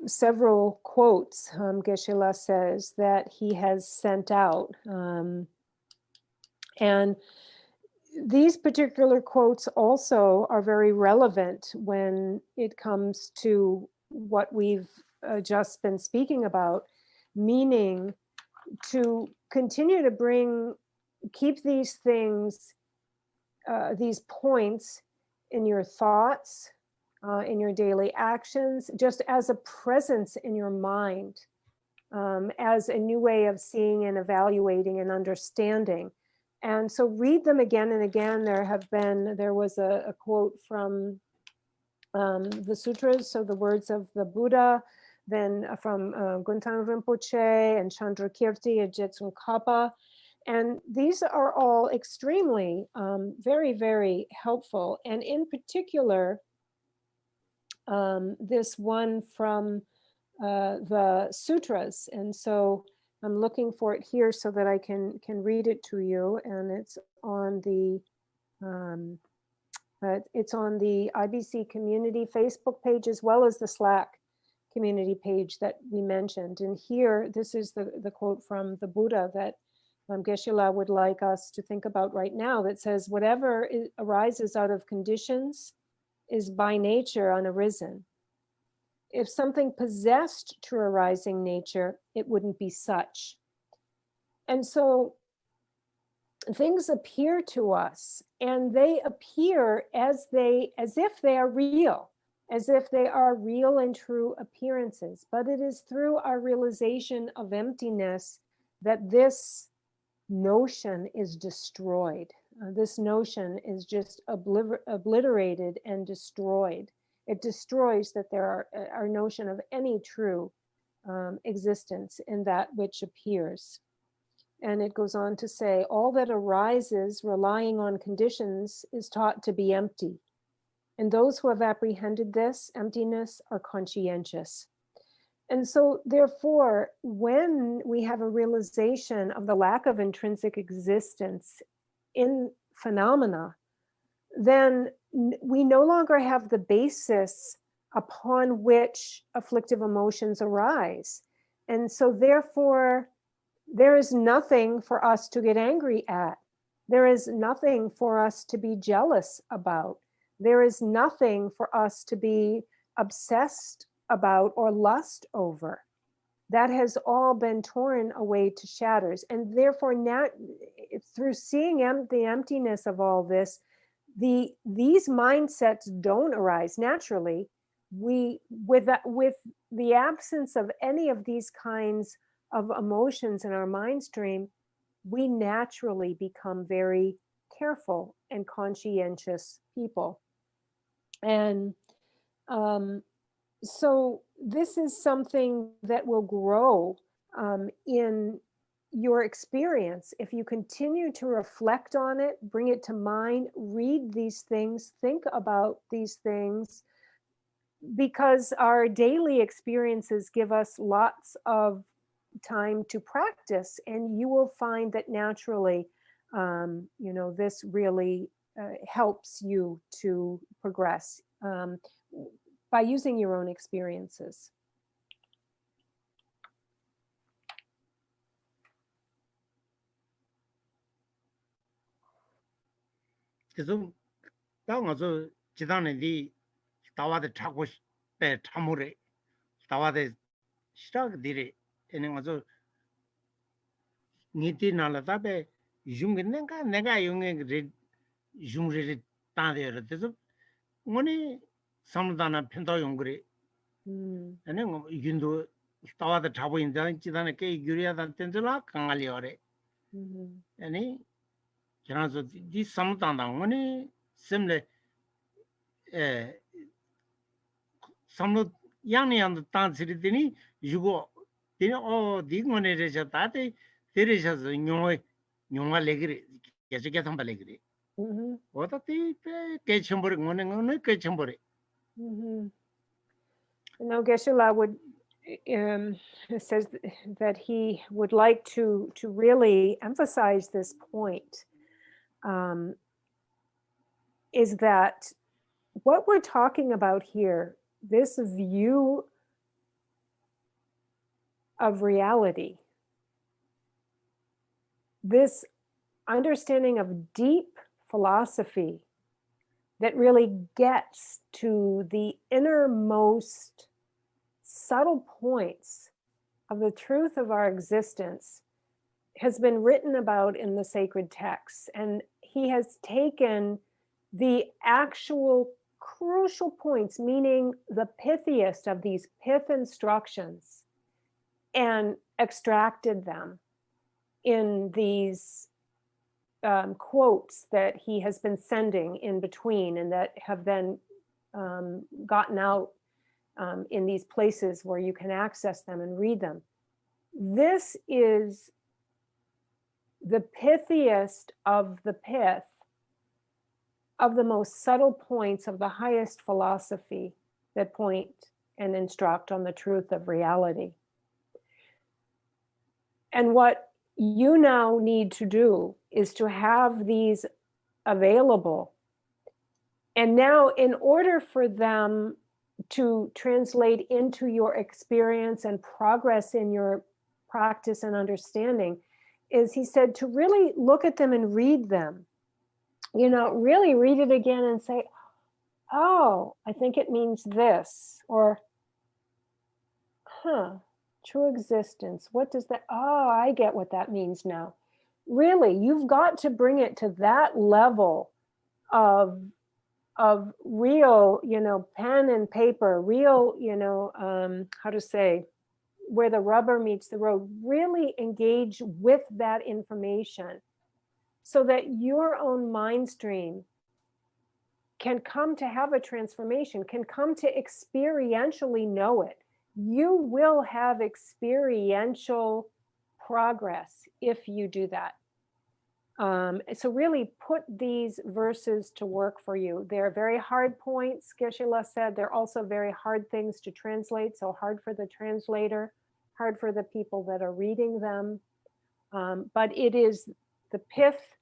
several quotes, Geshe-la says, that he has sent out. And these particular quotes also are very relevant when it comes to what we've just been speaking about, meaning to continue to keep these things, these points in your thoughts, in your daily actions, just as a presence in your mind, as a new way of seeing and evaluating and understanding. And so read them again and again. There was a quote from the sutras, so the words of the Buddha, then from Guntang Rinpoche and Chandrakirti and Jetsun Kappa. And these are all extremely, very, very helpful. And in particular, this one from the sutras. And so I'm looking for it here so that I can read it to you. And it's on the IBC community Facebook page, as well as the Slack community page that we mentioned. And here, this is the quote from the Buddha that Geshe-la would like us to think about right now, that says, whatever arises out of conditions is by nature unarisen. If something possessed true arising nature, it wouldn't be such. And so things appear to us, and they appear as if they are real, as if they are real and true appearances. But it is through our realization of emptiness that this notion is destroyed. This notion is just obliterated and destroyed. It destroys that there are our notion of any true existence in that which appears. And it goes on to say, all that arises relying on conditions is taught to be empty. And those who have apprehended this emptiness are conscientious. And so therefore, when we have a realization of the lack of intrinsic existence in phenomena, then we no longer have the basis upon which afflictive emotions arise. And so therefore, There is nothing for us to get angry at. There is nothing for us to be jealous about. There is nothing for us to be obsessed about or lust over. That has all been torn away to shatters. And therefore, now, through seeing the emptiness of all this, these mindsets don't arise naturally. With the absence of any of these kinds of emotions in our mind stream, we naturally become very careful and conscientious people. And so this is something that will grow in your experience if you continue to reflect on it, bring it to mind, read these things, think about these things, because our daily experiences give us lots of time to practice, and you will find that naturally, this really helps you to progress by using your own experiences. 그래서 당어서 지단에디 다와데 타고 배 타모레 다와데 시작들이 되는 거죠. 니티 나라다베 융근내가 내가 용의 융르리 따대요. 그래서 뭐니 삼다나 편도 용그리 아니 뭐 윤도 다와데 타고 있는 지단에 게 유리하다 텐들라 강알이어래. 아니 그래서 이 삼다나 뭐니 심레 삼로 양이한테 단지리더니 이거 되네 디고네레자 다데 데레자서 용화 레그리 계속 발레그리 어떻게 게 첨버리 뭐는 게 첨버리 Now Geshe-la says that he would like to really emphasize this point, is that what we're talking about here, this view of reality, this understanding of deep philosophy that really gets to the innermost subtle points of the truth of our existence, has been written about in the sacred texts. And he has taken the actual crucial points, meaning the pithiest of these pith instructions, and extracted them in these quotes that he has been sending in between, and that have then gotten out in these places where you can access them and read them. This is the pithiest of the pith of the most subtle points of the highest philosophy that point and instruct on the truth of reality. And what you now need to do is to have these available. And now, in order for them to translate into your experience and progress in your practice and understanding, is, he said, to really look at them and read them. Really read it again and say, oh, I think it means this, or, true existence. What does that, oh, I get what that means now. Really, you've got to bring it to that level of real, pen and paper, real, how to say, where the rubber meets the road. Really engage with that information so that your own mind stream can come to have a transformation, can come to experientially know it. You will have experiential progress if you do that. So really put these verses to work for you. They're very hard points, Geshe-la said. They're also very hard things to translate, so hard for the translator, hard for the people that are reading them. But it is the pith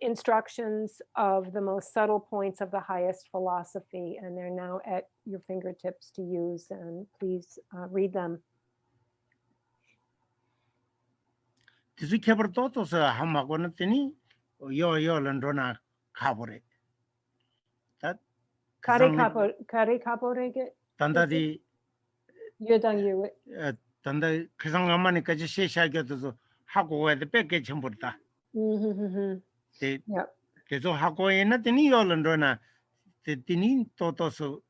instructions of the most subtle points of the highest philosophy, and they're now at your fingertips to use, and please read them. Tisu kebar toto sa hamagona tini yo landrona kabore. That Kare kapore tanda di yodang yu. tanda kisangamani kaji shesha to hago wa the peke chimburta. Te Yep. keso hago ena tini yo landrona te tini toto so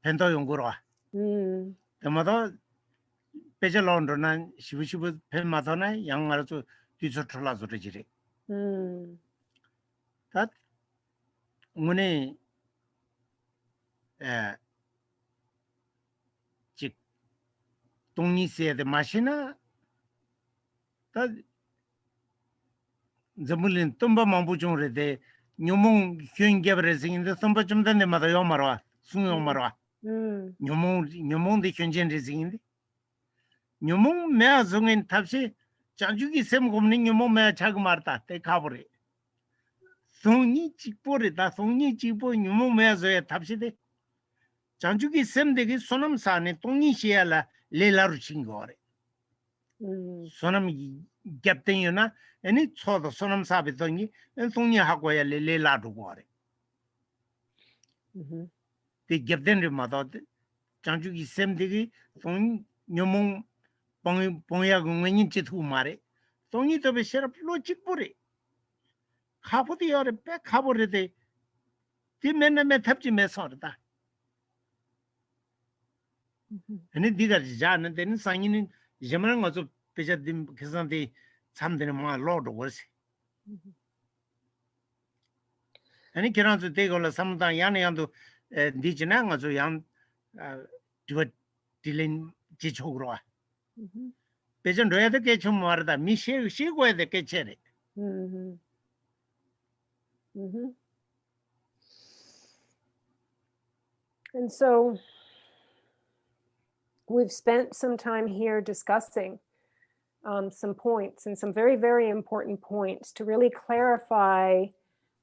pento yungurwa. Tamado peja landrona shibu pen matona yang arato tiso trola zure. That mune chik tongi se the machina that zamulin tumba mambuchung re de nyumung hyung gebre sing the tumba chumdan de madayo marwa sunyo marwa nyumung de hyunjen re sing nyumung mea zungin tapsi chanjugi sem gumning nyumung mea chag marta te kabore 송이 직보래다 송이 직보 유모 매서에 탑시대 장주기 셈되게 소남산에 동이 시야라 레라루 친거래 소남 갭땡이나 아니 초도 소남사비더니 송이 하고야 레라루 거래 그 갭된리 마다 장주기 셈되게 송 유모 봉야 공원인 짓고 말해 송이 더베 셔럽 로직보래 카보디 여래 백 카보르데 디멘나메 탑지 메서다 아니 디가 자는 데는 상인은 제만 가서 베자딘 계산데 참되는 뭐 로드 월세 아니 그런서 대걸로 삼다 야네양도 디지나 가서 양 디버 딜린 지촉으로 와 베전 로야데 개좀 말다 미시 시고에 데 개체래 And so we've spent some time here discussing some points and some very, very important points to really clarify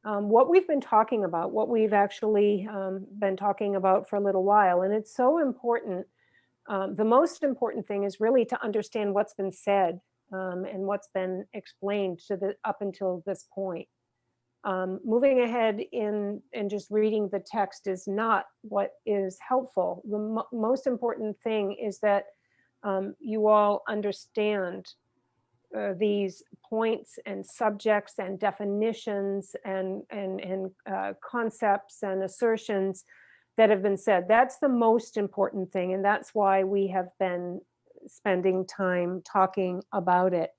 what we've been talking about, what we've actually been talking about for a little while. And it's so important. The most important thing is really to understand what's been said and what's been explained up until this point. Moving ahead in and just reading the text is not what is helpful. The most important thing is that you all understand these points and subjects and definitions and concepts and assertions that have been said. That's the most important thing, and that's why we have been spending time talking about it.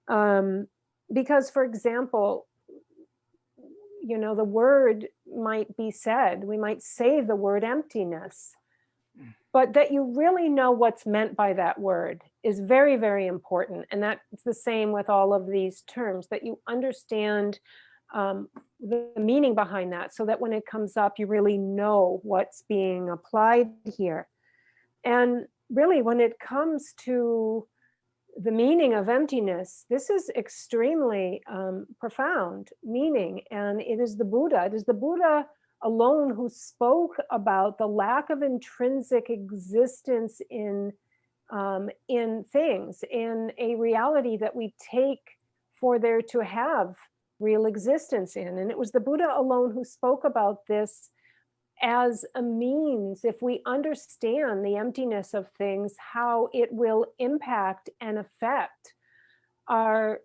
Because, for example, the word might be said, we might say the word emptiness, but that you really know what's meant by that word is very, very important. And that's the same with all of these terms, that you understand the meaning behind that so that when it comes up, you really know what's being applied here. And really, when it comes to the meaning of emptiness, this is extremely profound meaning, and it is the Buddha alone who spoke about the lack of intrinsic existence in things, in a reality that we take for there to have real existence in. And it was the Buddha alone who spoke about this as a means, if we understand the emptiness of things, how it will impact and affect our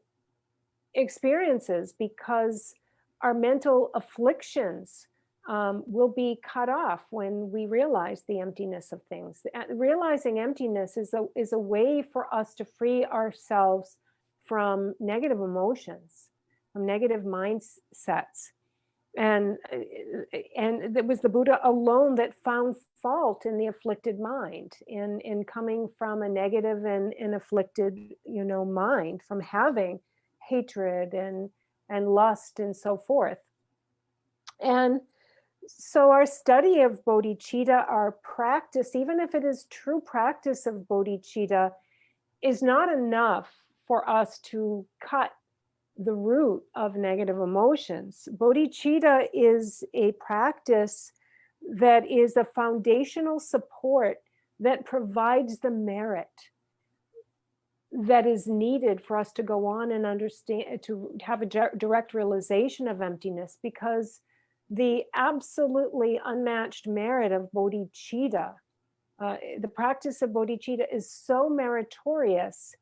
experiences, because our mental afflictions will be cut off when we realize the emptiness of things. Realizing emptiness is a way for us to free ourselves from negative emotions, from negative mindsets. And it was the Buddha alone that found fault in the afflicted mind, in coming from a negative and afflicted, mind, from having hatred and lust and so forth. And so our study of bodhicitta, our practice, even if it is true practice of bodhicitta, is not enough for us to cut the root of negative emotions. Bodhicitta is a practice that is a foundational support that provides the merit that is needed for us to go on and understand, to have a direct realization of emptiness, because the absolutely unmatched merit of bodhicitta, the practice of bodhicitta, is so meritorious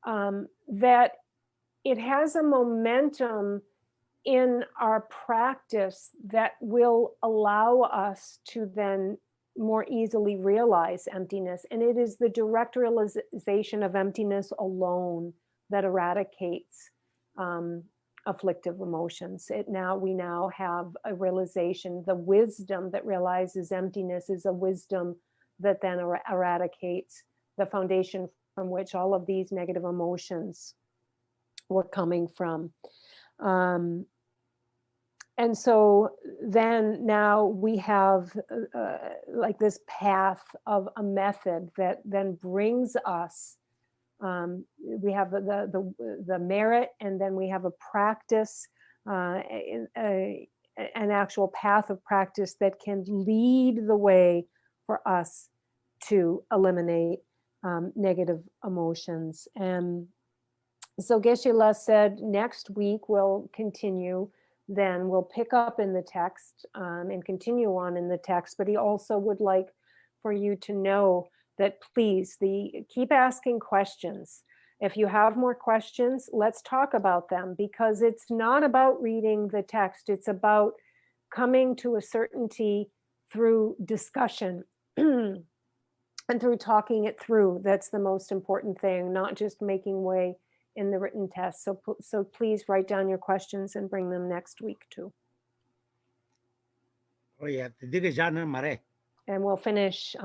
that it has a momentum in our practice that will allow us to then more easily realize emptiness. And it is the direct realization of emptiness alone that eradicates afflictive emotions. We now have a realization, the wisdom that realizes emptiness is a wisdom that then eradicates the foundation from which all of these negative emotions were coming from. And so then now we have like this path of a method that then brings us, we have the merit, and then we have a practice, an actual path of practice that can lead the way for us to eliminate negative emotions. And so Geshe-la said next week we'll continue. Then we'll pick up in the text and continue on in the text. But he also would like for you to know that please keep asking questions. If you have more questions, let's talk about them, because it's not about reading the text. It's about coming to a certainty through discussion and through talking it through. That's the most important thing, not just making way in the written test. So please write down your questions and bring them next week too. Oh yeah, and we'll finish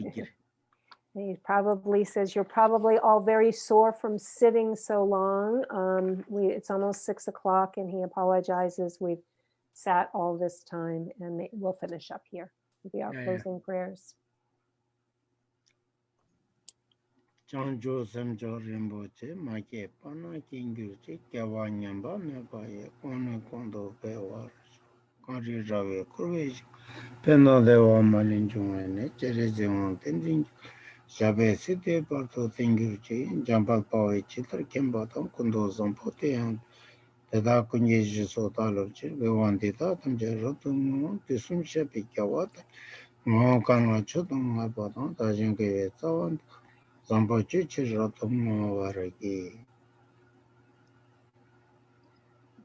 here. He probably says you're probably all very sore from sitting so long. It's almost 6 o'clock, and he apologizes. We've sat all this time, and we'll finish up here. Will be our closing prayers. Chanjo samjo rimboche make pana kingurche kyawanyamba nebaye kono kondo bewar kari rave kurvesh peno dewa malinjumene cherejon tending shabe site parto tingurche jambal pawe chitar kembatam kondo zampote and teda kunye jiso talorche bewandita tamje rotum tisum shabe kyawata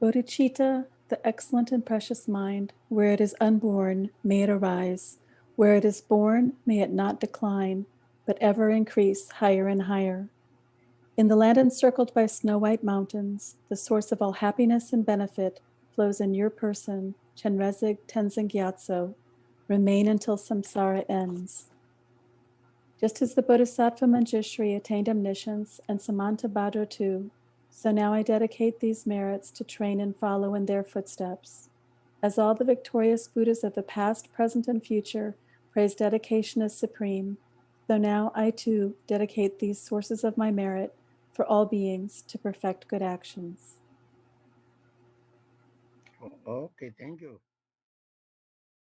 Bodhicitta, the excellent and precious mind, where it is unborn, may it arise. Where it is born, may it not decline, but ever increase higher and higher. In the land encircled by snow-white mountains, the source of all happiness and benefit flows in your person, Chenrezig Tenzin Gyatso. Remain until samsara ends. Just as the Bodhisattva Manjushri attained omniscience and Samantabhadra too, so now I dedicate these merits to train and follow in their footsteps. As all the victorious Buddhas of the past, present, and future praise dedication as supreme, so now I too dedicate these sources of my merit for all beings to perfect good actions. Okay, thank you.